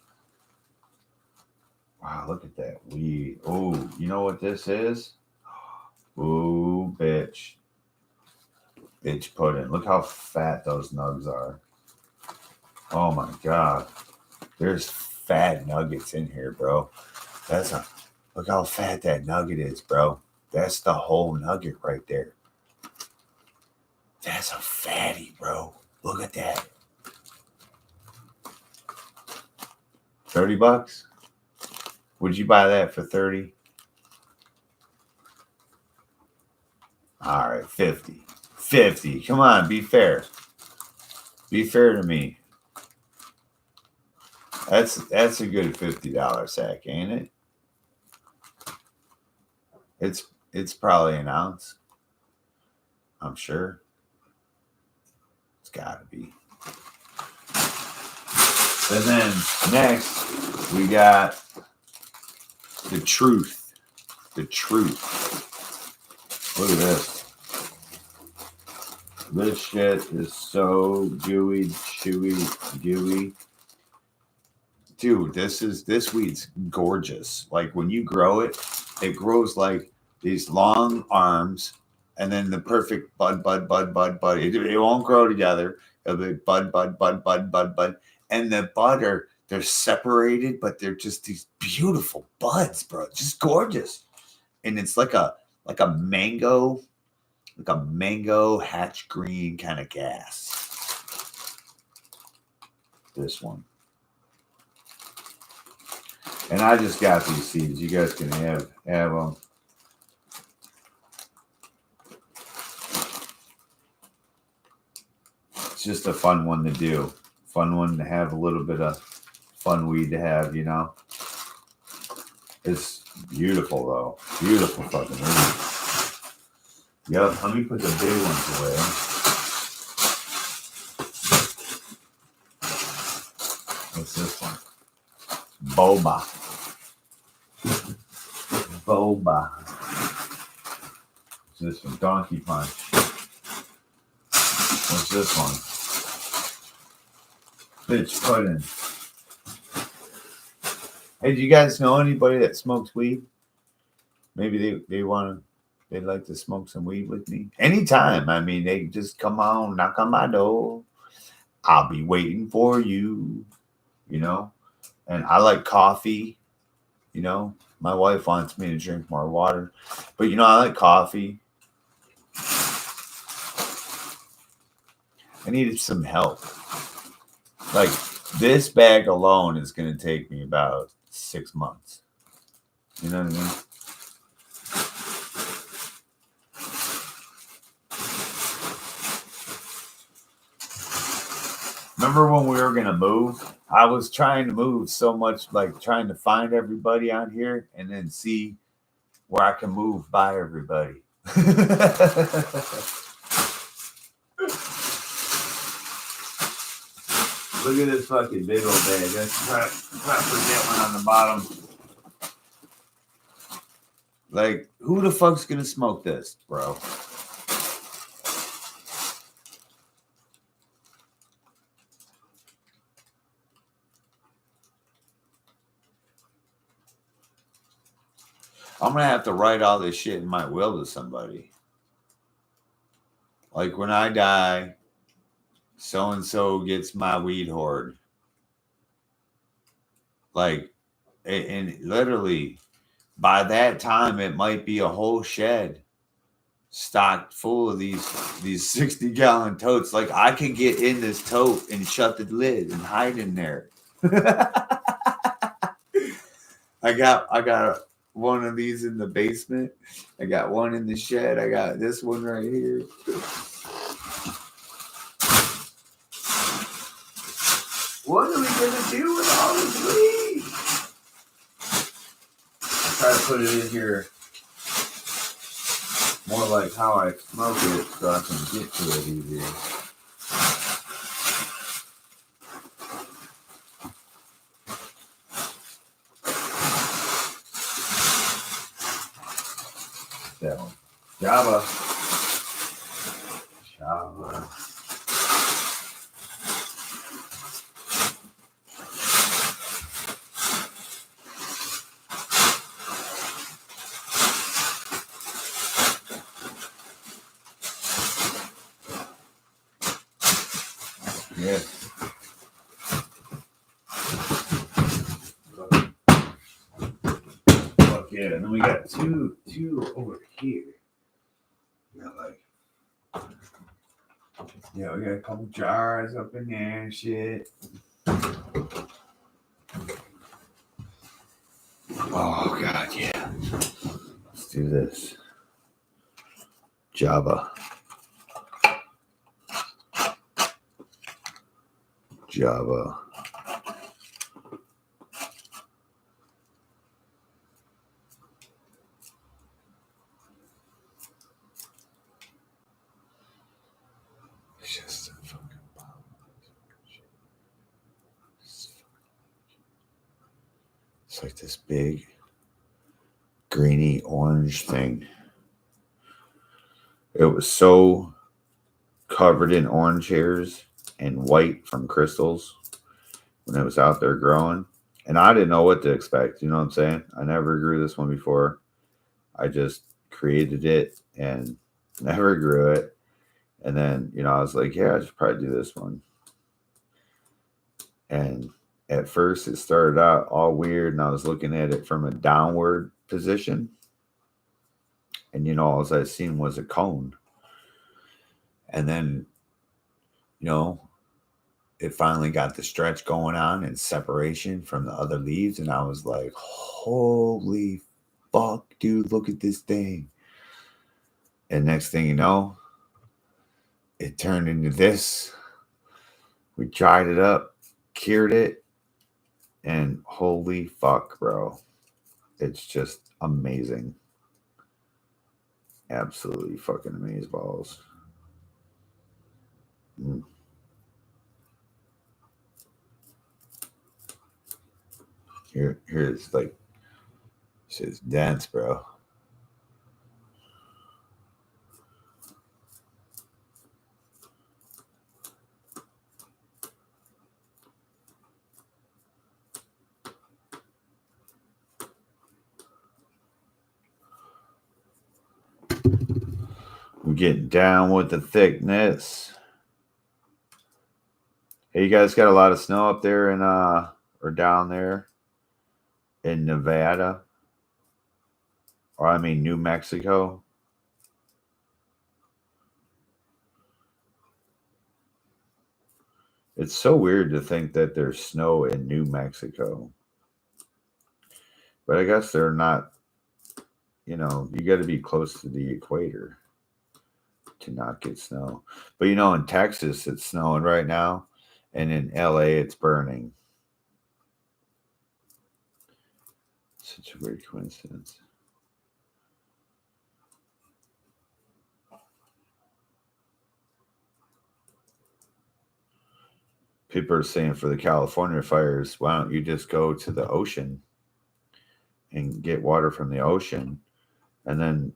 Wow, look at that weed. Oh, you know what this is? Ooh, bitch. Bitch pudding. Look how fat those nugs are. Oh my god. There's fat nuggets in here, bro. Look how fat that nugget is, bro. That's the whole nugget right there. That's a fatty, bro. Look at that. $30? Would you buy that for 30? All right, 50. 50. Come on, be fair. Be fair to me. That's a good $50 sack, ain't it? It's probably an ounce. I'm sure. It's gotta be. And then next we got the truth. The truth. Look at this. This shit is so gooey, chewy, gooey. Dude, this weed's gorgeous. Like when you grow it, it grows like these long arms, and then the perfect bud. It won't grow together. It'll be bud. And the bud they're separated, but they're just these beautiful buds, bro. Just gorgeous. And it's like a mango, hatch green kind of gas. This one. And I just got these seeds. You guys can have them. It's just a fun one to do. Fun one to have, a little bit of fun weed to have, you know. It's beautiful though. Beautiful fucking weed. Yep, let me put the big ones away. What's this one? Boba. What's this one? Donkey Punch. What's this one? Bitch Pudding. Hey, do you guys know anybody that smokes weed? Maybe they'd like to smoke some weed with me. Anytime. I mean, they just come on, knock on my door. I'll be waiting for you, you know. And I like coffee, you know. My wife wants me to drink more water. But, you know, I like coffee. I needed some help. Like, this bag alone is going to take me about 6 months. You know what I mean? Remember when we were going to move? I was trying to move so much, like trying to find everybody on here and then see where I can move by everybody. Look at this fucking big old bag. Let's try to forget one on the bottom. Like, who the fuck's going to smoke this, bro? I'm going to have to write all this shit in my will to somebody. Like, when I die, so-and-so gets my weed hoard. Like, and literally, by that time, it might be a whole shed stocked full of these 60-gallon totes. Like, I can get in this tote and shut the lid and hide in there. I got one of these in the basement. I got one in the shed. I got this one right here. What are we gonna do with all this weed? I'll try to put it in here more like how I smoke it so I can get to it easier. That one. Java. Yeah. Fuck yeah. And then we got two over here. We got we got a couple jars up in there and shit. Oh god, yeah. Let's do this. Java. It's just a fucking bomb. It's like this big greeny orange thing. It was so covered in orange hairs and white from crystals when it was out there growing. And I didn't know what to expect. You know what I'm saying? I never grew this one before. I just created it and never grew it. And then, I was like, yeah, I should probably do this one. And at first, it started out all weird, and I was looking at it from a downward position. And, all I seen was a cone. And then, it finally got the stretch going on and separation from the other leaves. And I was like, holy fuck, dude, look at this thing. And next thing you know, it turned into this. We dried it up, cured it, and holy fuck, bro. It's just amazing. Absolutely fucking amazeballs. Mm. Here's like, shit's dense, bro. We're getting down with the thickness. Hey, you guys got a lot of snow up there in or down there in Nevada? Or I mean New Mexico? It's so weird to think that there's snow in New Mexico. But I guess they're not, you got to be close to the equator to not get snow. But in Texas, it's snowing right now. And in LA, it's burning. Such a weird coincidence. People are saying for the California fires, why don't you just go to the ocean and get water from the ocean? And then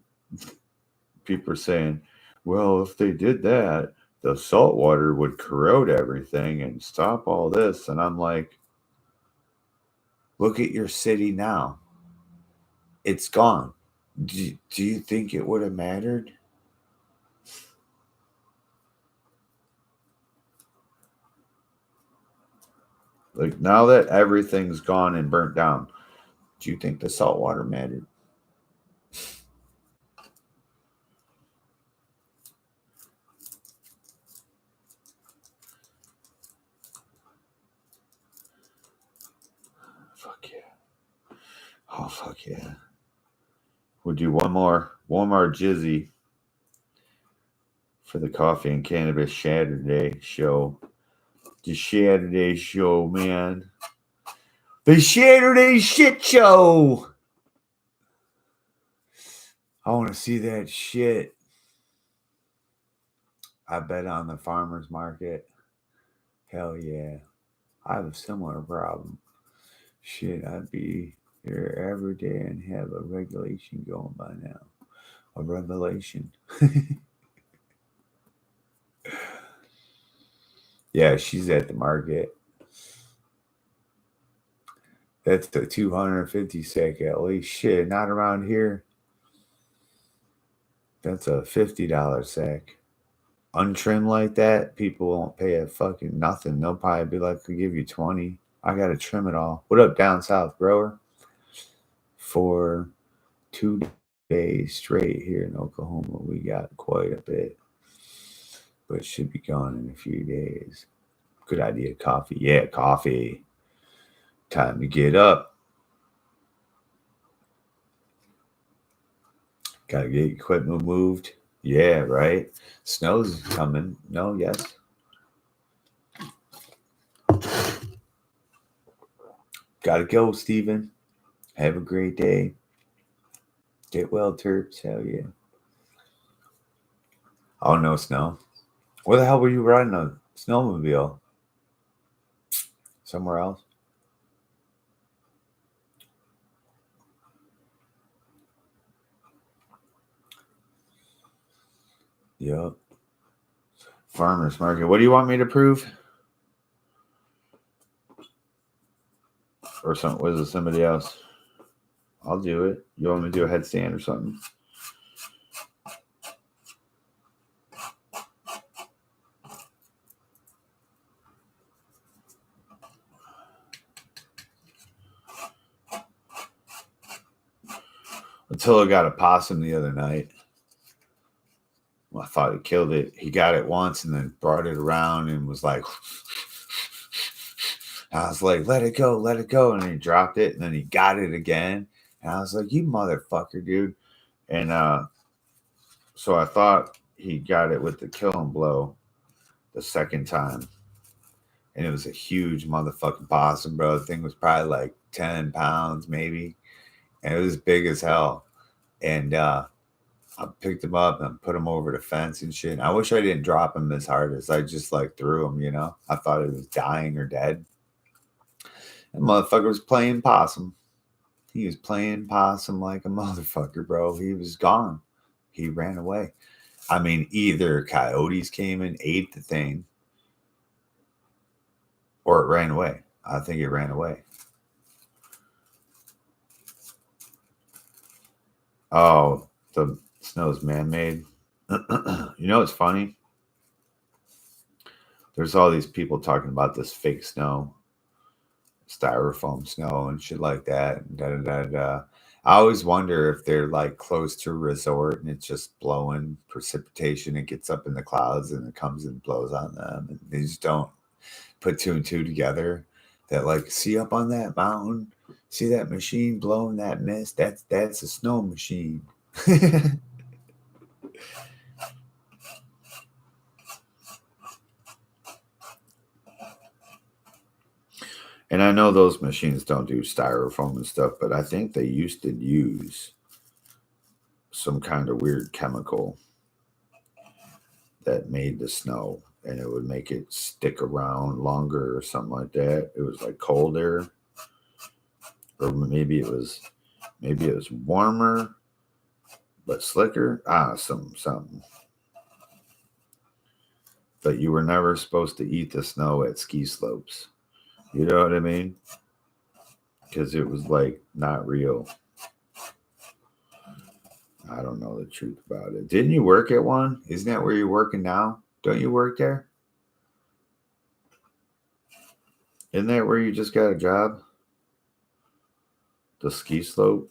people are saying, well, if they did that, the salt water would corrode everything and stop all this. And I'm like, look at your city now. It's gone. Do you think it would have mattered? Like, now that everything's gone and burnt down, do you think the salt water mattered? Fuck yeah. Oh, fuck yeah. We'll do one more jizzy for the Coffee and Cannabis Saturday show. The Saturday show, man. The Saturday shit show. I want to see that shit. I bet on the farmer's market. Hell yeah. I have a similar problem. Shit, I'd be here every day and have a regulation going by now. A revelation. Yeah, she's at the market. That's the 250 sack at least. Shit, not around here. That's a $50 sack. Untrimmed like that, people won't pay a fucking nothing. They'll probably be like, I'll give you 20. I gotta trim it all. What up, down south, grower? For 2 days straight here in Oklahoma, we got quite a bit. But it should be gone in a few days. Good idea, coffee. Yeah, coffee. Time to get up. Gotta get equipment moved. Yeah, right. Snow's coming. No, yes. Gotta go, Steven. Have a great day. Get well, Terps. Hell yeah. Oh, no snow. Where the hell were you riding a snowmobile? Somewhere else? Yep. Farmers market. What do you want me to prove? Or something? Was it somebody else? I'll do it. You want me to do a headstand or something? Attila got a possum the other night. Well, I thought he killed it. He got it once and then brought it around and was like, I was like, let it go, let it go. And he dropped it and then he got it again. And I was like, you motherfucker, dude. And so I thought he got it with the kill and blow the second time. And it was a huge motherfucking possum, bro. The thing was probably like 10 pounds, maybe. And it was big as hell. And I picked him up and put him over the fence and shit. I wish I didn't drop him as hard as I just like threw him, you know. I thought he was dying or dead. And motherfucker was playing possum. He was playing possum like a motherfucker, bro. He was gone. He ran away. I mean, either coyotes came and ate the thing or it ran away. I think it ran away. Oh, the snow's man-made. You know what's funny? There's all these people talking about this fake snow, styrofoam snow and shit like that. Da, da, da, da. I always wonder if they're like close to a resort and it's just blowing precipitation. It gets up in the clouds and it comes and blows on them. And they just don't put two and two together. That like, see up on that mountain, see that machine blowing that mist? That's a snow machine. And I know those machines don't do styrofoam and stuff, but I think they used to use some kind of weird chemical that made the snow and it would make it stick around longer or something like that. It was like colder, or maybe it was warmer but slicker. Something. But you were never supposed to eat the snow at ski slopes. You know what I mean? Because it was like not real. I don't know the truth about it. Didn't you work at one? Isn't that where you're working now? Don't you work there? Isn't that where you just got a job? The ski slope?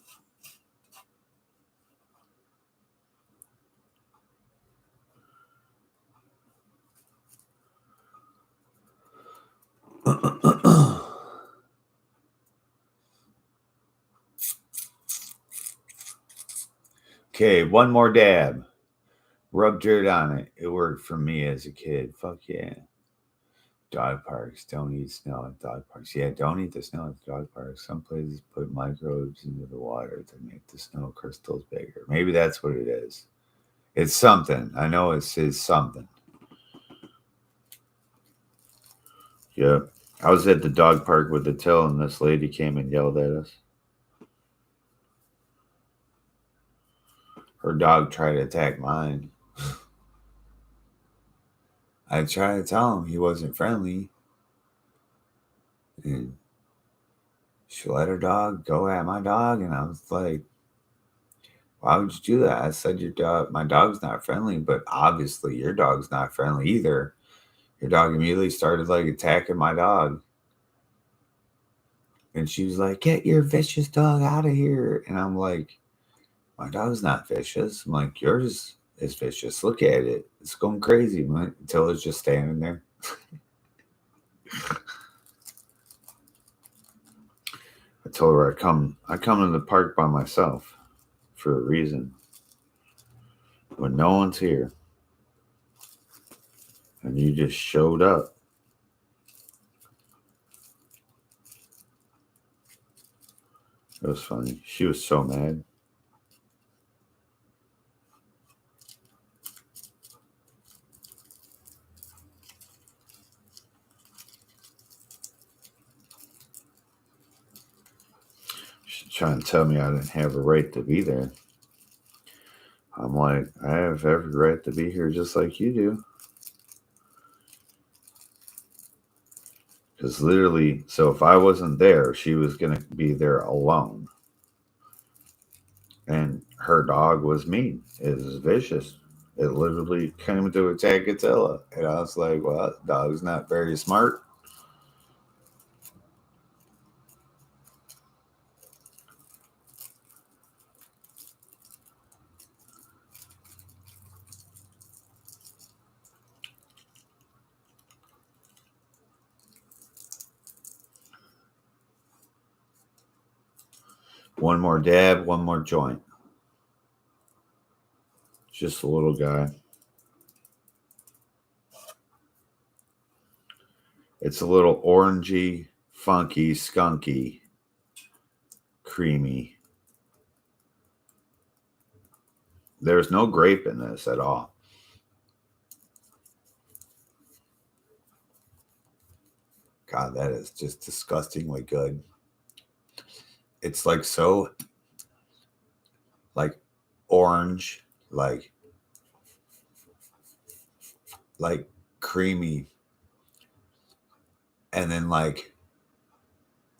Okay, one more dab. Rub dirt on it. It worked for me as a kid. Fuck yeah. Dog parks. Don't eat snow at dog parks. Yeah, don't eat the snow at the dog parks. Some places put microbes into the water to make the snow crystals bigger. Maybe that's what it is. It's something. I know it's something. Yeah. I was at the dog park with the till, and this lady came and yelled at us. Her dog tried to attack mine. I tried to tell him he wasn't friendly. And she let her dog go at my dog, and I was like, why would you do that? I said, my dog's not friendly, but obviously your dog's not friendly either. Your dog immediately started like attacking my dog. And she was like, get your vicious dog out of here. And I'm like, my dog's not vicious. I'm like, yours is vicious. Look at it. It's going crazy until it's just standing there. I told her I come to the park by myself for a reason. When no one's here. And you just showed up. It was funny. She was so mad. She's trying to tell me I didn't have a right to be there. I'm I'm like, I have every right to be here just like you do. Because literally, so if I wasn't there, she was going to be there alone. And her dog was mean. It was vicious. It literally came to attack Attila. And I was like, well, that dog's not very smart. One more dab, one more joint. Just a little guy. It's a little orangey, funky, skunky, creamy. There's no grape in this at all. God, that is just disgustingly good. It's like so, like orange, like creamy, and then like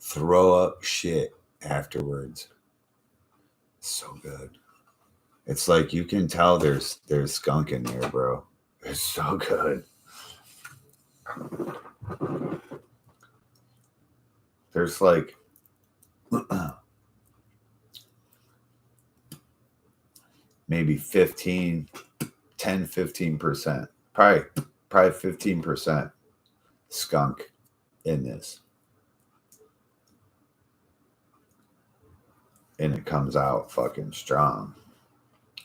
throw up shit afterwards. So good. It's like you can tell there's skunk in there, bro. It's so good. There's like maybe 10, 15%. Probably 15% skunk in this. And it comes out fucking strong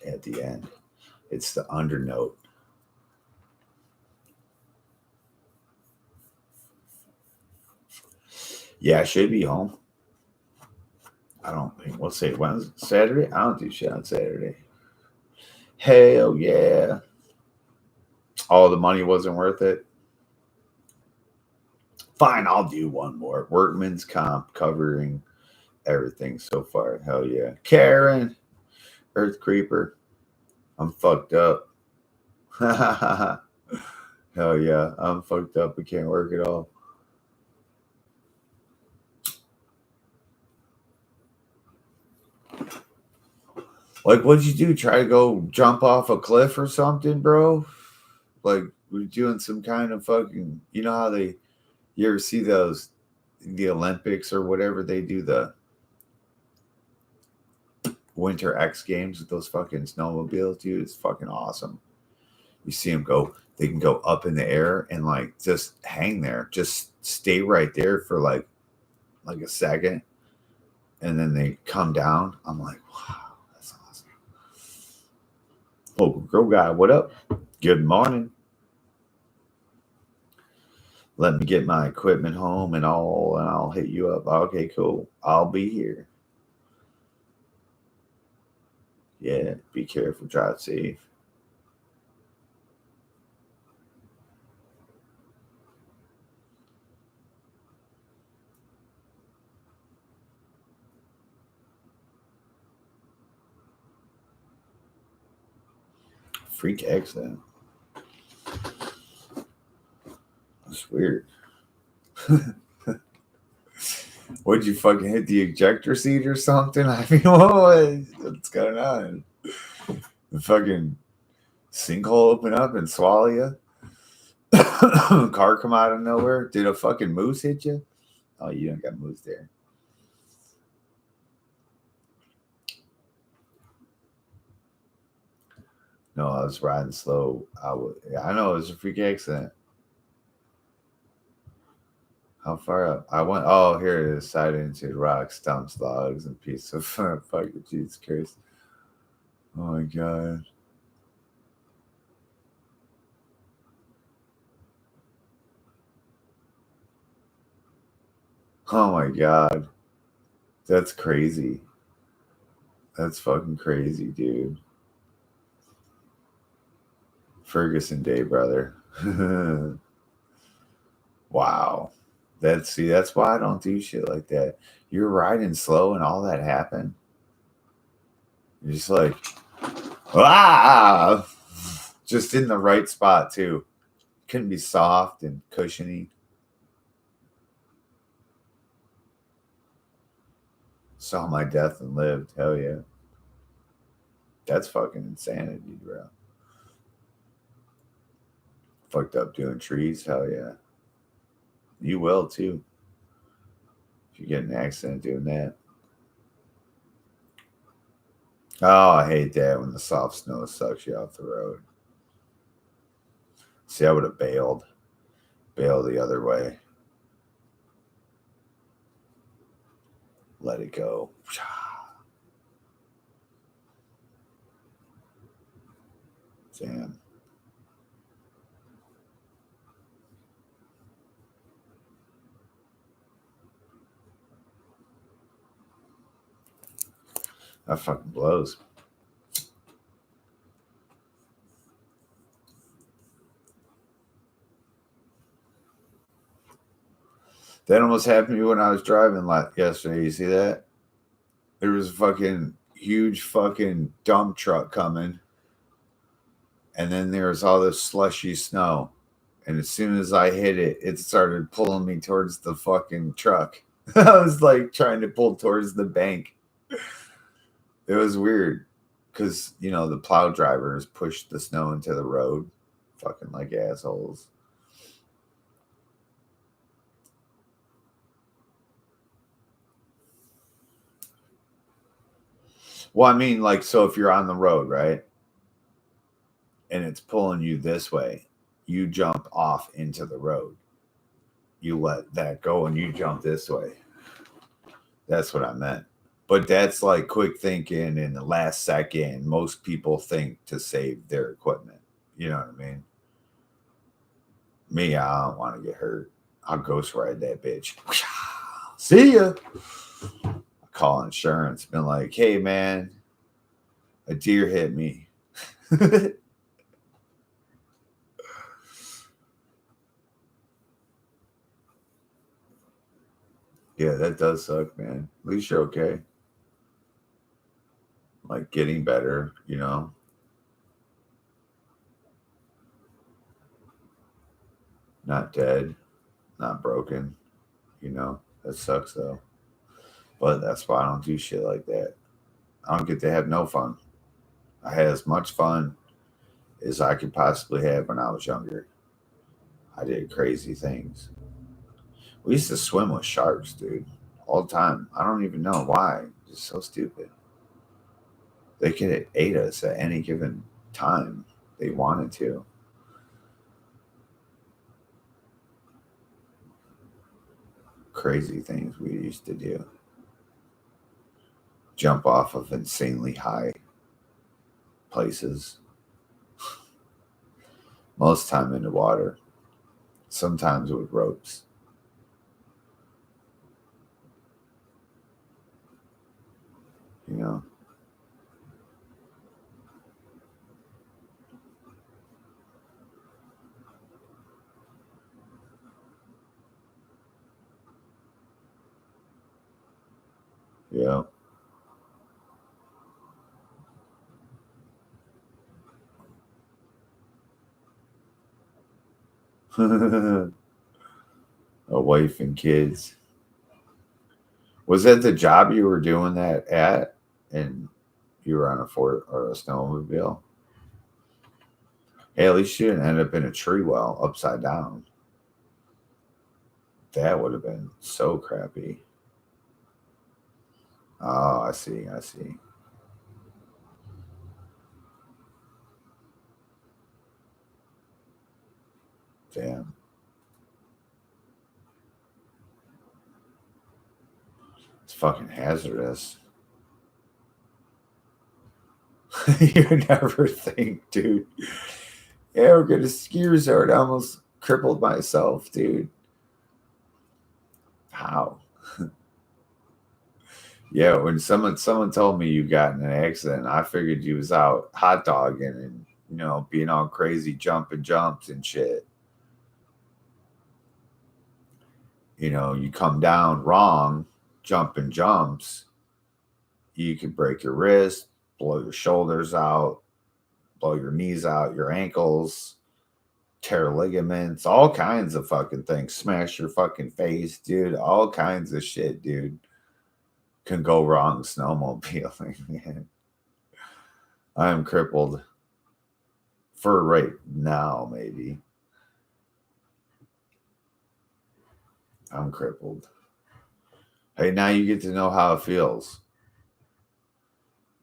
at the end. It's the undernote. Yeah, I should be home. I don't think. We'll say Wednesday, Saturday. I don't do shit on Saturday. Hell yeah. All the money wasn't worth it. Fine, I'll do one more. Workman's comp covering everything so far. Hell yeah. Karen, Earth Creeper. I'm fucked up. Hell yeah. I'm fucked up. I can't work at all. Like, what'd you do? Try to go jump off a cliff or something, bro? Like, we're doing some kind of fucking, you know how you ever see those, the Olympics or whatever, they do the Winter X Games with those fucking snowmobiles, dude. It's fucking awesome. You see them go, they can go up in the air and like just hang there, just stay right there for like a second, and then they come down. I'm like, wow, that's awesome. Oh, girl guy, what up? Good morning. Let me get my equipment home and I'll hit you up. Okay, cool. I'll be here. Yeah, be careful, drive safe. Freak accident. That's weird. Would you fucking hit the ejector seat or something? I mean, what's going on? The fucking sinkhole open up and swallow you? Car come out of nowhere? Did a fucking moose hit you? Oh, you don't got moose there. No, I was riding slow. I know it was a freak accident. How far up? I went. Oh, here it is. Side into rocks, stumps, logs, and piece of fucking Jesus Christ. Oh my god. Oh my god. That's crazy. That's fucking crazy, dude. Ferguson Day, brother. Wow. That's why I don't do shit like that. You're riding slow and all that happened. You're just like Ah! Just in the right spot, too. Couldn't be soft and cushiony. Saw my death and lived. Hell yeah. That's fucking insanity, bro. Fucked up doing trees. Hell yeah. You will, too. If you get in an accident doing that. Oh, I hate that when the soft snow sucks you off the road. See, I would have bailed the other way. Let it go. Damn. That fucking blows. That almost happened to me when I was driving yesterday. You see that? There was a fucking huge fucking dump truck coming. And then there was all this slushy snow. And as soon as I hit it, it started pulling me towards the fucking truck. I was like trying to pull towards the bank. It was weird because, the plow drivers pushed the snow into the road. Fucking like assholes. Well, I mean, so if you're on the road, right? And it's pulling you this way, you jump off into the road. You let that go and you jump this way. That's what I meant. But that's like quick thinking in the last second. Most people think to save their equipment. You know what I mean? Me, I don't want to get hurt. I'll ghost ride that bitch. See ya. I call insurance. Been like, hey, man, a deer hit me. Yeah, that does suck, man. At least you're okay. Like getting better, Not dead, not broken, That sucks though. But that's why I don't do shit like that. I don't get to have no fun. I had as much fun as I could possibly have when I was younger. I did crazy things. We used to swim with sharks, dude, all the time. I don't even know why. It's so stupid. They could have ate us at any given time they wanted to. Crazy things we used to do. Jump off of insanely high places. Most time in the water. Sometimes with ropes. You know. Yeah. A wife and kids. Was that the job you were doing that at? And you were on a fort or a snowmobile? Hey, at least you didn't end up in a tree well upside down. That would have been so crappy. Oh, I see. I see. Damn. It's fucking hazardous. You never think, dude. Yeah, we're going to ski resort. I almost crippled myself, dude. How? Yeah, when someone told me you got in an accident, I figured you was out hot dogging and being all crazy, jumping jumps and shit. You come down wrong, jumping jumps, you could break your wrist, blow your shoulders out. blow your knees out, your ankles, tear ligaments, all kinds of fucking things. Smash your fucking face, dude. All kinds of shit, dude, can go wrong snowmobiling, man. I am crippled for right now, maybe. I'm crippled. Hey, now you get to know how it feels.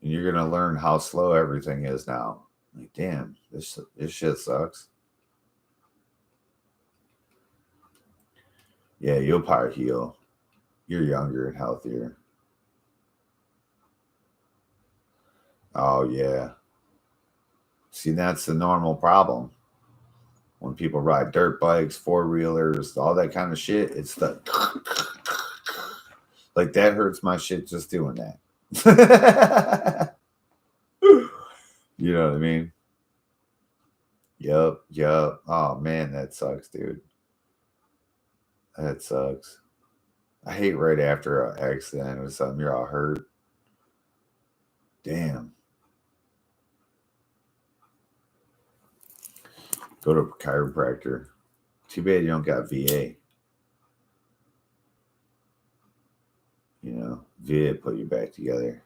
And you're going to learn how slow everything is now. Like, damn, this shit sucks. Yeah, you'll probably heal. You're younger and healthier. Oh, yeah. See, that's the normal problem. When people ride dirt bikes, four-wheelers, all that kind of shit, it's the... Like, that hurts my shit just doing that. You know what I mean? Yup. Oh, man, that sucks, dude. That sucks. I hate right after an accident or something, you're all hurt. Damn. Go to a chiropractor. Too bad you don't got VA. You know, VA put you back together.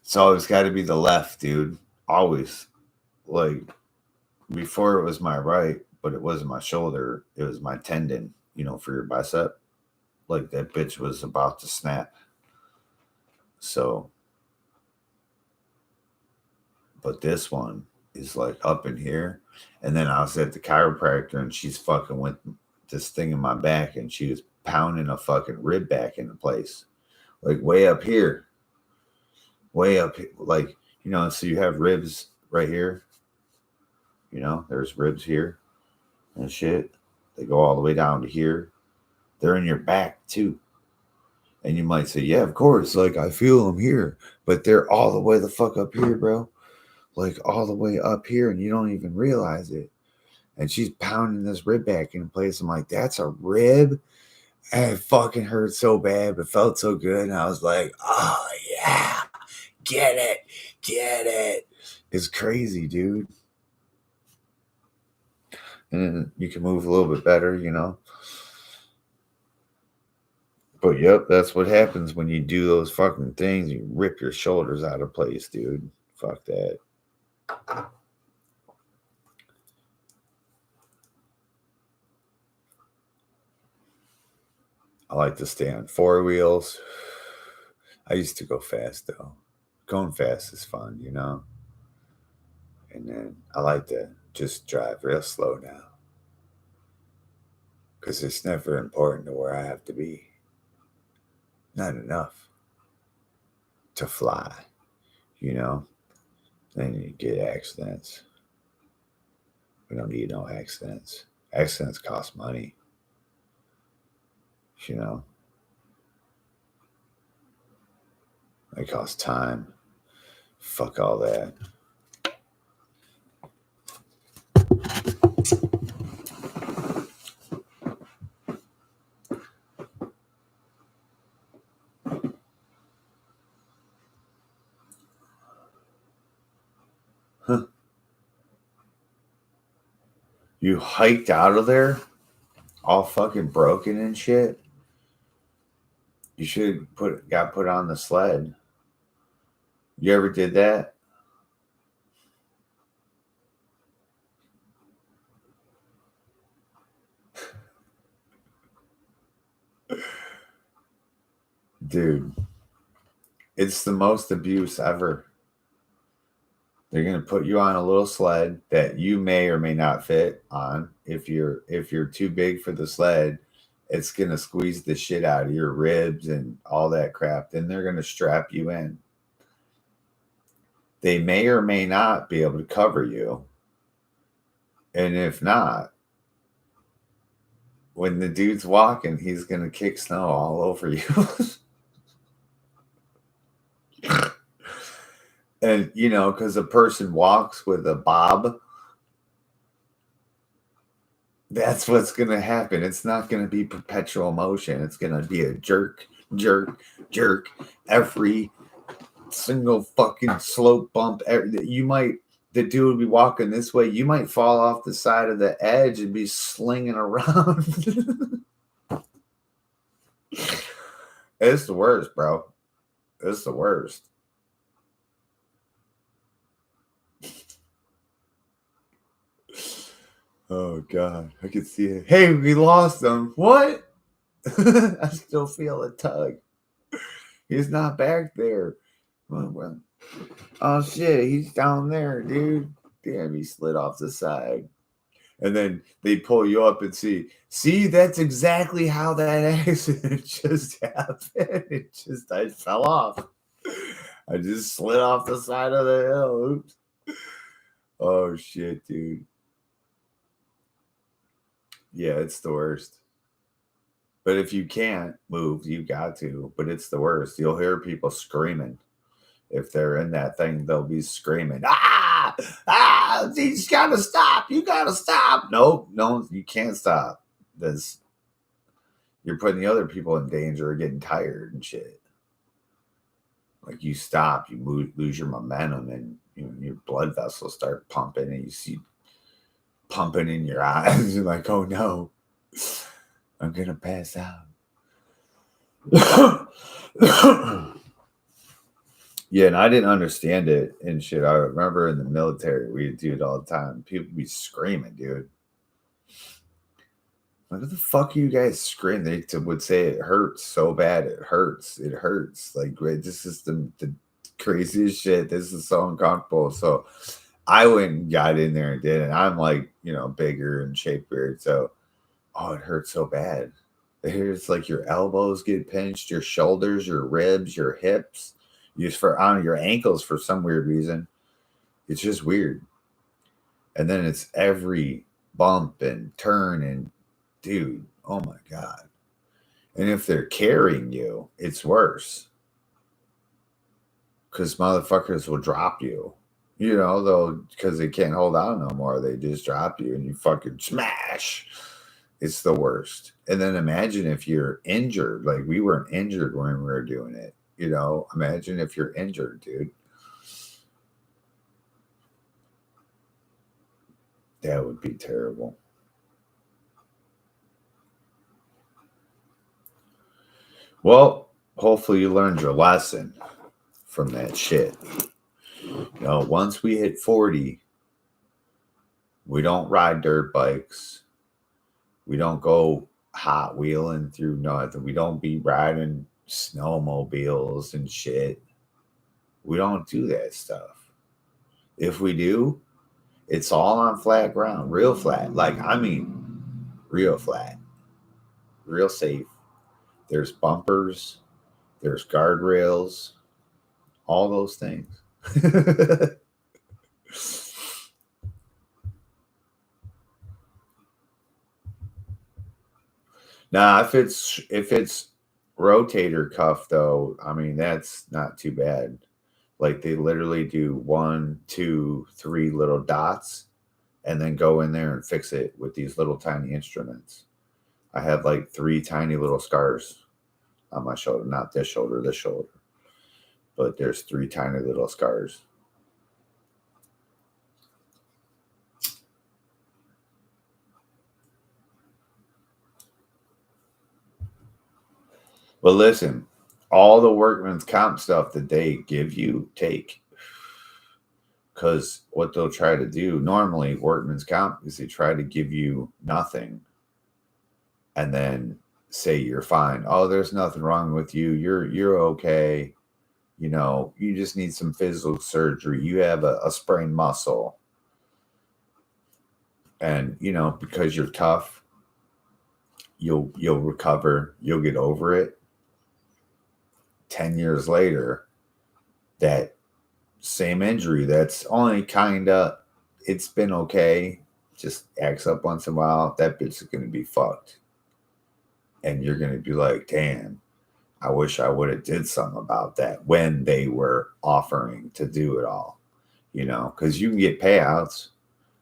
It's always got to be the left, dude. Always. Like, before it was my right, but it wasn't my shoulder. It was my tendon, you know, for your bicep. Like, that bitch was about to snap. So, but this one is like up in here. And then I was at the chiropractor and she's fucking with this thing in my back and she was pounding a fucking rib back into place. Like, way up here. Way up, like, you know, so you have ribs right here. You know, there's ribs here and shit. They go all the way down to here. They're in your back too. And you might say, yeah, of course. Like, I feel them here. But they're all the way the fuck up here, bro. Like, all the way up here. And you don't even realize it. And she's pounding this rib back in place. I'm like, that's a rib? And it fucking hurt so bad, but felt so good. And I was like, oh, yeah. Get it. It's crazy, dude. And you can move a little bit better, you know. But yep, that's what happens when you do those fucking things. You rip your shoulders out of place, dude. Fuck that. I like to stay on four wheels. I used to go fast, though. Going fast is fun, you know. And then I like to just drive real slow now. Because it's never important to where I have to be. Not enough to fly, you know. Then you get accidents. We don't need no accidents. Accidents cost money, you know. They cost time. Fuck all that. Huh. You hiked out of there all fucking broken and shit. You should got put on the sled. You ever did that? Dude, it's the most abuse ever. They're going to put you on a little sled that you may or may not fit on. If you're too big for the sled, it's going to squeeze the shit out of your ribs and all that crap. Then they're going to strap you in. They may or may not be able to cover you. And if not, when the dude's walking, he's going to kick snow all over you. And, you know, because a person walks with a bob, That's what's going to happen. It's not going to be perpetual motion. It's going to be a jerk, jerk, jerk every single fucking slope bump. The dude would be walking this way. You might fall off the side of the edge and be slinging around. It's the worst, bro. It's the worst. Oh, God. I can see it. Hey, we lost him. What? I still feel a tug. He's not back there. Well, oh, shit. He's down there, dude. Damn, he slid off the side. And then they pull you up and see, that's exactly how that accident just happened. I fell off. I just slid off the side of the hill. Oops. Oh, shit, dude. Yeah, it's the worst. But if you can't move, you've got to. But it's the worst. You'll hear people screaming. If they're in that thing, they'll be screaming, you just gotta stop. You gotta stop. No, you can't stop. You're putting the other people in danger of getting tired and shit. Like you stop, you lose your momentum, and your blood vessels start pumping, and you see pumping in your eyes. You're like, oh no, I'm gonna pass out. Yeah, and I didn't understand it and shit. I remember in the military, we'd do it all the time. People be screaming, dude. Like, what the fuck are you guys screaming? They would say it hurts so bad. It hurts. It hurts. Like, this is the craziest shit. This is so uncomfortable. So I went and got in there and did it. I'm like, bigger and shapier. So, it hurts so bad. It's like your elbows get pinched, your shoulders, your ribs, your hips. Your ankles for some weird reason. It's just weird. And then it's every bump and turn and dude, oh my God. And if they're carrying you, it's worse. Because motherfuckers will drop you. Because they can't hold on no more. They just drop you and you fucking smash. It's the worst. And then imagine if you're injured. Like we weren't injured when we were doing it. Imagine if you're injured, dude. That would be terrible. Well, hopefully you learned your lesson from that shit. Once we hit 40, we don't ride dirt bikes. We don't go hot wheeling through nothing. We don't be riding snowmobiles and shit. We don't do that stuff. If we do, it's all on flat ground, real flat. Real flat, real safe. There's bumpers, there's guardrails, all those things. Now, if it's rotator cuff though, that's not too bad. Like they literally do 1, 2, 3 little dots and then go in there and fix it with these little tiny instruments. I have like 3 tiny little scars on my shoulder, not this shoulder, but there's 3 tiny little scars. But listen, all the workman's comp stuff that they give you, take. Because what they'll try to do, normally workman's comp, is they try to give you nothing and then say you're fine. Oh, there's nothing wrong with you. You're okay. You just need some physical surgery. You have a sprained muscle. And, because you're tough, you'll recover. You'll get over it. 10 years later, that same injury that's only it's been okay, just acts up once in a while, that bitch is going to be fucked. And you're going to be like, damn, I wish I would have did something about that when they were offering to do it all, because you can get payouts.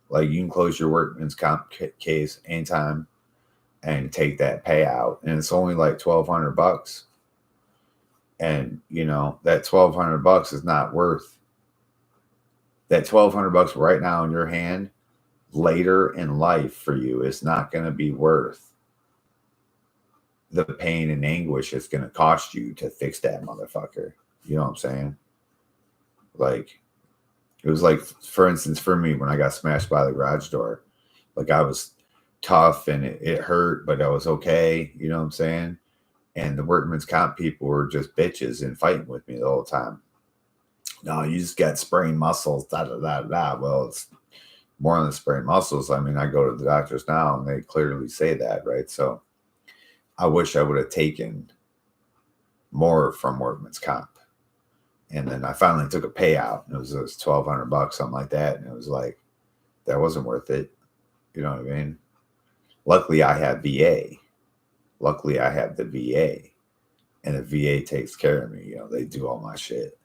Like you can close your workman's comp case anytime and take that payout, and it's only like $1,200. And you know that $1,200 is not worth that $1,200 right now in your hand. Later in life for you is not going to be worth the pain and anguish it's going to cost you to fix that motherfucker. You know what I'm saying? Like, it was like, for instance, for me, when I got smashed by the garage door, like I was tough and it hurt, but I was okay. You know what I'm saying? And the workman's comp people were just bitches and fighting with me the whole time. No, you just got sprained muscles, da da da da. Well, it's more than sprained muscles. I mean, I go to the doctors now and they clearly say that, right? So I wish I would have taken more from workman's comp. And then I finally took a payout. It was $1,200, something like that. And it was like, that wasn't worth it. You know what I mean? Luckily, I have VA. Luckily, I have the VA. And the VA takes care of me. You know, they do all my shit.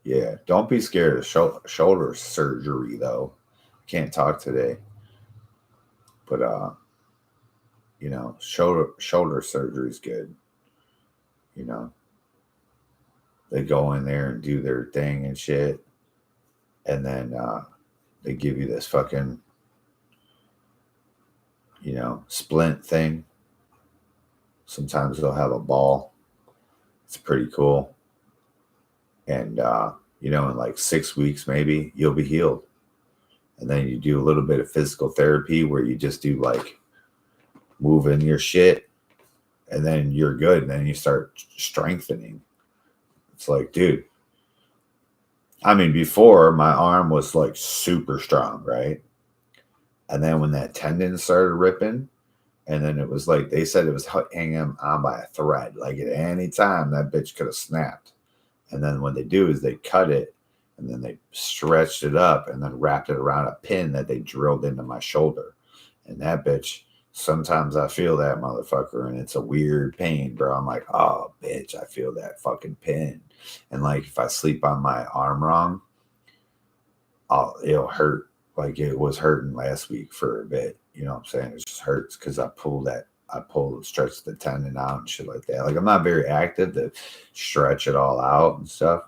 Yeah, don't be scared of shoulder surgery, though. Can't talk today. But, you know, shoulder surgery is good. You know, they go in there and do their thing and shit. And then they give you this fucking, you know, splint thing. Sometimes they'll have a ball. It's pretty cool. And, you know, in like 6 weeks, maybe you'll be healed. And then you do a little bit of physical therapy where you just do like moving your shit and then you're good. And then you start strengthening. It's like, dude, I mean, before my arm was like super strong, right? And then when that tendon started ripping, and then it was like they said it was hanging on by a thread. Like at any time, that bitch could have snapped. And then what they do is they cut it, and then they stretched it up, and then wrapped it around a pin that they drilled into my shoulder. And that bitch, sometimes I feel that motherfucker, and it's a weird pain, bro. I'm like, oh, bitch, I feel that fucking pin. And like if I sleep on my arm wrong, it'll hurt. Like it was hurting last week for a bit. You know what I'm saying? It just hurts because stretch the tendon out and shit like that. Like I'm not very active to stretch it all out and stuff.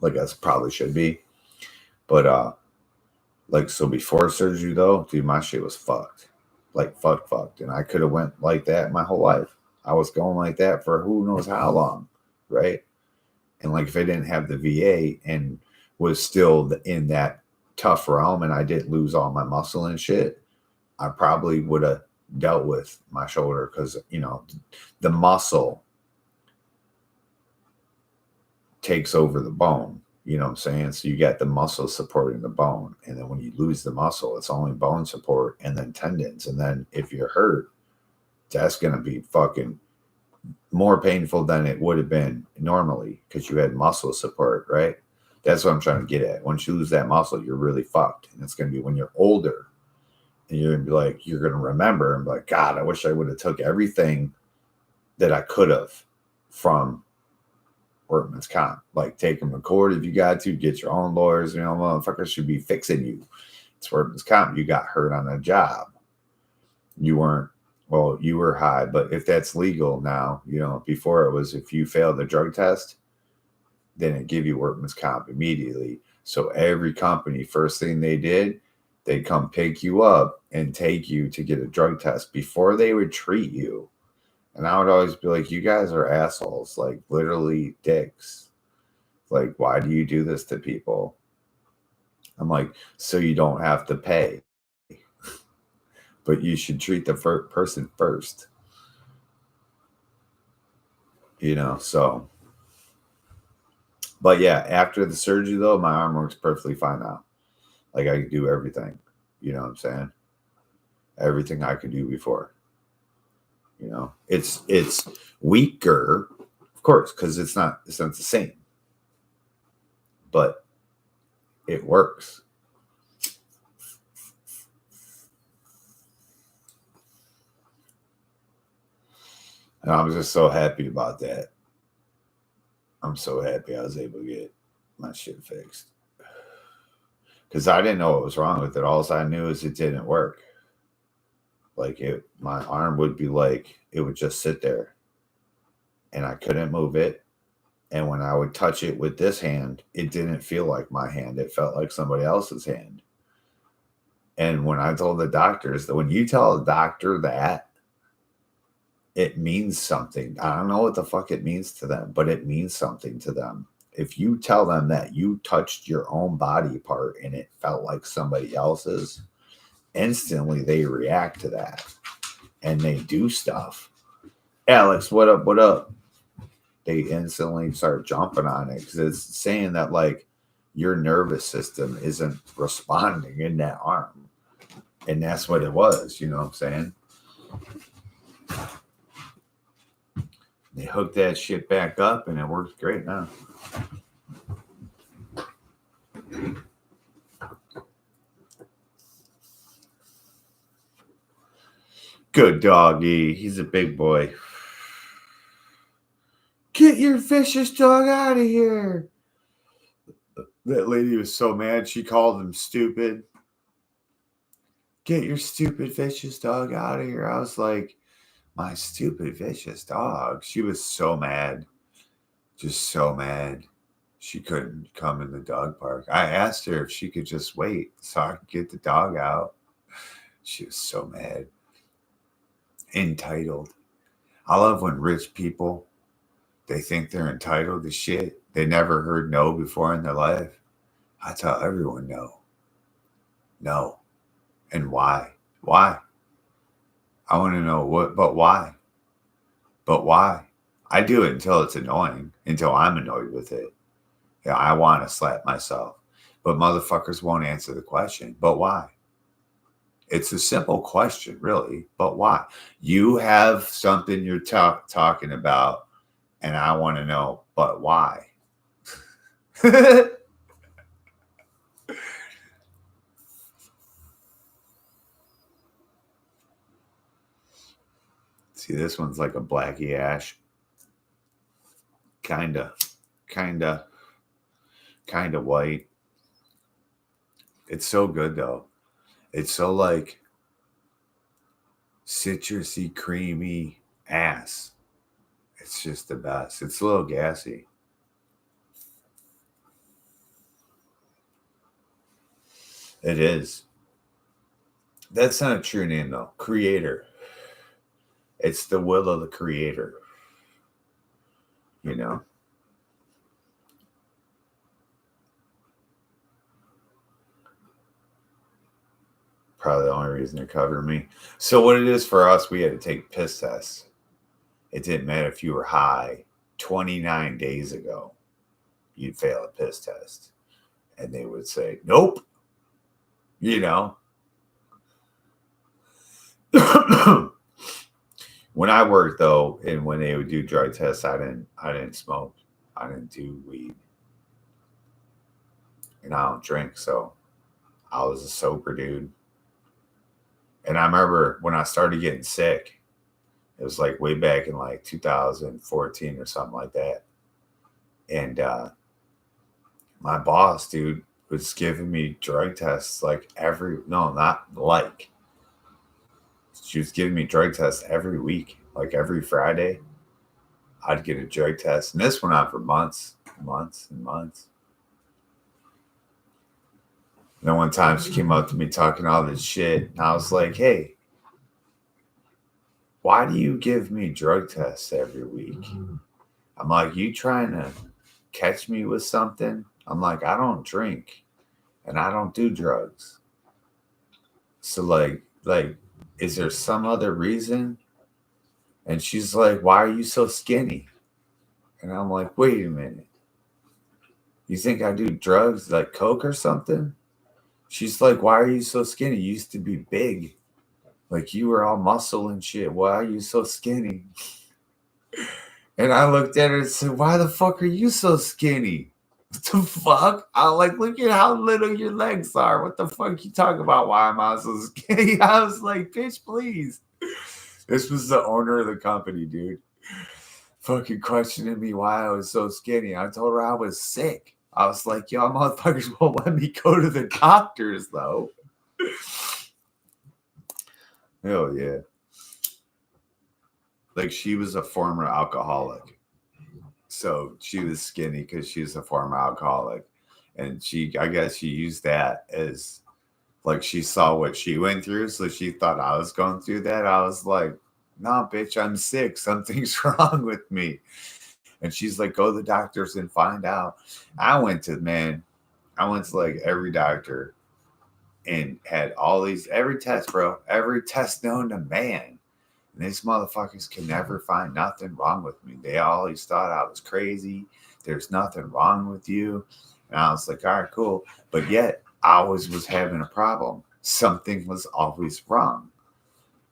Like I probably should be. But like so before surgery though, dude, my shit was fucked. Like fucked. And I could have went like that my whole life. I was going like that for who knows how long, right? And like if I didn't have the VA and was still in that tough realm and I didn't lose all my muscle and shit, I probably would have dealt with my shoulder because, you know, the muscle takes over the bone. You know what I'm saying? So you got the muscle supporting the bone. And then when you lose the muscle, it's only bone support and then tendons. And then if you're hurt, that's going to be fucking more painful than it would have been normally because you had muscle support, right? That's what I'm trying to get at. Once you lose that muscle, you're really fucked. And it's going to be when you're older and you're going to be like, you're going to remember and be like, God, I wish I would have took everything that I could have from workman's comp. Like take them to court if you got to, get your own lawyers. You know, motherfuckers should be fixing you. It's workman's comp. You got hurt on a job. You weren't, well, you were high, but if that's legal now, you know, before it was if you failed the drug test, then it give you workman's comp immediately. So every company, first thing they did, they'd come pick you up and take you to get a drug test before they would treat you. And I would always be like, you guys are assholes, like literally dicks. Like, why do you do this to people? I'm like, so you don't have to pay. But you should treat the person first. You know, so. But yeah, after the surgery, though, my arm works perfectly fine now. Like, I can do everything. You know what I'm saying? Everything I could do before. You know, it's weaker, of course, because it's not the same. But it works. And I'm just so happy about that. I'm so happy I was able to get my shit fixed. Because I didn't know what was wrong with it. All I knew is it didn't work. Like my arm would be like, it would just sit there. And I couldn't move it. And when I would touch it with this hand, it didn't feel like my hand. It felt like somebody else's hand. And when I told the doctors that when you tell a doctor that, it means something. I don't know what the fuck it means to them, but it means something to them. If you tell them that you touched your own body part and it felt like somebody else's, instantly they react to that and they do stuff. Alex, what up? What up? They instantly start jumping on it because it's saying that like your nervous system isn't responding in that arm. And that's what it was, you know what I'm saying? They hooked that shit back up and it works great now. Good doggy. He's a big boy. Get your vicious dog out of here. That lady was so mad. She called him stupid. Get your stupid vicious dog out of here. I was like, my stupid vicious dog. She was so mad. Just so mad. She couldn't come in the dog park. I asked her if she could just wait so I could get the dog out. She was so mad. Entitled. I love when rich people, they think they're entitled to shit. They never heard no before in their life. I tell everyone no. No. And why? Why? I want to know what, but why? But why? I do it until it's annoying, until I'm annoyed with it. Yeah, I want to slap myself. But motherfuckers won't answer the question. But why? It's a simple question, really. But why? You have something you're talking about, and I want to know, but why? See, this one's like a Blackie Ash. Kinda white. It's so good, though. It's so like citrusy, creamy ass. It's just the best. It's a little gassy. It is. That's not a true name, though. Creator. It's the will of the creator. You know? Probably the only reason they're covering me. So what it is for us, we had to take piss tests. It didn't matter if you were high 29 days ago, you'd fail a piss test. And they would say, nope. You know? When I worked though, and when they would do drug tests, I didn't smoke. I didn't do weed. And I don't drink, so I was a sober dude. And I remember when I started getting sick, it was like way back in like 2014 or something like that. And my boss, dude, was giving me drug tests like she was giving me drug tests every week, like every Friday. I'd get a drug test. And this went on for months. And then one time she came up to me talking all this shit. And I was like, hey, why do you give me drug tests every week? I'm like, you trying to catch me with something? I'm like, I don't drink and I don't do drugs. So like, is there some other reason? And she's like, why are you so skinny? And I'm like, wait a minute. You think I do drugs like coke or something? She's like, why are you so skinny? You used to be big. Like you were all muscle and shit. Why are you so skinny? And I looked at her and said, why the fuck are you so skinny? What the fuck? I was like, look at how little your legs are. What the fuck you talking about? Why am I so skinny? I was like, bitch, please. This was the owner of the company, dude. Fucking questioning me why I was so skinny. I told her I was sick. I was like, y'all motherfuckers won't let me go to the doctors, though. Hell yeah. Like, she was a former alcoholic. So she was skinny because she was a former alcoholic. And I guess she used that as, like, she saw what she went through. So she thought I was going through that. I was like, nah, bitch, I'm sick. Something's wrong with me. And she's like, go to the doctors and find out. I went to like every doctor and had every test, bro, every test known to man. And these motherfuckers can never find nothing wrong with me. They always thought I was crazy. There's nothing wrong with you. And I was like, all right, cool. But yet I always was having a problem. Something was always wrong.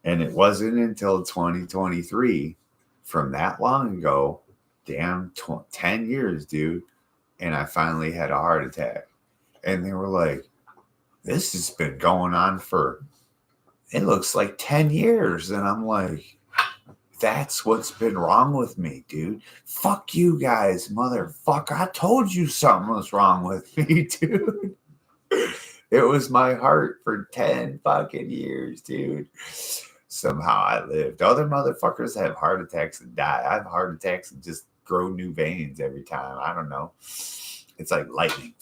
And it wasn't until 2023, from that long ago, damn 10 years, dude. And I finally had a heart attack. And they were like, this has been going on for, it looks like 10 years. And I'm like, that's what's been wrong with me, dude. Fuck you guys, motherfucker. I told you something was wrong with me, dude. It was my heart for 10 fucking years, dude. Somehow I lived. Other motherfuckers have heart attacks and die. I have heart attacks and just grow new veins every time. I don't know. It's like lightning.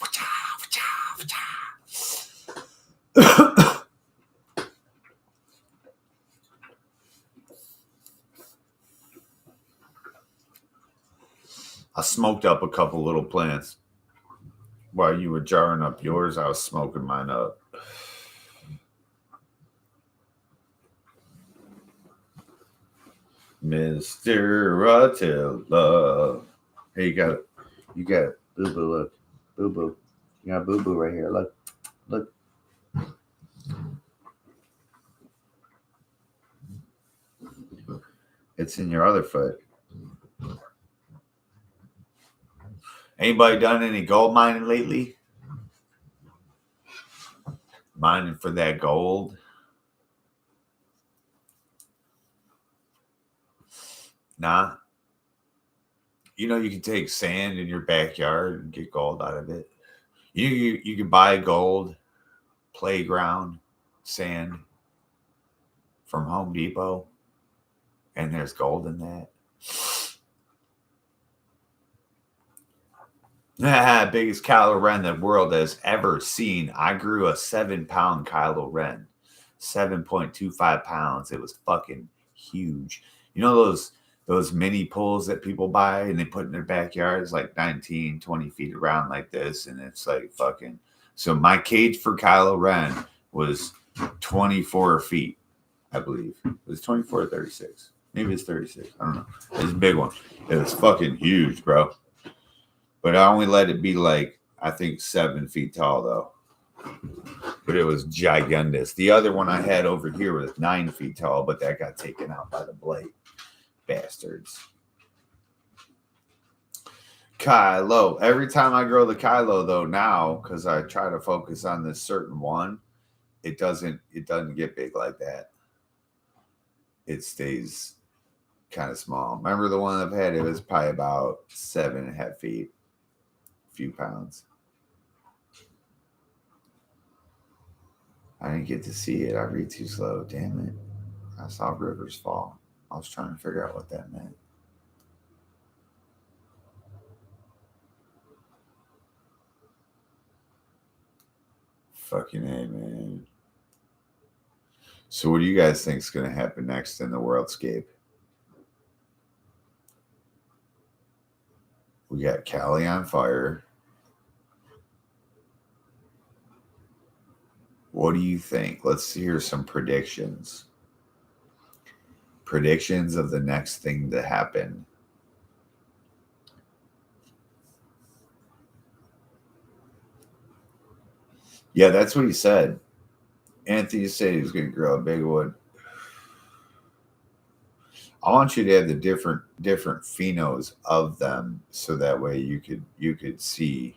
I smoked up a couple little plants. While you were jarring up yours, I was smoking mine up. Mr. Attila. Hey, you got it. Boo boo, look. Boo boo. You got boo boo right here. Look. It's in your other foot. Anybody done any gold mining lately? Mining for that gold? Nah. You know, you can take sand in your backyard and get gold out of it. You can buy gold playground sand from Home Depot, and there's gold in that. Biggest Kylo Ren the world has ever seen. I grew a 7-pound Kylo Ren, 7.25 pounds. It was fucking huge. You know those mini pools that people buy and they put in their backyards, like 19, 20 feet around like this, and it's like fucking. So my cage for Kylo Ren was 24 feet, I believe. It was 24 or 36. Maybe it's 36. I don't know. It's a big one. It was fucking huge, bro. But I only let it be like, I think 7 feet tall, though. But it was gigantous. The other one I had over here was 9 feet tall, but that got taken out by the blade. Bastards. Kylo. Every time I grow the Kylo, though, now, because I try to focus on this certain one, it doesn't get big like that. It stays kind of small. Remember the one I've had? It was probably about 7.5 feet. Few pounds. I didn't get to see it. I read too slow. Damn it. I saw rivers fall. I was trying to figure out what that meant. Fucking A, man. So what do you guys think is going to happen next in the worldscape? We got Cali on fire. What do you think? Let's hear some predictions. Predictions of the next thing to happen. Yeah, that's what he said. Anthony said he was going to grow a big one. I want you to have the different phenos of them, so that way you could see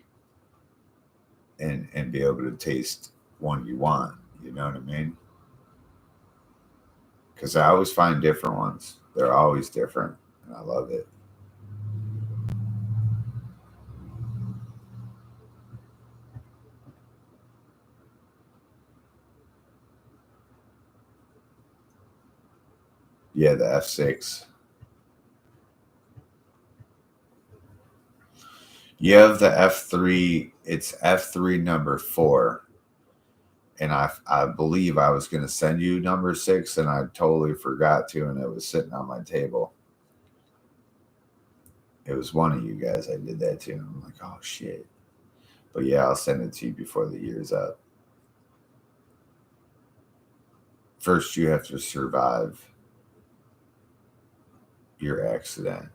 and be able to taste one you want. You know what I mean? Because I always find different ones. They're always different, and I love it. Yeah, the F6. You have the F3. It's F3 number 4. And I believe I was going to send you number 6, and I totally forgot to, and it was sitting on my table. It was one of you guys I did that to. And I'm like, oh, shit. But yeah, I'll send it to you before the year's up. First, you have to survive your accident.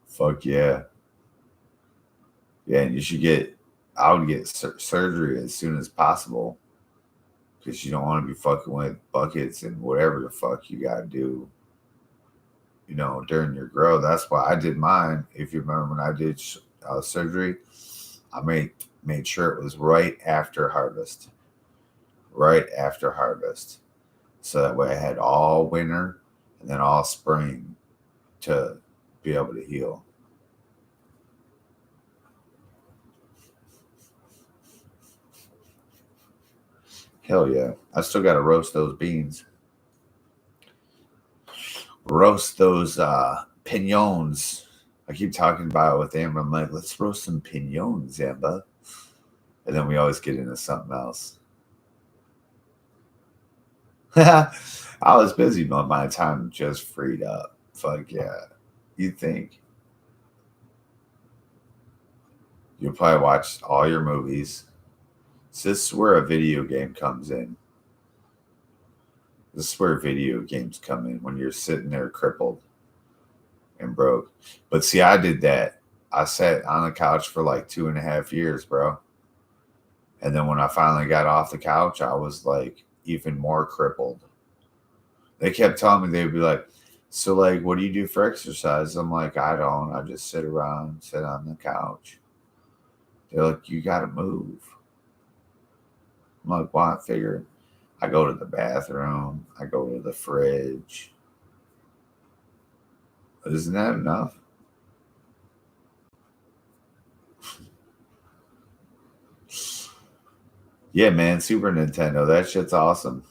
Fuck yeah. Yeah, and I would get surgery as soon as possible because you don't want to be fucking with buckets and whatever the fuck you got to do, during your growth. That's why I did mine. If you remember when I did surgery, I made sure it was right after harvest. Right after harvest. So that way I had all winter and then all spring to be able to heal. Hell yeah. I still got to roast those beans. Roast those pignons. I keep talking about it with Amber. I'm like, let's roast some pignons, Amber. And then we always get into something else. I was busy, but my time just freed up. Fuck yeah. You'd think. You'll probably watch all your movies. So this is where a video game comes in. This is where video games come in when you're sitting there crippled and broke. But see, I did that. I sat on the couch for like 2.5 years, bro. And then when I finally got off the couch, I was like even more crippled. They kept telling me, they'd be like, so like, what do you do for exercise? I'm like, I don't. I just sit around, sit on the couch. They're like, you got to move. I'm like, well, I figure I go to the bathroom. I go to the fridge. Isn't that enough? Yeah, man, Super Nintendo. That shit's awesome.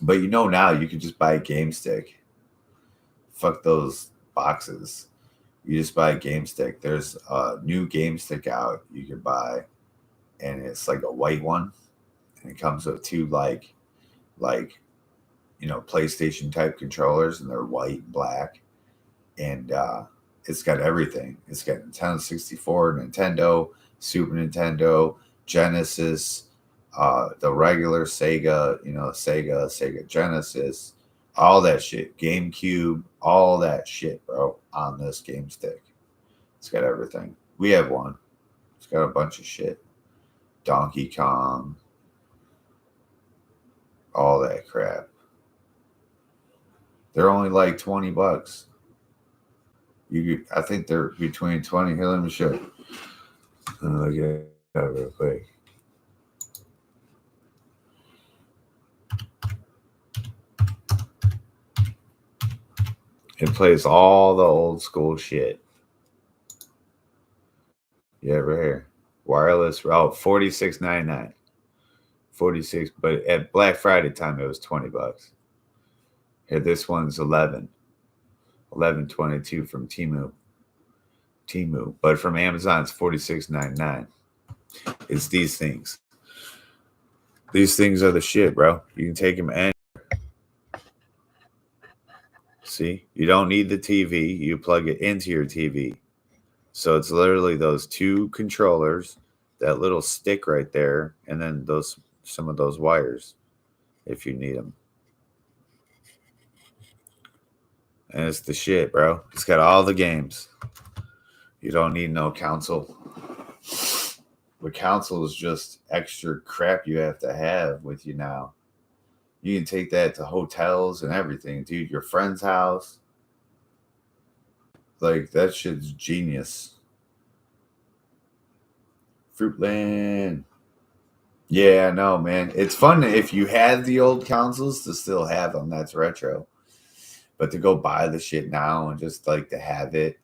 But now you can just buy a game stick. Fuck those boxes. You just buy a game stick. There's a new game stick out you can buy, and it's like a white one, and it comes with two like PlayStation type controllers, and they're white and black, and it's got everything. It's got Nintendo 64, Nintendo, Super Nintendo, Genesis, the regular Sega, Sega Genesis, all that shit, GameCube, all that shit, bro, on this game stick. It's got everything. We have one. It's got a bunch of shit. Donkey Kong, all that crap. They're only like $20. I think they're between 20. Here, let me show you. Look at that real quick. It plays all the old school shit. Yeah, right here. Wireless route, $46.99. 46, but at Black Friday time it was $20. Here, this one's 11.22 from Temu. But from Amazon it's $46.99. It's these things. These things are the shit, bro. You can take them anywhere. See, you don't need the TV. You plug it into your TV. So it's literally those two controllers, that little stick right there, and then some of those wires if you need them. And it's the shit, bro. It's got all the games. You don't need no console. The console is just extra crap you have to have with you now. You can take that to hotels and everything, dude. Your friend's house. Like, that shit's genius. Fruitland. Yeah, no, man. It's fun if you had the old consoles to still have them. That's retro. But to go buy the shit now and just like to have it,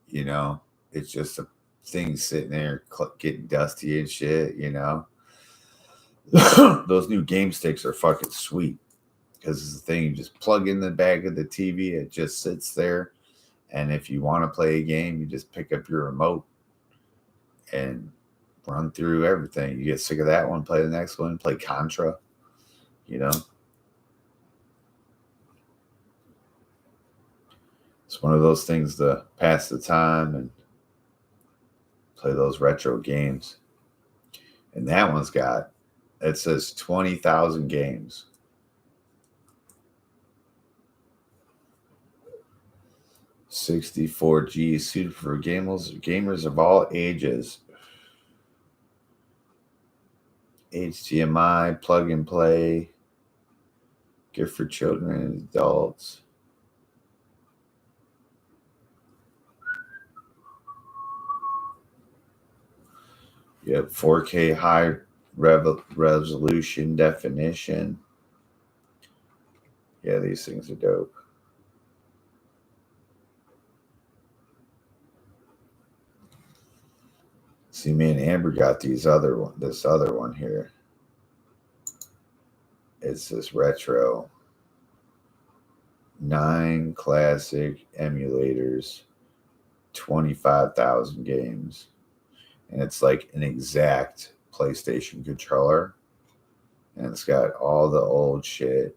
it's just a thing sitting there getting dusty and shit, Those new game sticks are fucking sweet because it's the thing you just plug in the back of the TV. It just sits there. And if you want to play a game, you just pick up your remote and run through everything. You get sick of that one, play the next one, play Contra, you know. It's one of those things to pass the time and play those retro games. And that one's got, it says 20,000 games. $64 suited for gamers of all ages. HDMI, plug and play, gift for children and adults. You have 4K high resolution definition. Yeah, these things are dope. See, me and Amber got this other one here. It's this retro 9 classic emulators, 25,000 games. And it's like an exact PlayStation controller. And it's got all the old shit.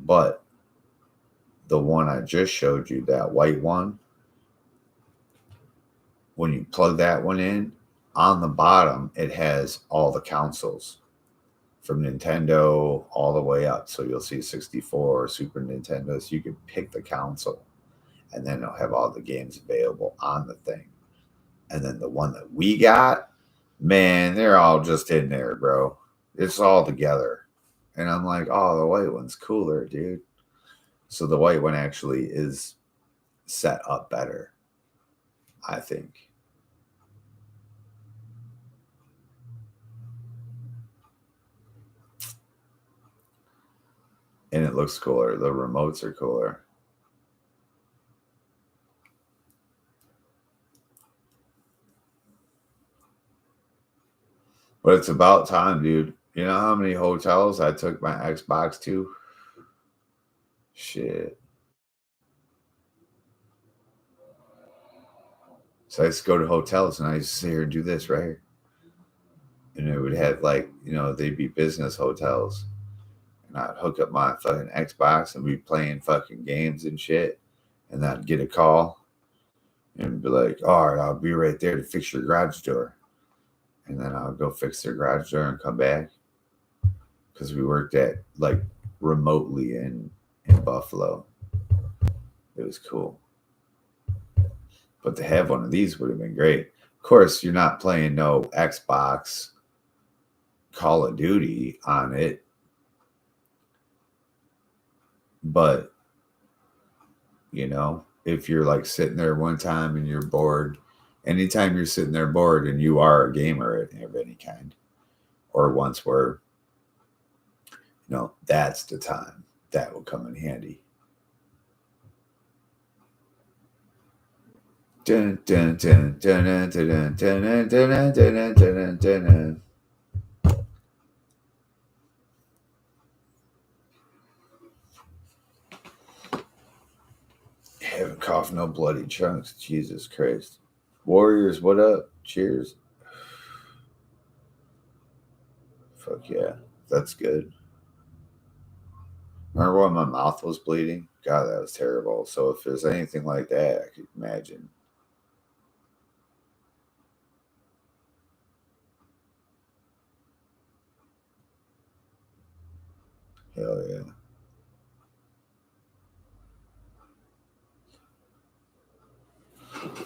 But the one I just showed you, that white one, when you plug that one in, on the bottom, it has all the consoles from Nintendo all the way up. So you'll see 64, Super Nintendo. So you can pick the console, and then it'll have all the games available on the thing. And then the one that we got, man, they're all just in there, bro. It's all together. And I'm like, oh, the white one's cooler, dude. So the white one actually is set up better, I think. And it looks cooler. The remotes are cooler. But it's about time, dude. You know how many hotels I took my Xbox to? Shit. So I used to go to hotels and I used to sit here and do this right here. And it would have like, they'd be business hotels. And I'd hook up my fucking Xbox and be playing fucking games and shit. And I'd get a call and be like, all right, I'll be right there to fix your garage door. And then I'll go fix their garage door and come back. Because we worked at like remotely in Buffalo. It was cool. But to have one of these would have been great. Of course, you're not playing no Xbox Call of Duty on it. But, if you're like sitting there one time and you're bored, anytime you're sitting there bored and you are a gamer of any kind, or once were, that's the time that will come in handy. Dun, dun, dun, dun, dun, dun, dun, dun, dun, dun, dun, dun, dun. Haven't coughed no bloody chunks. Jesus Christ. Warriors, what up? Cheers. Fuck yeah. That's good. Remember when my mouth was bleeding? God, that was terrible. So if there's anything like that, I could imagine. Hell yeah.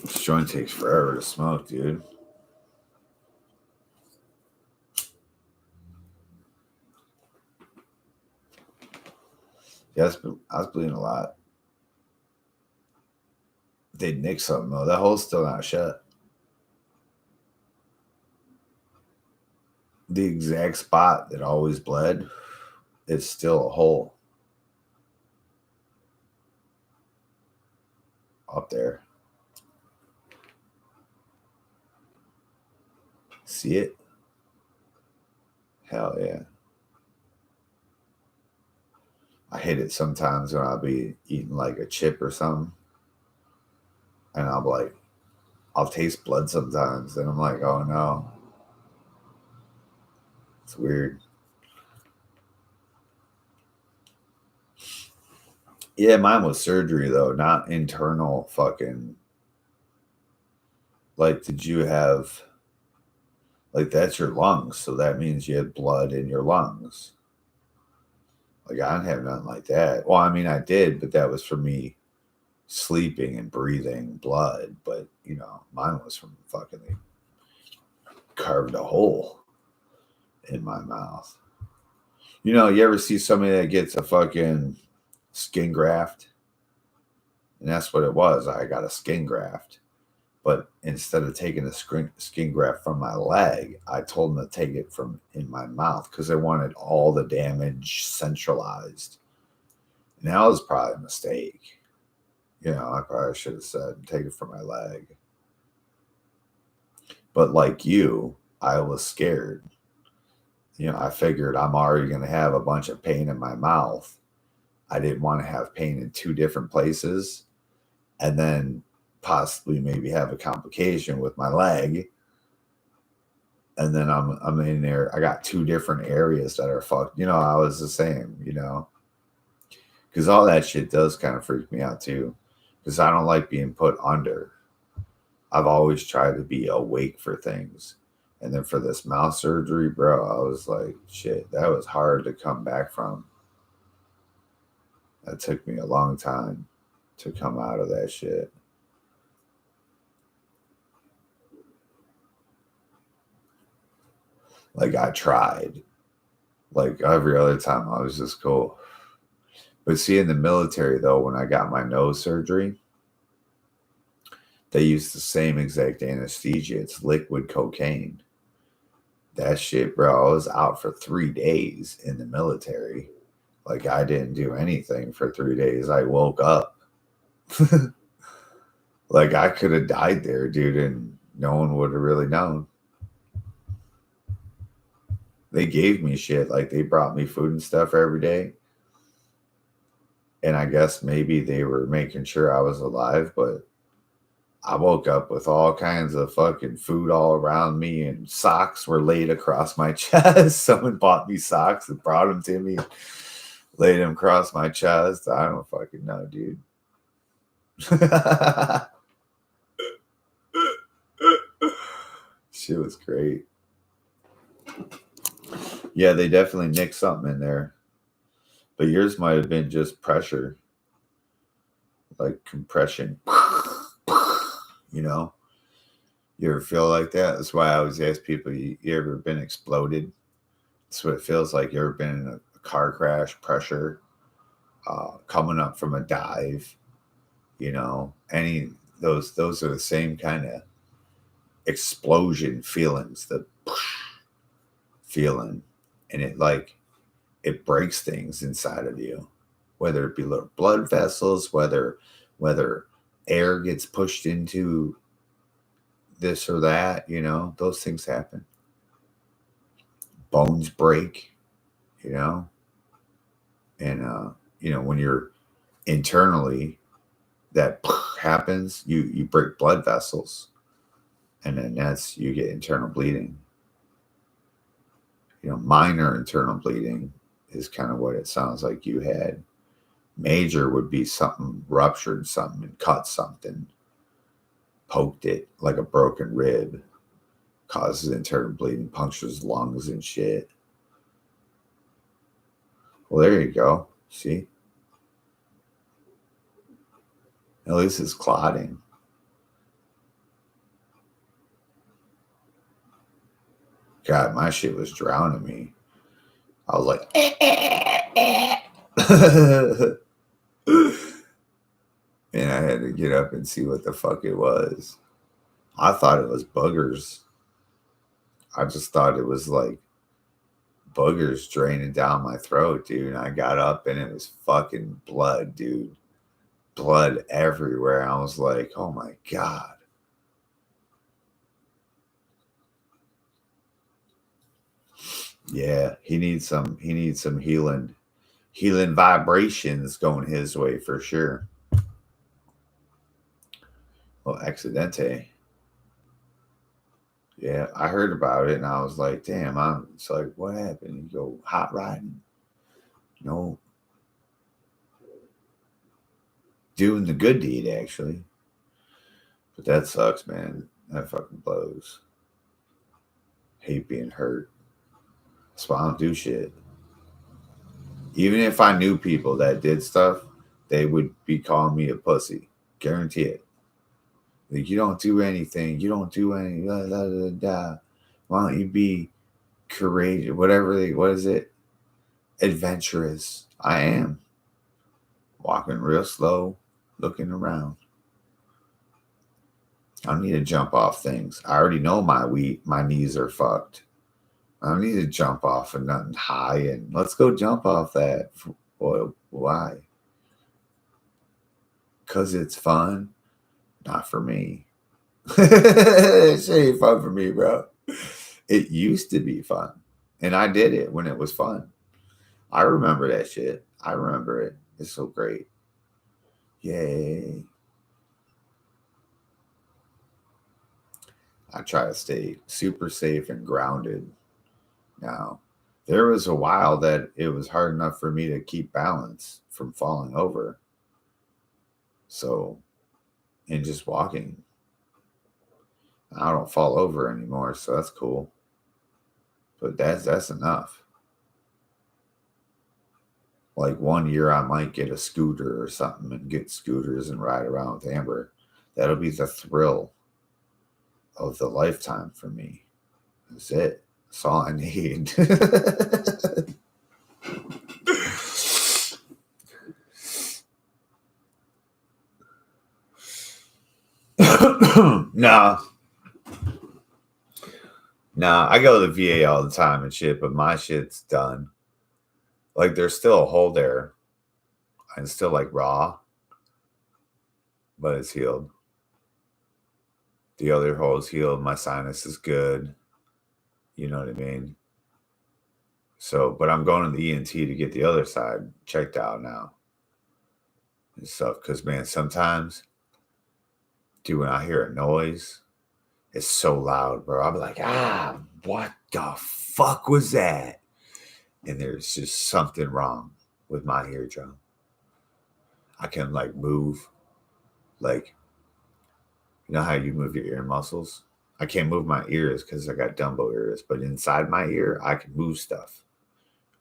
This joint takes forever to smoke, dude. Yeah, I was bleeding a lot. They nicked something though. That hole's still not shut. The exact spot that always bled, it's still a hole. Up there. See it? Hell yeah. I hate it sometimes when I'll be eating like a chip or something. And I'll be like, I'll taste blood sometimes. And I'm like, oh no. It's weird. Yeah, mine was surgery though, not internal fucking. Like, did you have, like, that's your lungs. So that means you had blood in your lungs. Like, I didn't have nothing like that. Well, I mean, I did, but that was for me sleeping and breathing blood. But, mine was from fucking, they carved a hole in my mouth. You ever see somebody that gets a fucking skin graft? And that's what it was. I got a skin graft. But instead of taking the skin graft from my leg, I told them to take it from in my mouth because they wanted all the damage centralized. And that was probably a mistake. I probably should have said, take it from my leg. But like you, I was scared. I figured I'm already going to have a bunch of pain in my mouth. I didn't want to have pain in two different places and then possibly maybe have a complication with my leg. And then I'm in there. I got two different areas that are fucked. I was the same, because all that shit does kind of freak me out too. Because I don't like being put under. I've always tried to be awake for things. And then for this mouth surgery, bro, I was like, shit, that was hard to come back from. That took me a long time to come out of that shit. Like, I tried. Like, every other time, I was just cool. But see, in the military, though, when I got my nose surgery, they used the same exact anesthesia. It's liquid cocaine. That shit, bro, I was out for 3 days in the military. Like, I didn't do anything for 3 days. I woke up. Like, I could have died there, dude, and no one would have really known. They gave me shit. Like, they brought me food and stuff every day. And I guess maybe they were making sure I was alive, but I woke up with all kinds of fucking food all around me, and socks were laid across my chest. Someone bought me socks and brought them to me, laid them across my chest. I don't fucking know, dude. Shit was great. Yeah, they definitely nicked something in there. But yours might have been just pressure, like compression. You ever feel like that? That's why I always ask people, you ever been exploded? That's what it feels like. You ever been in a car crash, pressure, coming up from a dive, any those are the same kind of explosion feelings, the feeling. And it breaks things inside of you, whether it be little blood vessels, whether air gets pushed into this or that, those things happen. Bones break, and when you're internally, that happens, you break blood vessels, and then you get internal bleeding. Minor internal bleeding is kind of what it sounds like you had. Major would be something ruptured something and cut something, poked it like a broken rib, causes internal bleeding, punctures lungs and shit. Well, there you go. See? At least it's clotting. God, my shit was drowning me. I was like, and I had to get up and see what the fuck it was. I thought it was boogers. I just thought it was like boogers draining down my throat, dude. And I got up and it was fucking blood, dude. Blood everywhere. I was like, oh my God. Yeah, he needs some healing vibrations going his way for sure. Well, Accidente. Yeah, I heard about it and I was like, damn, it's like, what happened? You go hot riding? No, doing the good deed actually. But that sucks, man. That fucking blows. Hate being hurt. That's why I don't do shit. Even if I knew people that did stuff, they would be calling me a pussy. Guarantee it. Like, you don't do anything. You don't do any. Da, da, da, da. Why don't you be courageous? Whatever. What is it? Adventurous. I am. Walking real slow, looking around. I don't need to jump off things. I already know my knees are fucked. I don't need to jump off of nothing high and let's go jump off that. Well, why? Because it's fun. Not for me. It ain't fun for me, bro. It used to be fun. And I did it when it was fun. I remember that shit. I remember it. It's so great. Yay. I try to stay super safe and grounded now. There was a while that it was hard enough for me to keep balance from falling over. So, and just walking, I don't fall over anymore, so that's cool. But that's enough. Like one year, I might get a scooter or something and get scooters and ride around with Amber. That'll be the thrill of the lifetime for me. That's it. That's all I need. Nah, nah. I go to the VA all the time and shit, but my shit's done. Like there's still a hole there, and it's still like raw, but it's healed. The other hole is healed. My sinus is good. You know what I mean? So, but I'm going to the ENT to get the other side checked out now and stuff. Because man, sometimes, dude, when I hear a noise, it's so loud, bro. I'll be like, what the fuck was that? And there's just something wrong with my eardrum. I can like move, like, you know how you move your ear muscles? I can't move my ears because I got Dumbo ears, but inside my ear, I can move stuff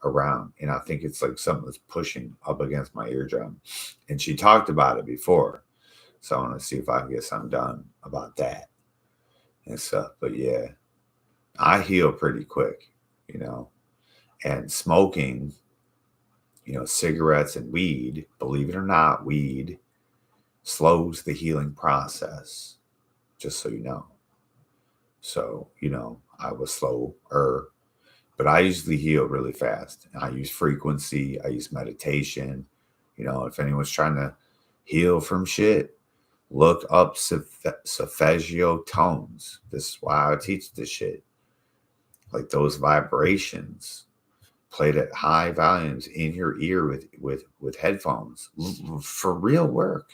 around. And I think it's like something that's pushing up against my eardrum. And she talked about it before. So I want to see if I can get something done about that and stuff. But yeah, I heal pretty quick, you know. And smoking, you know, cigarettes and weed, believe it or not, weed slows the healing process, just so you know. So, you know, I was slower, but I usually heal really fast. I use frequency, I use meditation. You know, if anyone's trying to heal from shit, look up solfeggio tones. This is why I teach this shit. Like those vibrations played at high volumes in your ear with headphones for real work.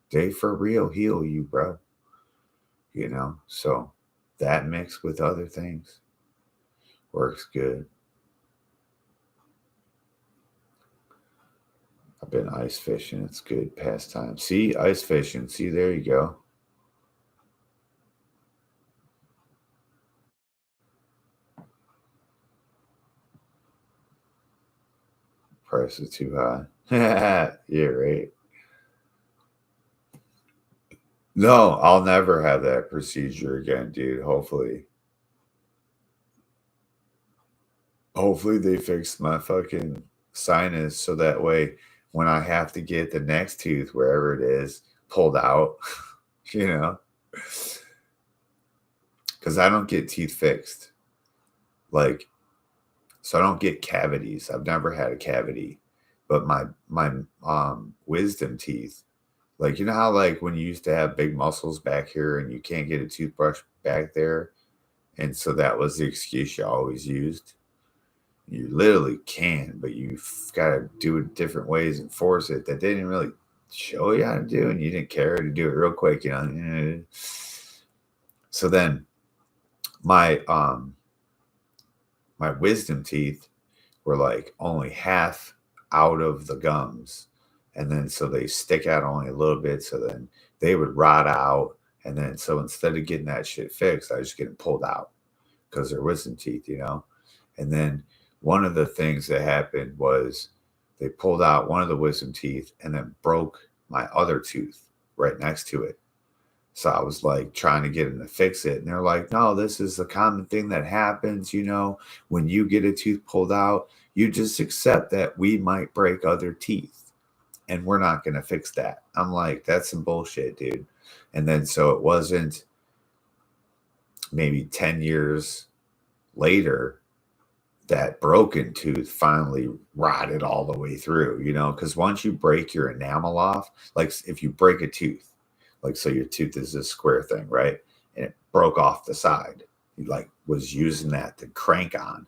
They for real heal you, bro. You know, so that mixed with other things works good. I've been ice fishing. It's good pastime. See, ice fishing. See, there you go. Price is too high. Yeah, right. No, I'll never have that procedure again, dude. Hopefully they fix my fucking sinus so that way when I have to get the next tooth, wherever it is, pulled out, you know, because I don't get teeth fixed. Like, so I don't get cavities. I've never had a cavity, but my wisdom teeth, like you know how like when you used to have big muscles back here and you can't get a toothbrush back there, and so that was the excuse you always used. You literally can, but you've got to do it different ways and force it that they didn't really show you how to do, and you didn't care to do it real quick, you know. So then my my wisdom teeth were like only half out of the gums, and then so they stick out only a little bit, so then they would rot out, and then so instead of getting that shit fixed, I was just getting pulled out because they're wisdom teeth, you know. And then one of the things that happened was they pulled out one of the wisdom teeth and then broke my other tooth right next to it. So I was like trying to get them to fix it. And they're like, no, this is a common thing that happens. You know, when you get a tooth pulled out, you just accept that we might break other teeth and we're not going to fix that. I'm like, that's some bullshit, dude. And then so it wasn't maybe 10 years later that broken tooth finally rotted all the way through, you know, because once you break your enamel off, like if you break a tooth, like so your tooth is this square thing, right? And it broke off the side. You like was using that to crank on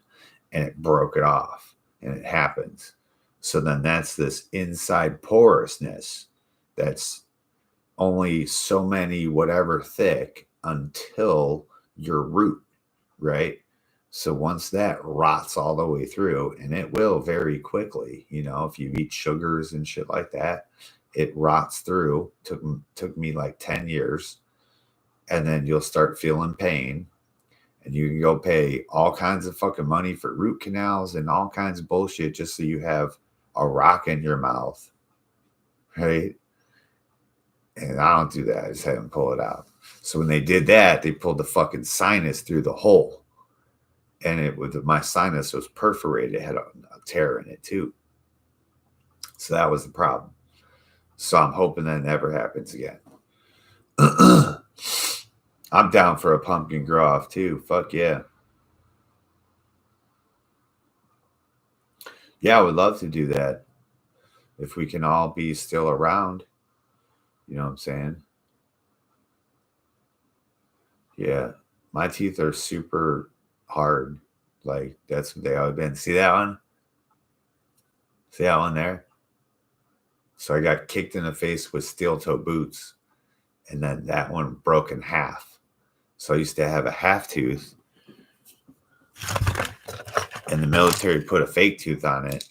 and it broke it off and it happens. So then that's this inside porousness that's only so many whatever thick until your root, right? So once that rots all the way through, and it will very quickly, you know, if you eat sugars and shit like that, it rots through. Took me like 10 years. And then you'll start feeling pain. And you can go pay all kinds of fucking money for root canals and all kinds of bullshit just so you have a rock in your mouth. Right? And I don't do that. I just have them pull it out. So when they did that, they pulled the fucking sinus through the hole. And it was my sinus was perforated. It had a tear in it too. So that was the problem. So I'm hoping that never happens again. I'm down for a pumpkin grow off too. Fuck yeah. Yeah, I would love to do that. If we can all be still around. You know what I'm saying? Yeah. My teeth are super hard. Like that's what they always been. See that one? See that one there? So I got kicked in the face with steel toe boots. And then that one broke in half. So I used to have a half tooth. And the military put a fake tooth on it.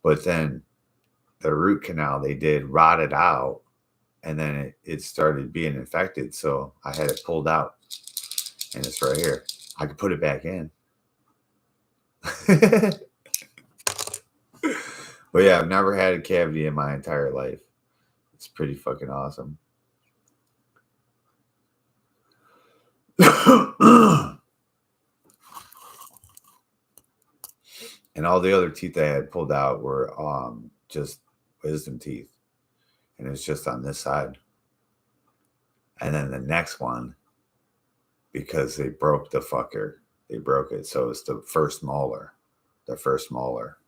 But then the root canal they did rotted out. And then it started being infected. So I had it pulled out. And it's right here. I could put it back in. But yeah, I've never had a cavity in my entire life. It's pretty fucking awesome. And all the other teeth I had pulled out were just wisdom teeth. And it's just on this side. And then the next one, because they broke the fucker, they broke it. So it's the first molar. The first molar.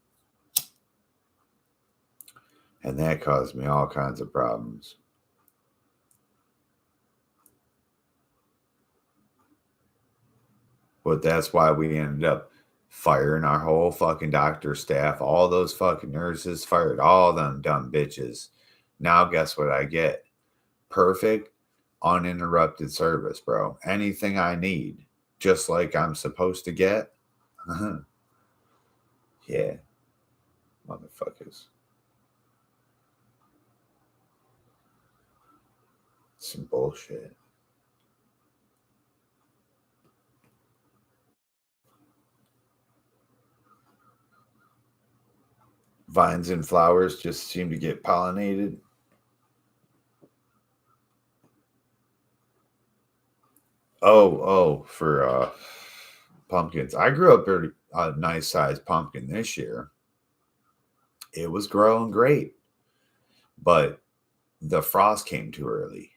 And that caused me all kinds of problems. But that's why we ended up firing our whole fucking doctor staff. All those fucking nurses fired all them dumb bitches. Now guess what I get? Perfect, uninterrupted service, bro. Anything I need, just like I'm supposed to get. Yeah. Motherfuckers. Some bullshit. Vines and flowers just seem to get pollinated. Oh, for pumpkins. I grew up a nice sized pumpkin this year. It was growing great, but the frost came too early.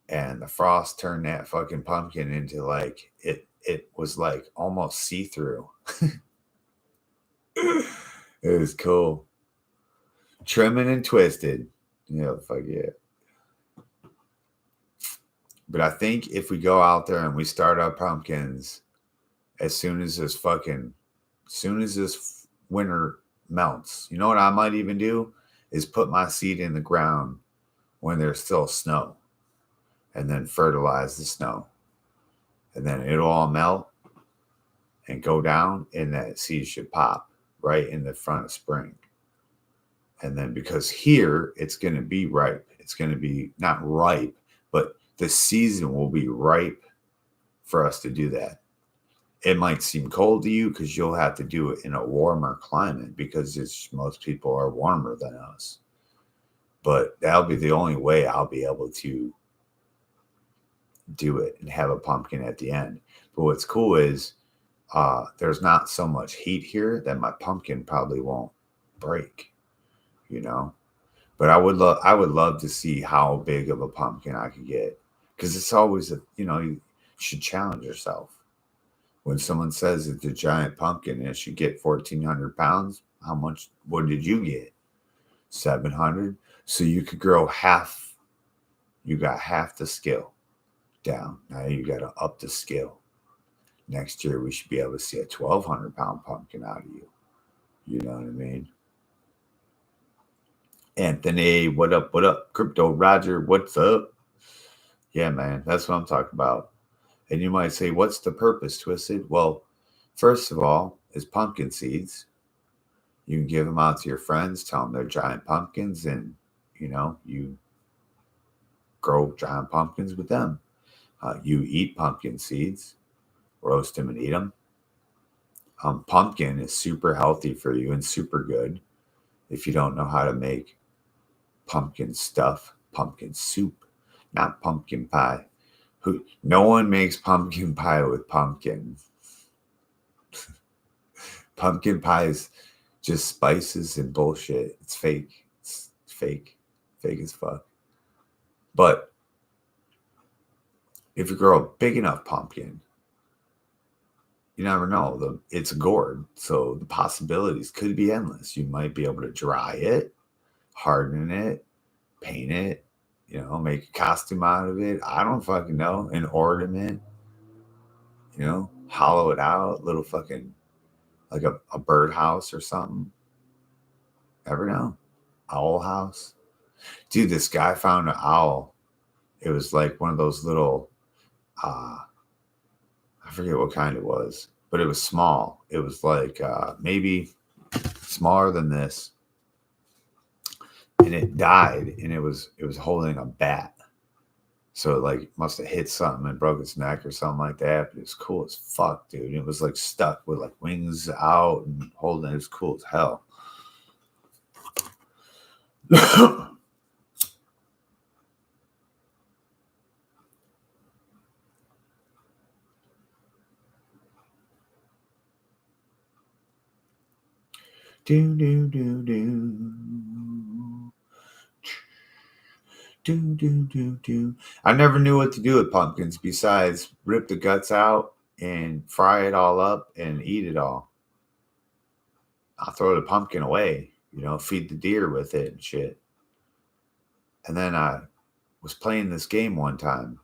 And the frost turned that fucking pumpkin into like it was like almost see-through. It was cool. Trimming and twisted. Yeah, fuck yeah. But I think if we go out there and we start our pumpkins as soon as this fucking soon as this winter melts, you know what I might even do is put my seed in the ground when there's still snow, and then fertilize the snow, and then it'll all melt and go down, and that seed should pop right in the front of spring. And then because here it's going to be ripe, it's going to be not ripe, but the season will be ripe for us to do that. It might seem cold to you because you'll have to do it in a warmer climate because most people are warmer than us. But that'll be the only way I'll be able to do it and have a pumpkin at the end. But what's cool is there's not so much heat here that my pumpkin probably won't break, you know. But I would love to see how big of a pumpkin I could get, because it's always you should challenge yourself. When someone says it's a giant pumpkin and it should get 1,400 pounds, what did you get? 700. So you could grow half. You got half the skill down. Now you got to up the skill. Next year we should be able to see a 1,200-pound pumpkin out of you. You know what I mean? Anthony, what up? What up? Crypto Roger, what's up? Yeah, man, that's what I'm talking about. And you might say, what's the purpose, Twisted? Well, first of all, is pumpkin seeds. You can give them out to your friends, tell them they're giant pumpkins, and, you grow giant pumpkins with them. You eat pumpkin seeds, roast them and eat them. Pumpkin is super healthy for you and super good if you don't know how to make pumpkin stuff, pumpkin soup, not pumpkin pie. No one makes pumpkin pie with pumpkin. Pumpkin pie is just spices and bullshit. It's fake. It's fake as fuck. But if you grow a big enough pumpkin, you never know. It's a gourd, so the possibilities could be endless. You might be able to dry it, harden it, paint it, make a costume out of it. I don't fucking know. An ornament, hollow it out, little fucking, like a birdhouse or something. Never know. Owl house. Dude, this guy found an owl. It was like one of those little, I forget what kind it was, but it was small. It was like maybe smaller than this. And it died, and it was holding a bat. So it like must have hit something and broke its neck or something like that. But it was cool as fuck, dude. It was like stuck with like wings out and holding it. It was cool as hell. Do do do do. Do. I never knew what to do with pumpkins besides rip the guts out and fry it all up and eat it all. I'll throw the pumpkin away, feed the deer with it and shit. And then I was playing this game one time,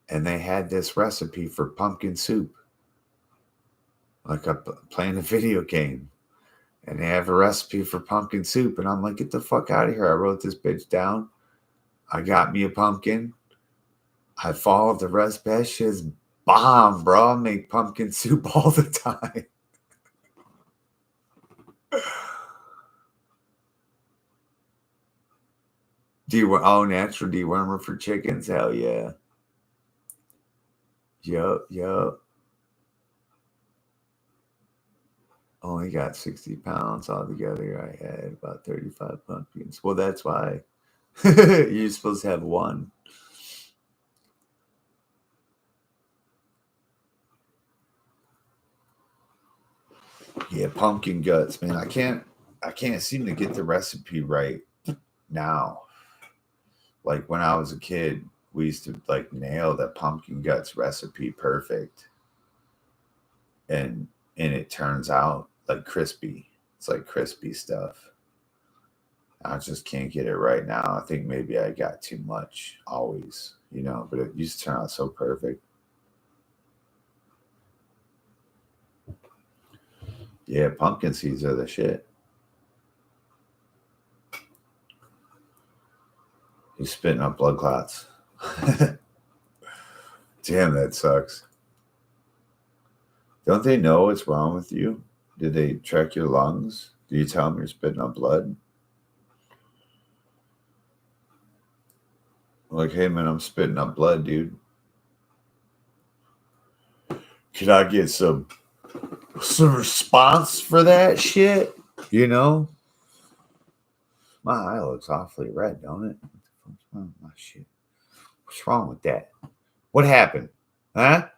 and they had this recipe for pumpkin soup. Like I'm playing a video game, and they have a recipe for pumpkin soup. And I'm like, get the fuck out of here. I wrote this bitch down. I got me a pumpkin. I followed the recipe. That shit's bomb, bro. I make pumpkin soup all the time. Natural dewormer for chickens. Hell yeah. Yup. Only got 60 pounds altogether. I had about 35 pumpkins. Well, that's why you're supposed to have one. Yeah, pumpkin guts, man. I can't seem to get the recipe right now. Like when I was a kid, we used to like nail the pumpkin guts recipe perfect. And it turns out like crispy. It's like crispy stuff. I just can't get it right now. I think maybe I got too much always, but it used to turn out so perfect. Yeah, pumpkin seeds are the shit. He's spitting up blood clots. Damn, that sucks. Don't they know what's wrong with you? Did they check your lungs? Do you tell them you're spitting up blood? Like, hey man, I'm spitting up blood, dude. Can I get some response for that shit? You know? My eye looks awfully red, don't it? What's wrong with my shit? What's wrong with that? What happened? Huh?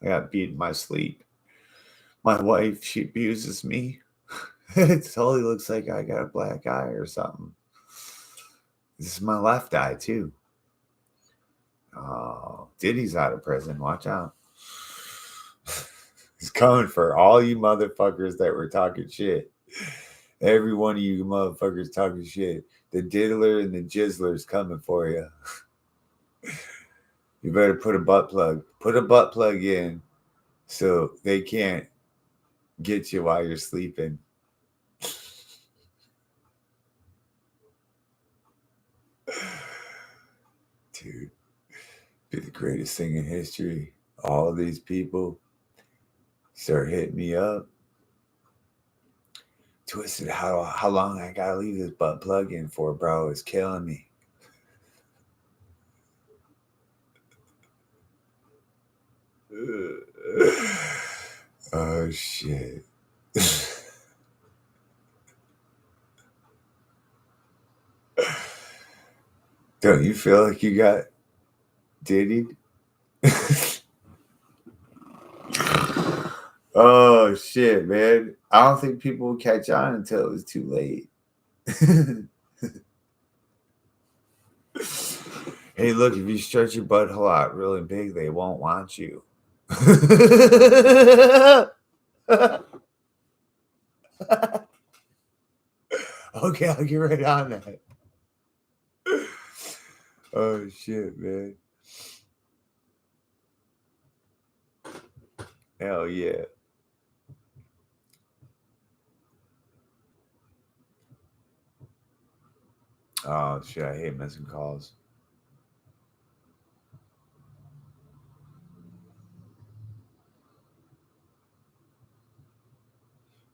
I got beat in my sleep. My wife, she abuses me. It totally looks like I got a black eye or something. This is my left eye, too. Oh, Diddy's out of prison. Watch out. He's coming for all you motherfuckers that were talking shit. Every one of you motherfuckers talking shit. The diddler and the jizzler's coming for you. You better put a butt plug. Put a butt plug in so they can't get you while you're sleeping. Dude, be the greatest thing in history. All of these people start hitting me up. Twisted, how long I gotta leave this butt plug in for, bro? It's killing me. Oh shit. Don't you feel like you got diddied? Oh shit, man. I don't think people would catch on until it was too late. Hey, look, if you stretch your butthole out really big, they won't want you. Okay, I'll get right on that. Oh shit, man. Hell yeah. Oh shit, I hate missing calls.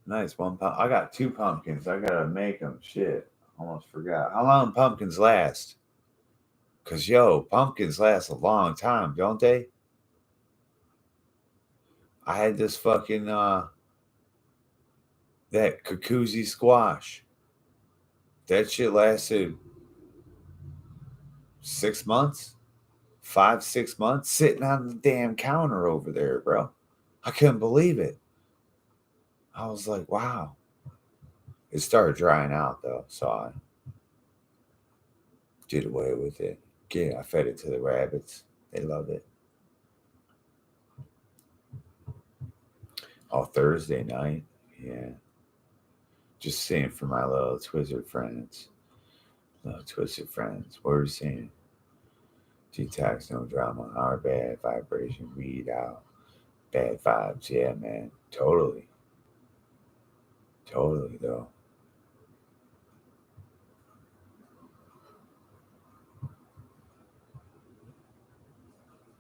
Nice, 1 pound. I got 2 pumpkins. I gotta make them. Shit, almost forgot. How long pumpkins last? Cause yo, pumpkins last a long time, don't they? I had this fucking that Kikuzi squash. That shit lasted 6 months, 5, 6 months, sitting on the damn counter over there, bro. I couldn't believe it. I was like, wow. It started drying out though, so I did away with it. Yeah, I fed it to the rabbits. They love it. Oh, Thursday night. Yeah. Just saying for my little Twizzler friends. Little Twizzler friends. What are we saying? Detox, no drama. Our bad vibration. Weed out. Bad vibes. Yeah, man. Totally. Totally, though.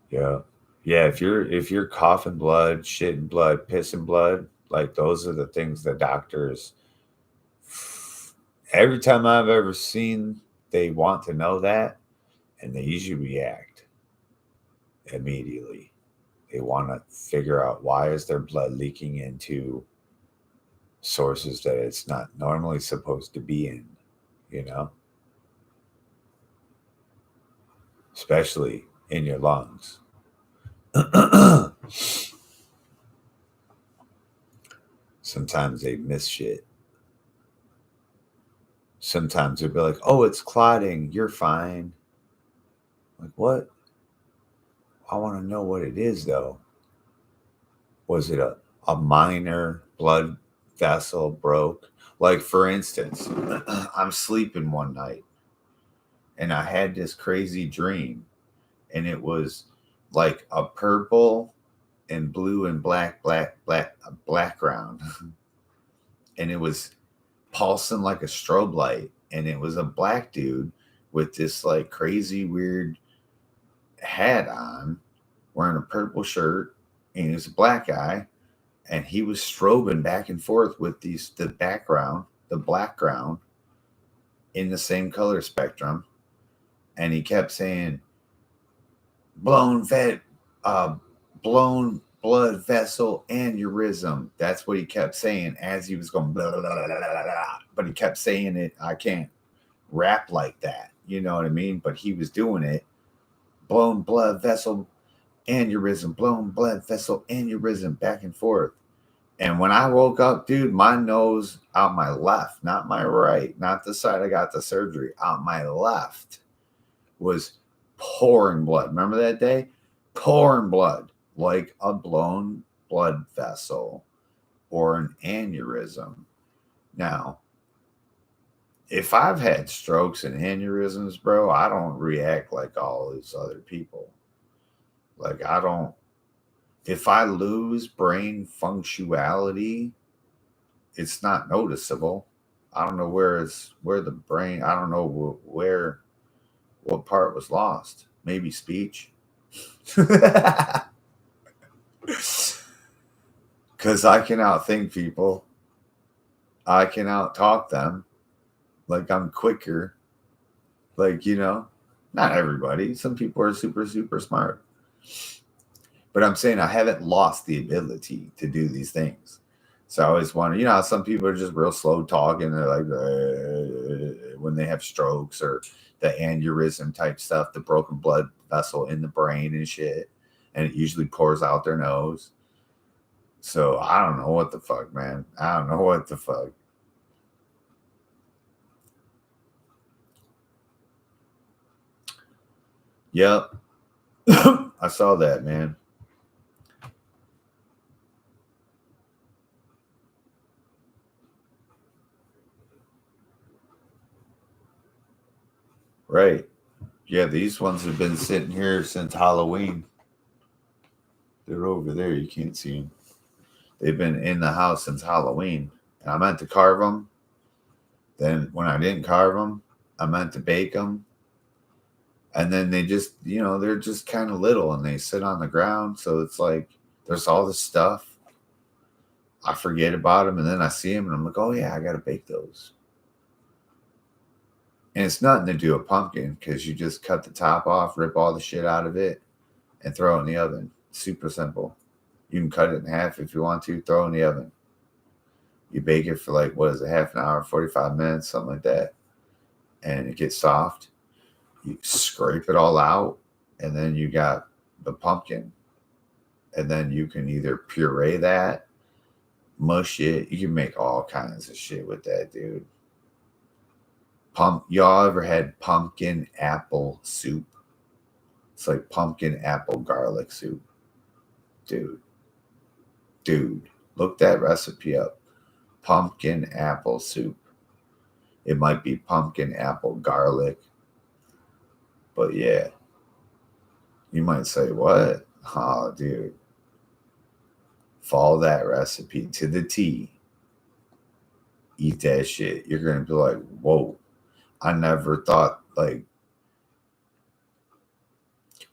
Yeah. Yeah, if you're coughing blood, shitting blood, pissing blood, like those are the things the doctors every time I've ever seen they want to know that and they usually react immediately. They want to figure out why is their blood leaking into sources that it's not normally supposed to be in, you know? Especially in your lungs. Sometimes they miss shit. Sometimes they'll be like, oh, it's clotting. You're fine. Like, what? I want to know what it is, though. Was it a minor blood vessel broke? Like, for instance, I'm sleeping one night and I had this crazy dream, and it was like a purple and blue and black background. And it was pulsing like a strobe light. And it was a black dude with this like crazy weird hat on, wearing a purple shirt, and he was a black guy, and he was strobing back and forth with the background, the background in the same color spectrum, and he kept saying blown fed blown blood vessel aneurysm. That's what he kept saying as he was going blah, blah, blah, blah, blah, blah. But he kept saying it. I can't rap like that, you know what I mean? But he was doing it. Blown blood vessel aneurysm, blown blood vessel aneurysm, back and forth. And when I woke up, dude, my nose out my left, not my right, not the side I got the surgery, out my left was pouring blood. Remember that day? Pouring blood, like a blown blood vessel or an aneurysm. Now, if I've had strokes and aneurysms, bro, I don't react like all these other people. Like, I don't. If I lose brain functionality, it's not noticeable. I don't know where the brain. I don't know what part was lost. Maybe speech. Because I can outthink people. I can outtalk them. Like, I'm quicker. Like, not everybody. Some people are super, super smart. But I'm saying I haven't lost the ability to do these things. So I always wonder, how some people are just real slow talking. They're like, when they have strokes or the aneurysm type stuff, the broken blood vessel in the brain and shit. And it usually pours out their nose. So I don't know what the fuck, man. I don't know what the fuck. Yep. I saw that, man. Right. Yeah, these ones have been sitting here since Halloween. They're over there. You can't see them. They've been in the house since Halloween. And I meant to carve them. Then when I didn't carve them, I meant to bake them. And then they just, they're just kind of little and they sit on the ground. So it's like there's all this stuff. I forget about them and then I see them and I'm like, oh, yeah, I got to bake those. And it's nothing to do with pumpkin because you just cut the top off, rip all the shit out of it, and throw it in the oven. Super simple. You can cut it in half if you want to, throw it in the oven. You bake it for like, what is it, half an hour, 45 minutes, something like that. And it gets soft. You scrape it all out, and then you got the pumpkin. And then you can either puree that, mush it. You can make all kinds of shit with that, dude. Y'all ever had pumpkin apple soup? It's like pumpkin apple garlic soup. Dude, look that recipe up. Pumpkin apple soup. It might be pumpkin apple garlic. But yeah. You might say, what? Oh, dude. Follow that recipe to the T. Eat that shit. You're going to be like, whoa. I never thought, like,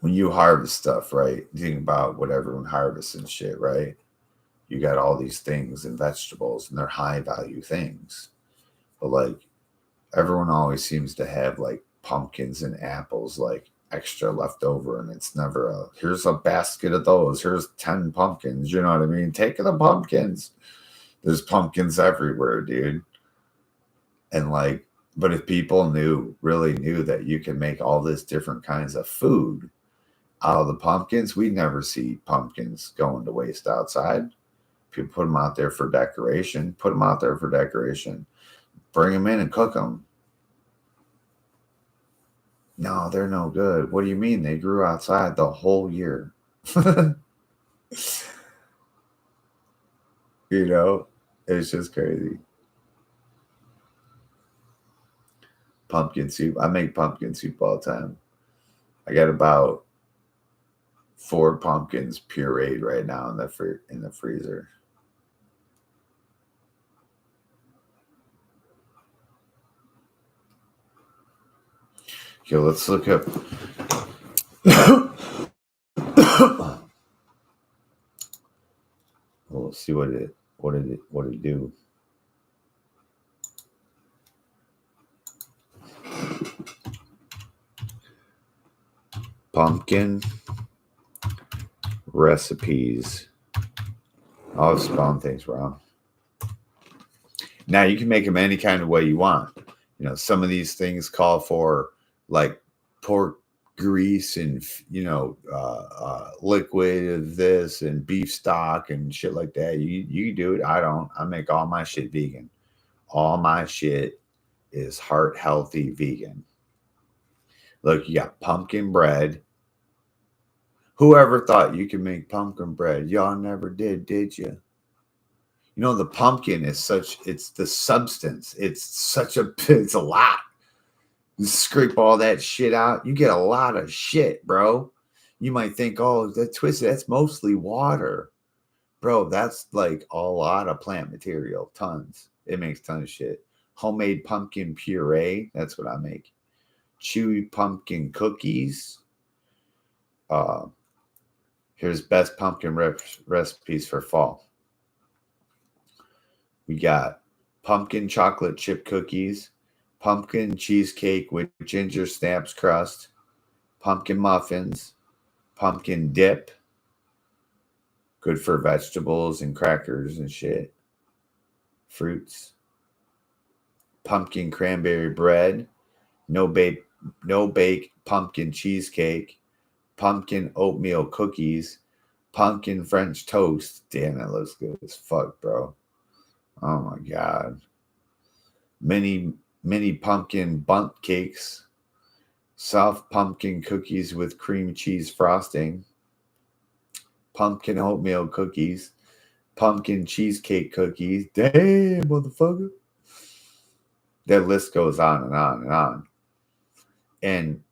when you harvest stuff, right? Think about what everyone harvests and shit, right? You got all these things and vegetables, and they're high value things. But like, everyone always seems to have like pumpkins and apples, like extra left over, and it's never here's a basket of those. Here's 10 pumpkins. You know what I mean? Take the pumpkins. There's pumpkins everywhere, dude. And like, but if people really knew that you can make all this different kinds of food out of the pumpkins, we never see pumpkins going to waste outside. People put them out there for decoration. Put them out there for decoration. Bring them in and cook them. No, they're no good. What do you mean? They grew outside the whole year. It's just crazy. Pumpkin soup. I make pumpkin soup all the time. I got about 4 pumpkins pureed right now in the freezer. Okay, let's look up. Well, let's see what it do. Pumpkin recipes. I'll spelling things wrong. Now you can make them any kind of way you want. You know, some of these things call for like pork grease and liquid of this and beef stock and shit like that. You do it. I don't. I make all my shit vegan. All my shit is heart healthy vegan. Look, you got pumpkin bread. Whoever thought you could make pumpkin bread? Y'all never did you? You know, the pumpkin is it's the substance. It's a lot. You scrape all that shit out, you get a lot of shit, bro. You might think, oh, that twisted, that's mostly water. Bro, that's like a lot of plant material, tons. It makes tons of shit. Homemade pumpkin puree, that's what I make. Chewy pumpkin cookies. Here's best pumpkin recipes for fall. We got pumpkin chocolate chip cookies, pumpkin cheesecake with ginger snaps crust, pumpkin muffins, pumpkin dip, good for vegetables and crackers and shit, fruits, pumpkin cranberry bread, no bake pumpkin cheesecake, pumpkin oatmeal cookies, pumpkin French toast. Damn, that looks good as fuck, bro. Oh my god. Mini pumpkin bundt cakes, soft pumpkin cookies with cream cheese frosting, pumpkin oatmeal cookies, pumpkin cheesecake cookies. Damn, motherfucker. That list goes on and on and on. And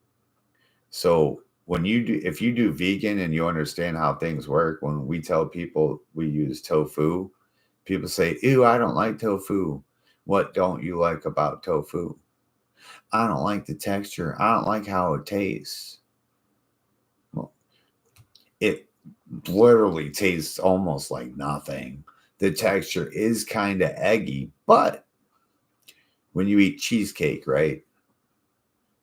so if you do vegan and you understand how things work, when we tell people we use tofu, people say, ew, I don't like tofu. What don't you like about tofu? I don't like the texture. I don't like how it tastes. Well, it literally tastes almost like nothing. The texture is kind of eggy, but when you eat cheesecake, right?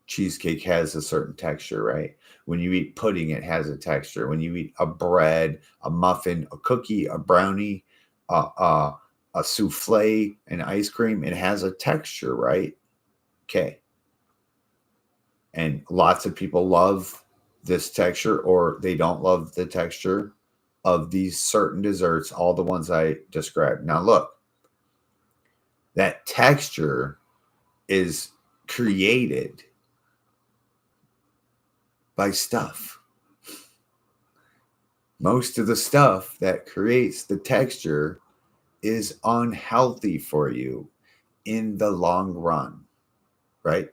Cheesecake has a certain texture, right? When you eat pudding, it has a texture. When you eat a bread, a muffin, a cookie, a brownie, a souffle, an ice cream, it has a texture, right? Okay. And lots of people love this texture or they don't love the texture of these certain desserts, all the ones I described. Now, look, that texture is created by stuff. Most of the stuff that creates the texture is unhealthy for you in the long run, right?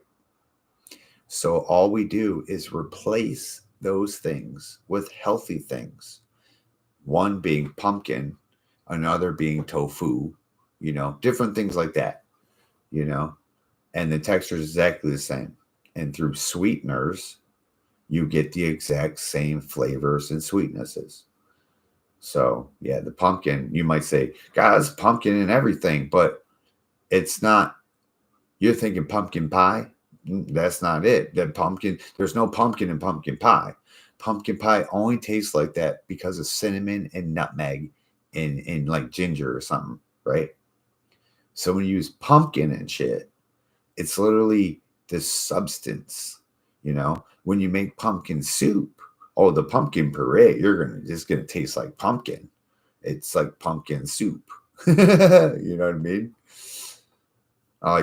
So all we do is replace those things with healthy things. One being pumpkin, another being tofu, different things like that, and the texture is exactly the same. And through sweeteners, you get the exact same flavors and sweetnesses. So, yeah, the pumpkin, you might say, guys, pumpkin and everything, but it's not. You're thinking pumpkin pie. That's not it. There's no pumpkin in pumpkin pie. Pumpkin pie only tastes like that because of cinnamon and nutmeg and like ginger or something, right? So when you use pumpkin and shit, it's literally this substance, When you make pumpkin soup, the pumpkin puree, it's gonna taste like pumpkin. It's like pumpkin soup. You know what I mean? I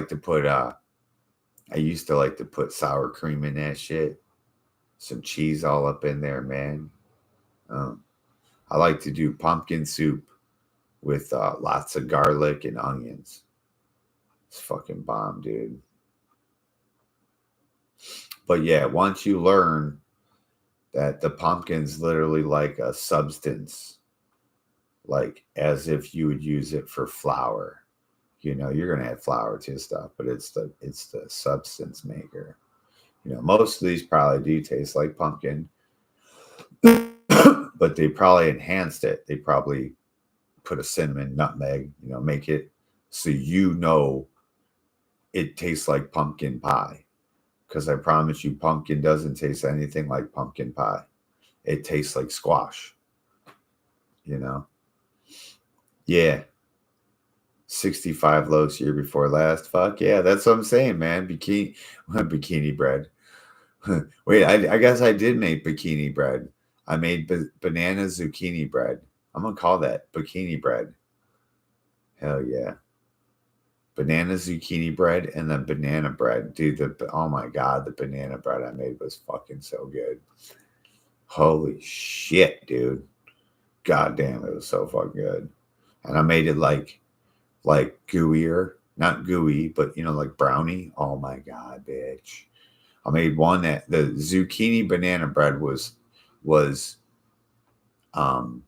used to like to put sour cream in that shit. Some cheese all up in there, man. I like to do pumpkin soup with lots of garlic and onions. It's fucking bomb, dude. But yeah, once you learn that the pumpkin's literally like a substance, like as if you would use it for flour. You know, you're gonna add flour to stuff, but it's the substance maker. You know, most of these probably do taste like pumpkin, but they probably enhanced it. They probably put a cinnamon, nutmeg, you know, make it so you know it tastes like pumpkin pie. Because I promise you, pumpkin doesn't taste anything like pumpkin pie. It tastes like squash, you know? Yeah. 65 loaves year before last. Fuck yeah, that's what I'm saying, man. Bikini bread. Wait, I guess I did make bikini bread. I made banana zucchini bread. I'm gonna call that bikini bread. Hell yeah. Banana zucchini bread and then banana bread. Dude, oh my god, the banana bread I made was fucking so good. Holy shit, dude. God damn, it was so fucking good. And I made it like gooier. Not gooey, but you know, like brownie. Oh my god, bitch. I made one that the zucchini banana bread was um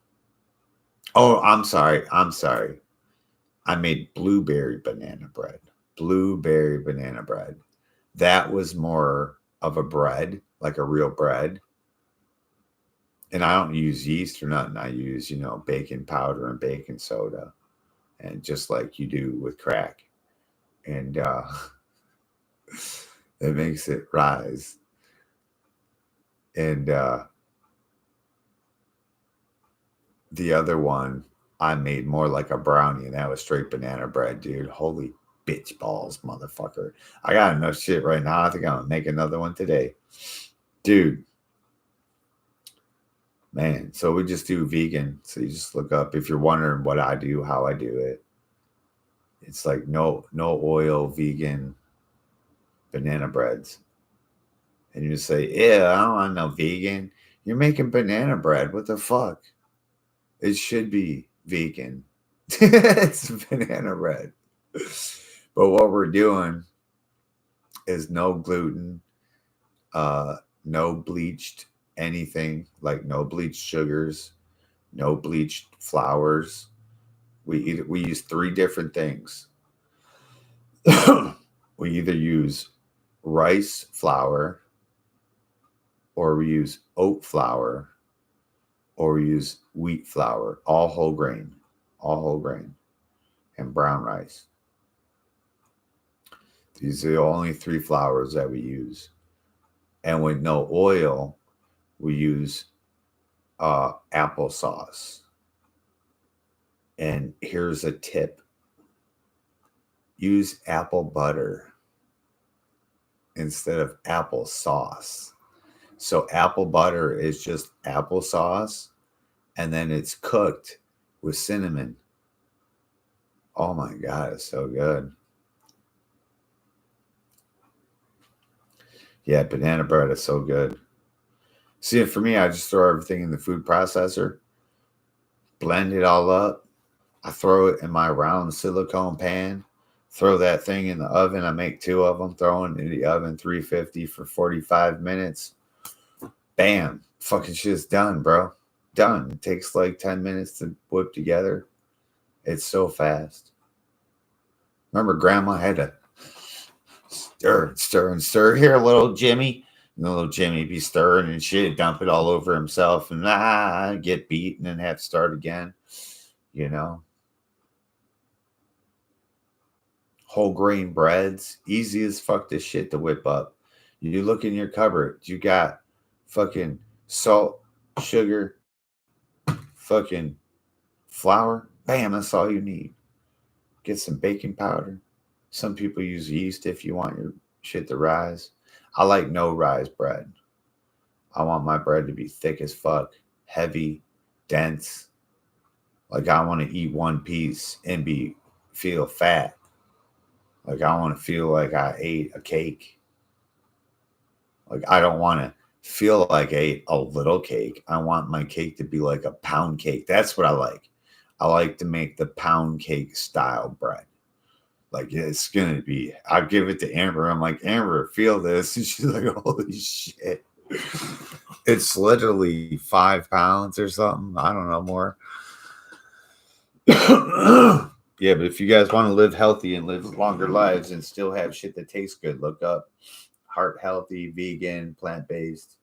oh, I'm sorry. I made blueberry banana bread. Blueberry banana bread. That was more of a bread, like a real bread. And I don't use yeast or nothing. I use, you know, baking powder and baking soda. And just like you do with crack. And it makes it rise. And the other one I made more like a brownie, and that was straight banana bread, dude. Holy bitch balls, motherfucker. I got enough shit right now. I think I'm gonna make another one today. Dude. Man, so we just do vegan. So you just look up if you're wondering what I do, how I do it. It's like no oil vegan banana breads. And you just say, yeah, I don't want no vegan. You're making banana bread. What the fuck? It should be vegan. It's banana bread. But what we're doing is no gluten, no bleached anything, like no bleached sugars, no bleached flours. We use three different things. We either use rice flour, or we use oat flour, or we use wheat flour, all whole grain, and brown rice. These are the only three flours that we use. And with no oil, we use applesauce. And here's a tip. Use apple butter instead of applesauce. So apple butter is just applesauce, and then it's cooked with cinnamon. Oh my God, it's so good. Yeah, banana bread is so good. See, for me, I just throw everything in the food processor, blend it all up. I throw it in my round silicone pan, throw that thing in the oven. I make two of them, throw it in the oven, 350 for 45 minutes. Bam, fucking shit's done, bro. Done. It takes like 10 minutes to whip together. It's so fast. Remember, Grandma had to stir. Here, little Jimmy. And the little Jimmy be stirring and shit, dump it all over himself, and get beat and then have to start again. You know? Whole grain breads, easy as fuck this shit to whip up. You look in your cupboard, you got fucking salt, sugar, fucking flour. Bam, that's all you need. Get some baking powder. Some people use yeast if you want your shit to rise. I like no rise bread. I want my bread to be thick as fuck, heavy, dense. Like I want to eat one piece and feel fat. Like I want to feel like I ate a cake. Like I don't want to feel like I ate a little cake. I want my cake to be like a pound cake. That's what I like. I like to make the pound cake style bread. Like it's gonna be. I give it to Amber. I'm like, Amber, feel this, and she's like, holy shit. It's literally 5 pounds or something. I don't know more. Yeah, but if you guys want to live healthy and live longer lives and still have shit that tastes good, look up heart healthy, vegan, plant based,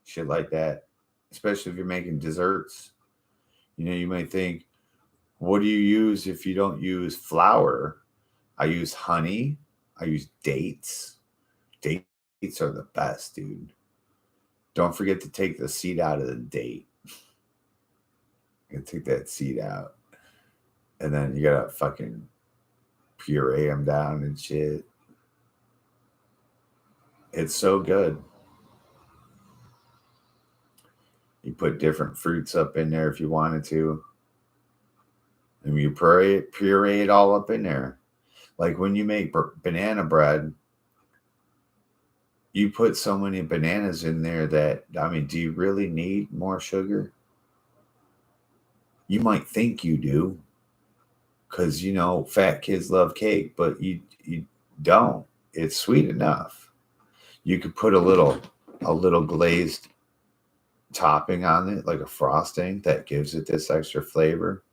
shit like that. Especially if you're making desserts. You know, you might think, what do you use if you don't use flour? I use honey. I use dates. Dates are the best, dude. Don't forget to take the seed out of the date. You take that seed out. And then you gotta fucking puree them down and shit. It's so good. You put different fruits up in there if you wanted to. And you puree it all up in there. Like when you make banana bread, you put so many bananas in there that, I mean, do you really need more sugar? You might think you do because, you know, fat kids love cake, but you don't. It's sweet enough. You could put a little glazed topping on it, like a frosting that gives it this extra flavor.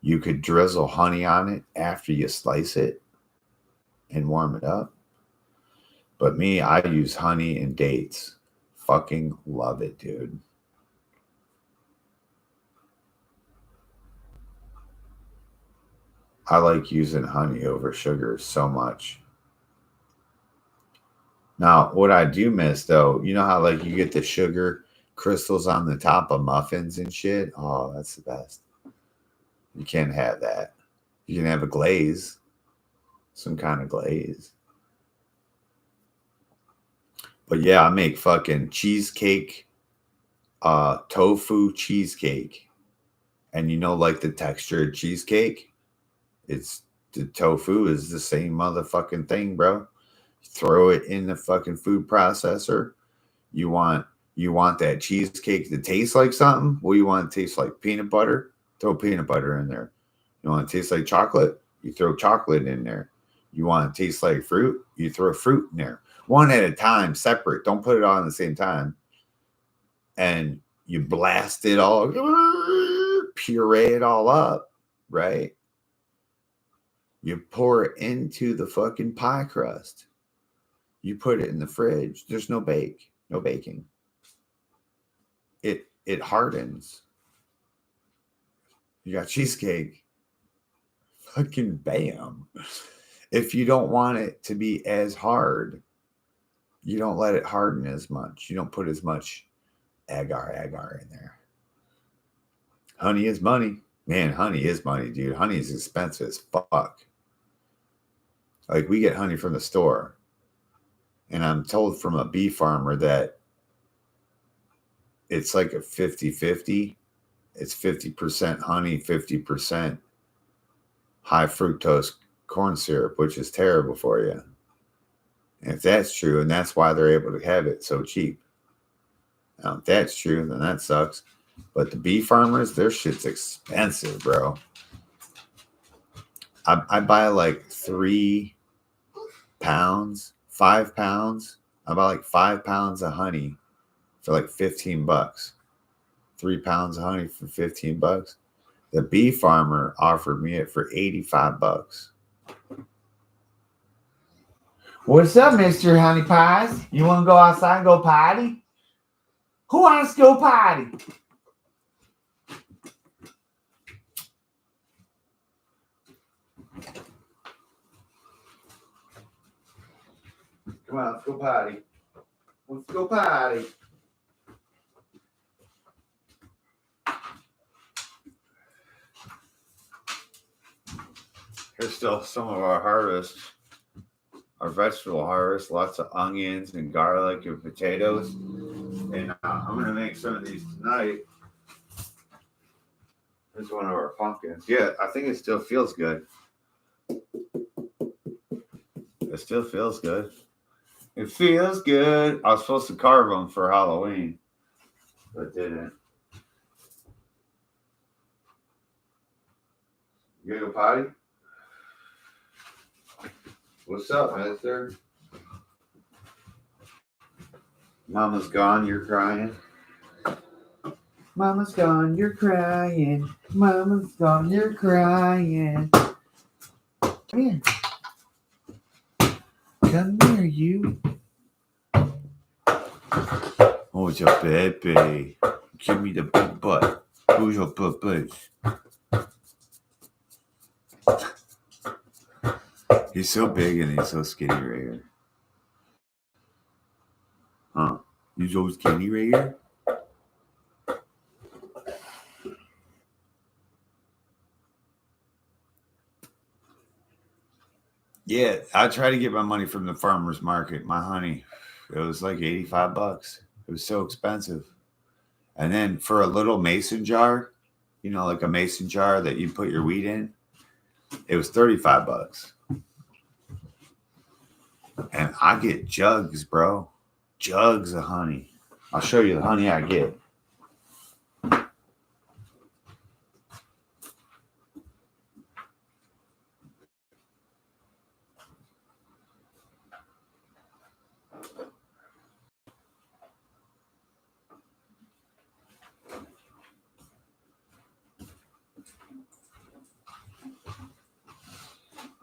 You could drizzle honey on it after you slice it and warm it up. But me, I use honey and dates. Fucking love it, dude. I like using honey over sugar so much. Now, what I do miss though, you know how like you get the sugar crystals on the top of muffins and shit? Oh, that's the best. You can't have that. You can have a glaze, some kind of glaze. But yeah, I make fucking cheesecake, tofu cheesecake. And you know, like the textured cheesecake, it's the tofu is the same motherfucking thing, bro. Throw it in the fucking food processor. You want you want that cheesecake to taste like something? What do you want to taste like? Peanut butter? Throw peanut butter in there. You want to taste like chocolate? You throw chocolate in there. You want to taste like fruit? You throw fruit in there. One at a time, separate. Don't put it all at the same time. And you blast it all, puree it all up, right? You pour it into the fucking pie crust. You put it in the fridge. There's no baking. It hardens. You got cheesecake. Fucking bam. If you don't want it to be as hard, you don't let it harden as much. You don't put as much agar in there. Honey is money. Man, honey is money, dude. Honey is expensive as fuck. Like we get honey from the store. And I'm told from a bee farmer that it's like a 50-50. It's 50% honey, 50% high fructose corn syrup, which is terrible for you. And if that's true, and that's why they're able to have it so cheap. Now, if that's true, then that sucks. But the bee farmers, their shit's expensive, bro. I buy like 3 pounds, 5 pounds. I buy like 5 pounds of honey for like $15. 3 pounds of honey for $15. The bee farmer offered me it for $85. What's up, Mr. Honey Pies? You want to go outside and go potty? Who wants to go potty? Come on, let's go potty. Let's go potty. Here's still some of our harvest, our vegetable harvest. Lots of onions and garlic and potatoes. And I'm going to make some of these tonight. Here's one of our pumpkins. Yeah, I think it still feels good. It still feels good. It feels good. I was supposed to carve them for Halloween, but didn't. You gonna go potty? What's up, mister? Mama's gone, you're crying. Mama's gone, you're crying. Mama's gone, you're crying. Come here. Come here, you. Oh, it's your baby. Give me the big butt. Who's your baby? He's so big and he's so skinny right here. Huh? He's so skinny right here? Yeah, I tried to get my money from the farmer's market, my honey. It was like $85. It was so expensive. And then for a little mason jar, like a mason jar that you put your weed in, it was $35. And I get jugs, bro. Jugs of honey. I'll show you the honey I get.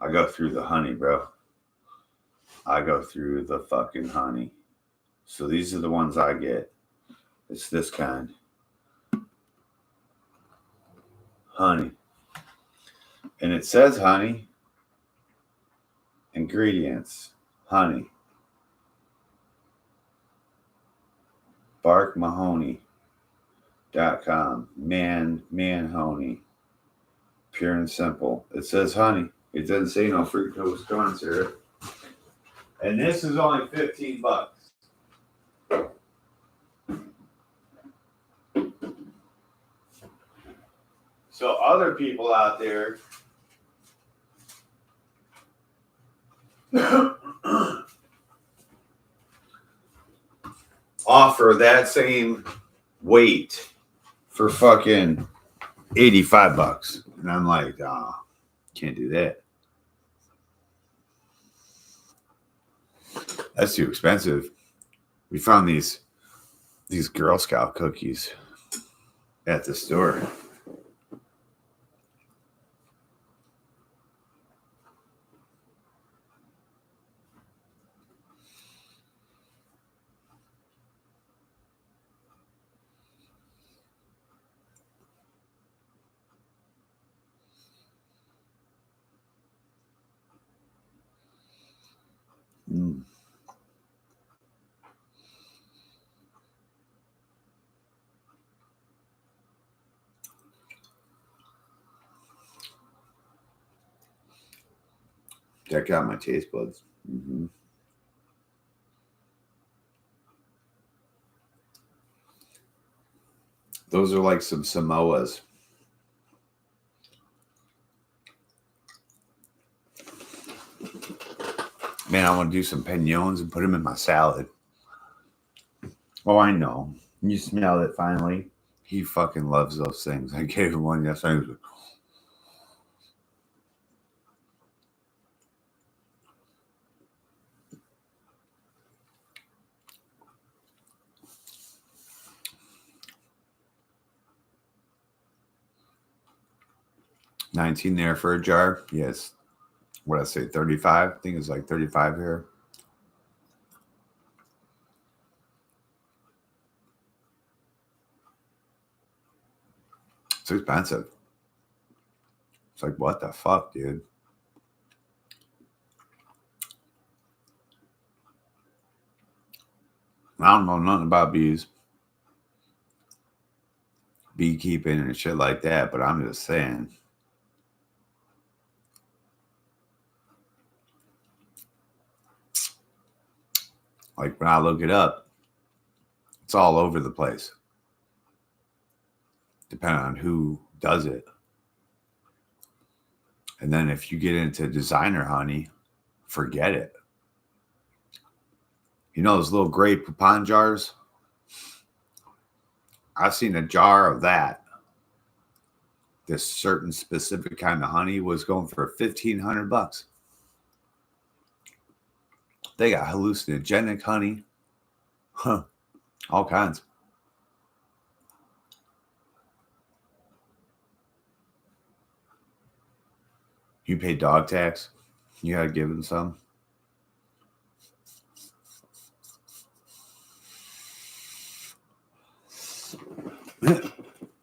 I go through the honey, bro. I go through the fucking honey. So these are the ones I get. It's this kind. Honey. And it says honey. Ingredients. Honey. BarkMahoney.com. Manhoney. Pure and simple. It says honey. It doesn't say no fructose corn syrup. And this is only $15. So other people out there offer that same weight for fucking $85. And I'm like, can't do that. That's too expensive. We found these Girl Scout cookies at the store. Check out my taste buds. Mm-hmm. Those are like some Samoas. Man, I want to do some pignones and put them in my salad. Oh, I know. You smell it finally. He fucking loves those things. I gave him one yesterday. He was like, $19 there for a jar. Yes. What did I say? 35? I think it's like 35 here. It's expensive. It's like, what the fuck, dude? I don't know nothing about bees, beekeeping and shit like that, but I'm just saying. Like when I look it up, it's all over the place. Depending on who does it. And then if you get into designer honey, forget it. You know those little gray Poupon jars? I've seen a jar of that. This certain specific kind of honey was going for $1,500. They got hallucinogenic honey. Huh. All kinds. You pay dog tax. You gotta give them some.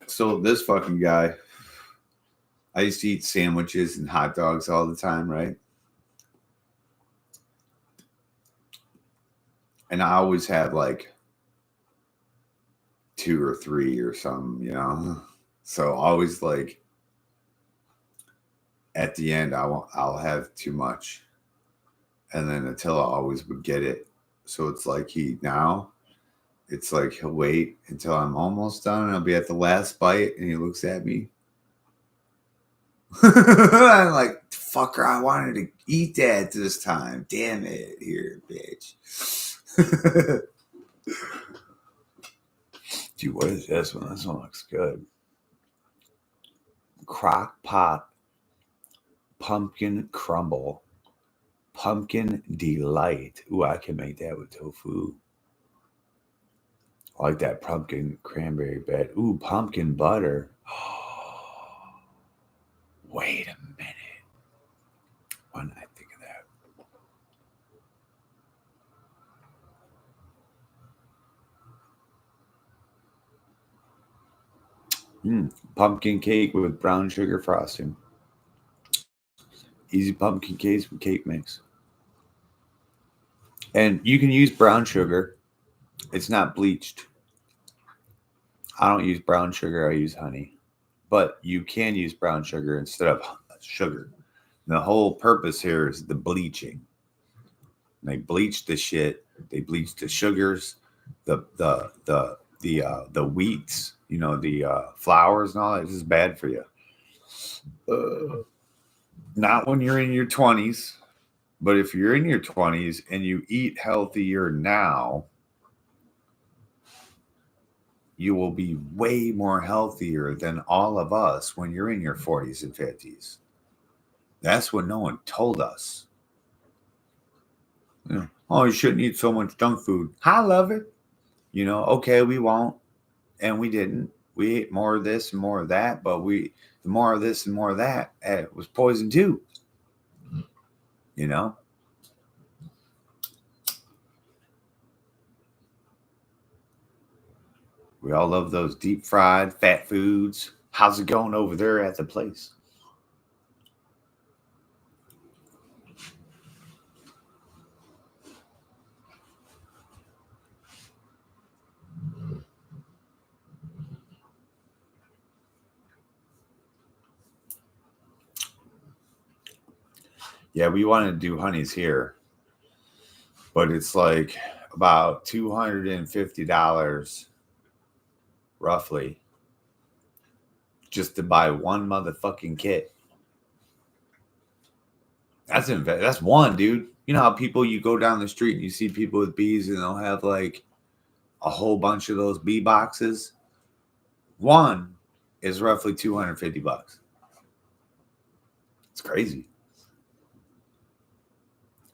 So this fucking guy, I used to eat sandwiches and hot dogs all the time, right? And I always had like 2 or 3 or something, So always like at the end, I'll have too much, and then until I always would get it. So it's like it's like he'll wait until I'm almost done, and I'll be at the last bite, and he looks at me. I'm like, fucker, I wanted to eat that this time. Damn it, here, bitch. Dude, what is this one? This one looks good. Crock pot pumpkin crumble. Pumpkin delight. Ooh, I can make that with tofu. I like that pumpkin cranberry bed. Ooh, pumpkin butter. Wait a minute. Why didn't I think of that? Pumpkin cake with brown sugar frosting. Easy pumpkin cakes with cake mix. And you can use brown sugar. It's not bleached. I don't use brown sugar. I use honey. But you can use brown sugar instead of sugar. And the whole purpose here is the bleaching. They bleach the shit. They bleach the sugars, the wheats, the flours and all that. This is bad for you. Not when you're in your 20s, but if you're in your 20s and you eat healthier now, you will be way more healthier than all of us when you're in your 40s and 50s. That's what no one told us. Oh, you shouldn't eat so much junk food. I love it. Okay, we won't. And we didn't. We ate more of this and more of that, but the more of this and more of that, it was poison too. We all love those deep fried fat foods. How's it going over there at the place? Yeah, we want to do honeys here, but it's like about $250 roughly just to buy one motherfucking kit. That's one, dude. You know how you go down the street and you see people with bees and they'll have like a whole bunch of those bee boxes. One is roughly $250. It's crazy.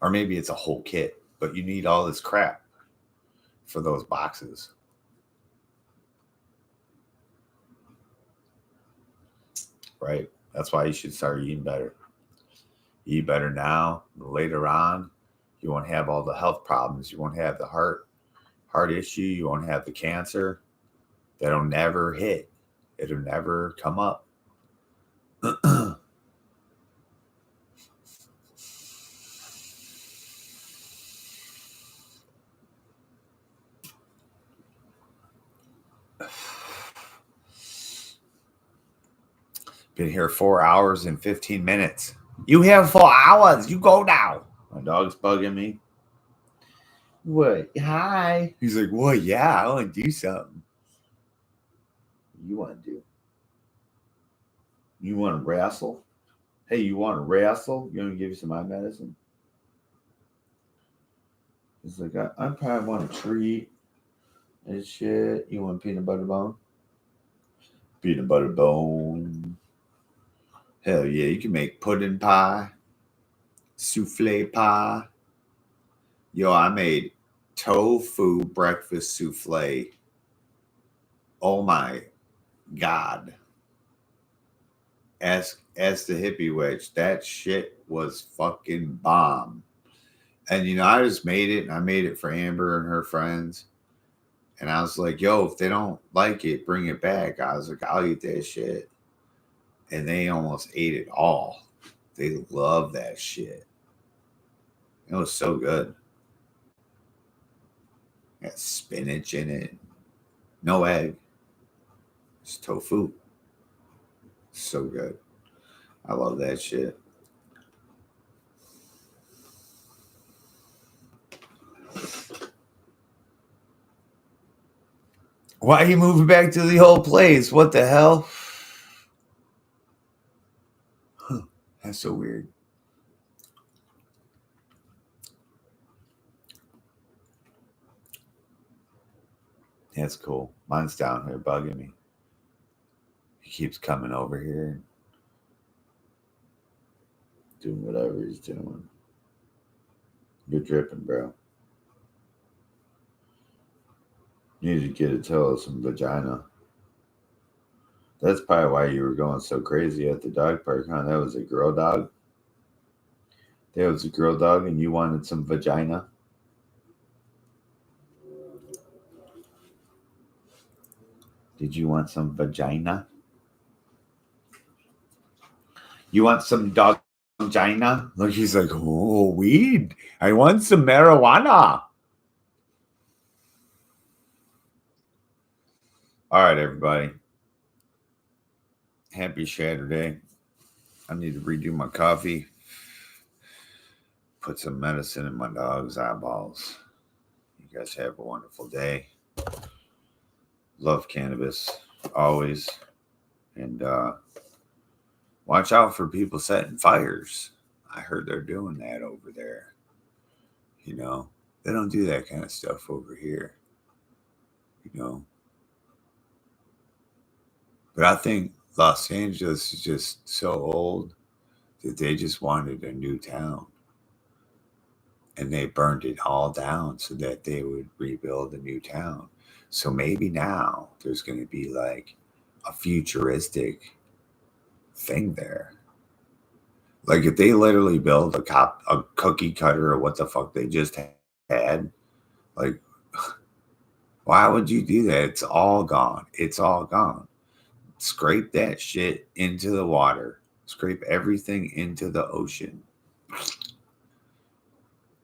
Or maybe it's a whole kit, but you need all this crap for those boxes. Right? That's why you should start eating better. Eat better now. Later on, you won't have all the health problems. You won't have the heart issue. You won't have the cancer. That'll never hit. It'll never come up. Been here 4 hours and 15 minutes. You have 4 hours. You go now. My dog's bugging me. What? Hi. He's like, what? Yeah, I want to do something. You want to do? You want to wrestle? Hey, you want to wrestle? You want to give you some eye medicine? He's like, I probably want a treat and shit. You want peanut butter bone? Peanut butter bone. Hell yeah, you can make pudding pie, souffle pie. Yo, I made tofu breakfast souffle. Oh my God. Ask the hippie witch. That shit was fucking bomb. And I just made it, and I made it for Amber and her friends. And I was like, yo, if they don't like it, bring it back. I was like, I'll eat that shit. And they almost ate it all. They love that shit. It was so good. Got spinach in it. No egg. It's tofu. So good. I love that shit. Why are you moving back to the old place? What the hell? Huh, that's so weird. That's cool. Mine's down here bugging me. He keeps coming over here, doing whatever he's doing. You're dripping, bro. You need to get a toe of some vagina. That's probably why you were going so crazy at the dog park, huh? That was a girl dog? That was a girl dog and you wanted some vagina? Did you want some vagina? You want some dog vagina? Look, he's like, oh, weed. I want some marijuana. All right, everybody. Happy Saturday. I need to redo my coffee. Put some medicine in my dog's eyeballs. You guys have a wonderful day. Love cannabis, always. And watch out for people setting fires. I heard they're doing that over there. They don't do that kind of stuff over here. But I think Los Angeles is just so old that they just wanted a new town. And they burned it all down so that they would rebuild a new town. So maybe now there's going to be like a futuristic thing there. Like if they literally build a cookie cutter or what the fuck they just had, like, why would you do that? It's all gone. It's all gone. Scrape that shit into the water. Scrape everything into the ocean.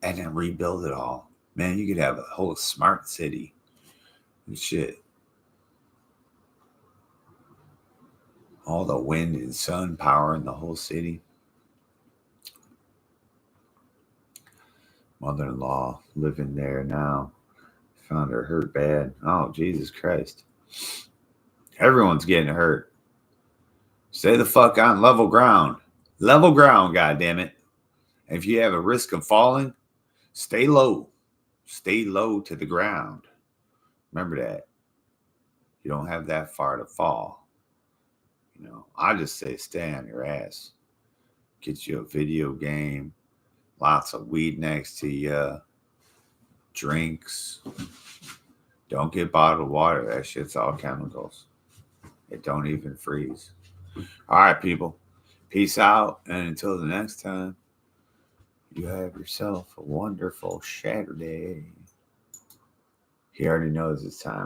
And then rebuild it all. Man, you could have a whole smart city and shit. All the wind and sun power in the whole city. Mother-in-law living there now. Found her hurt bad. Oh, Jesus Christ. Everyone's getting hurt. Stay the fuck on level ground. Level ground, goddammit. If you have a risk of falling, stay low. Stay low to the ground. Remember that. You don't have that far to fall. I just say stay on your ass. Get you a video game. Lots of weed next to you. Drinks. Don't get bottled water. That shit's all chemicals. It don't even freeze. All right, people. Peace out. And until the next time, you have yourself a wonderful Saturday. He already knows it's time.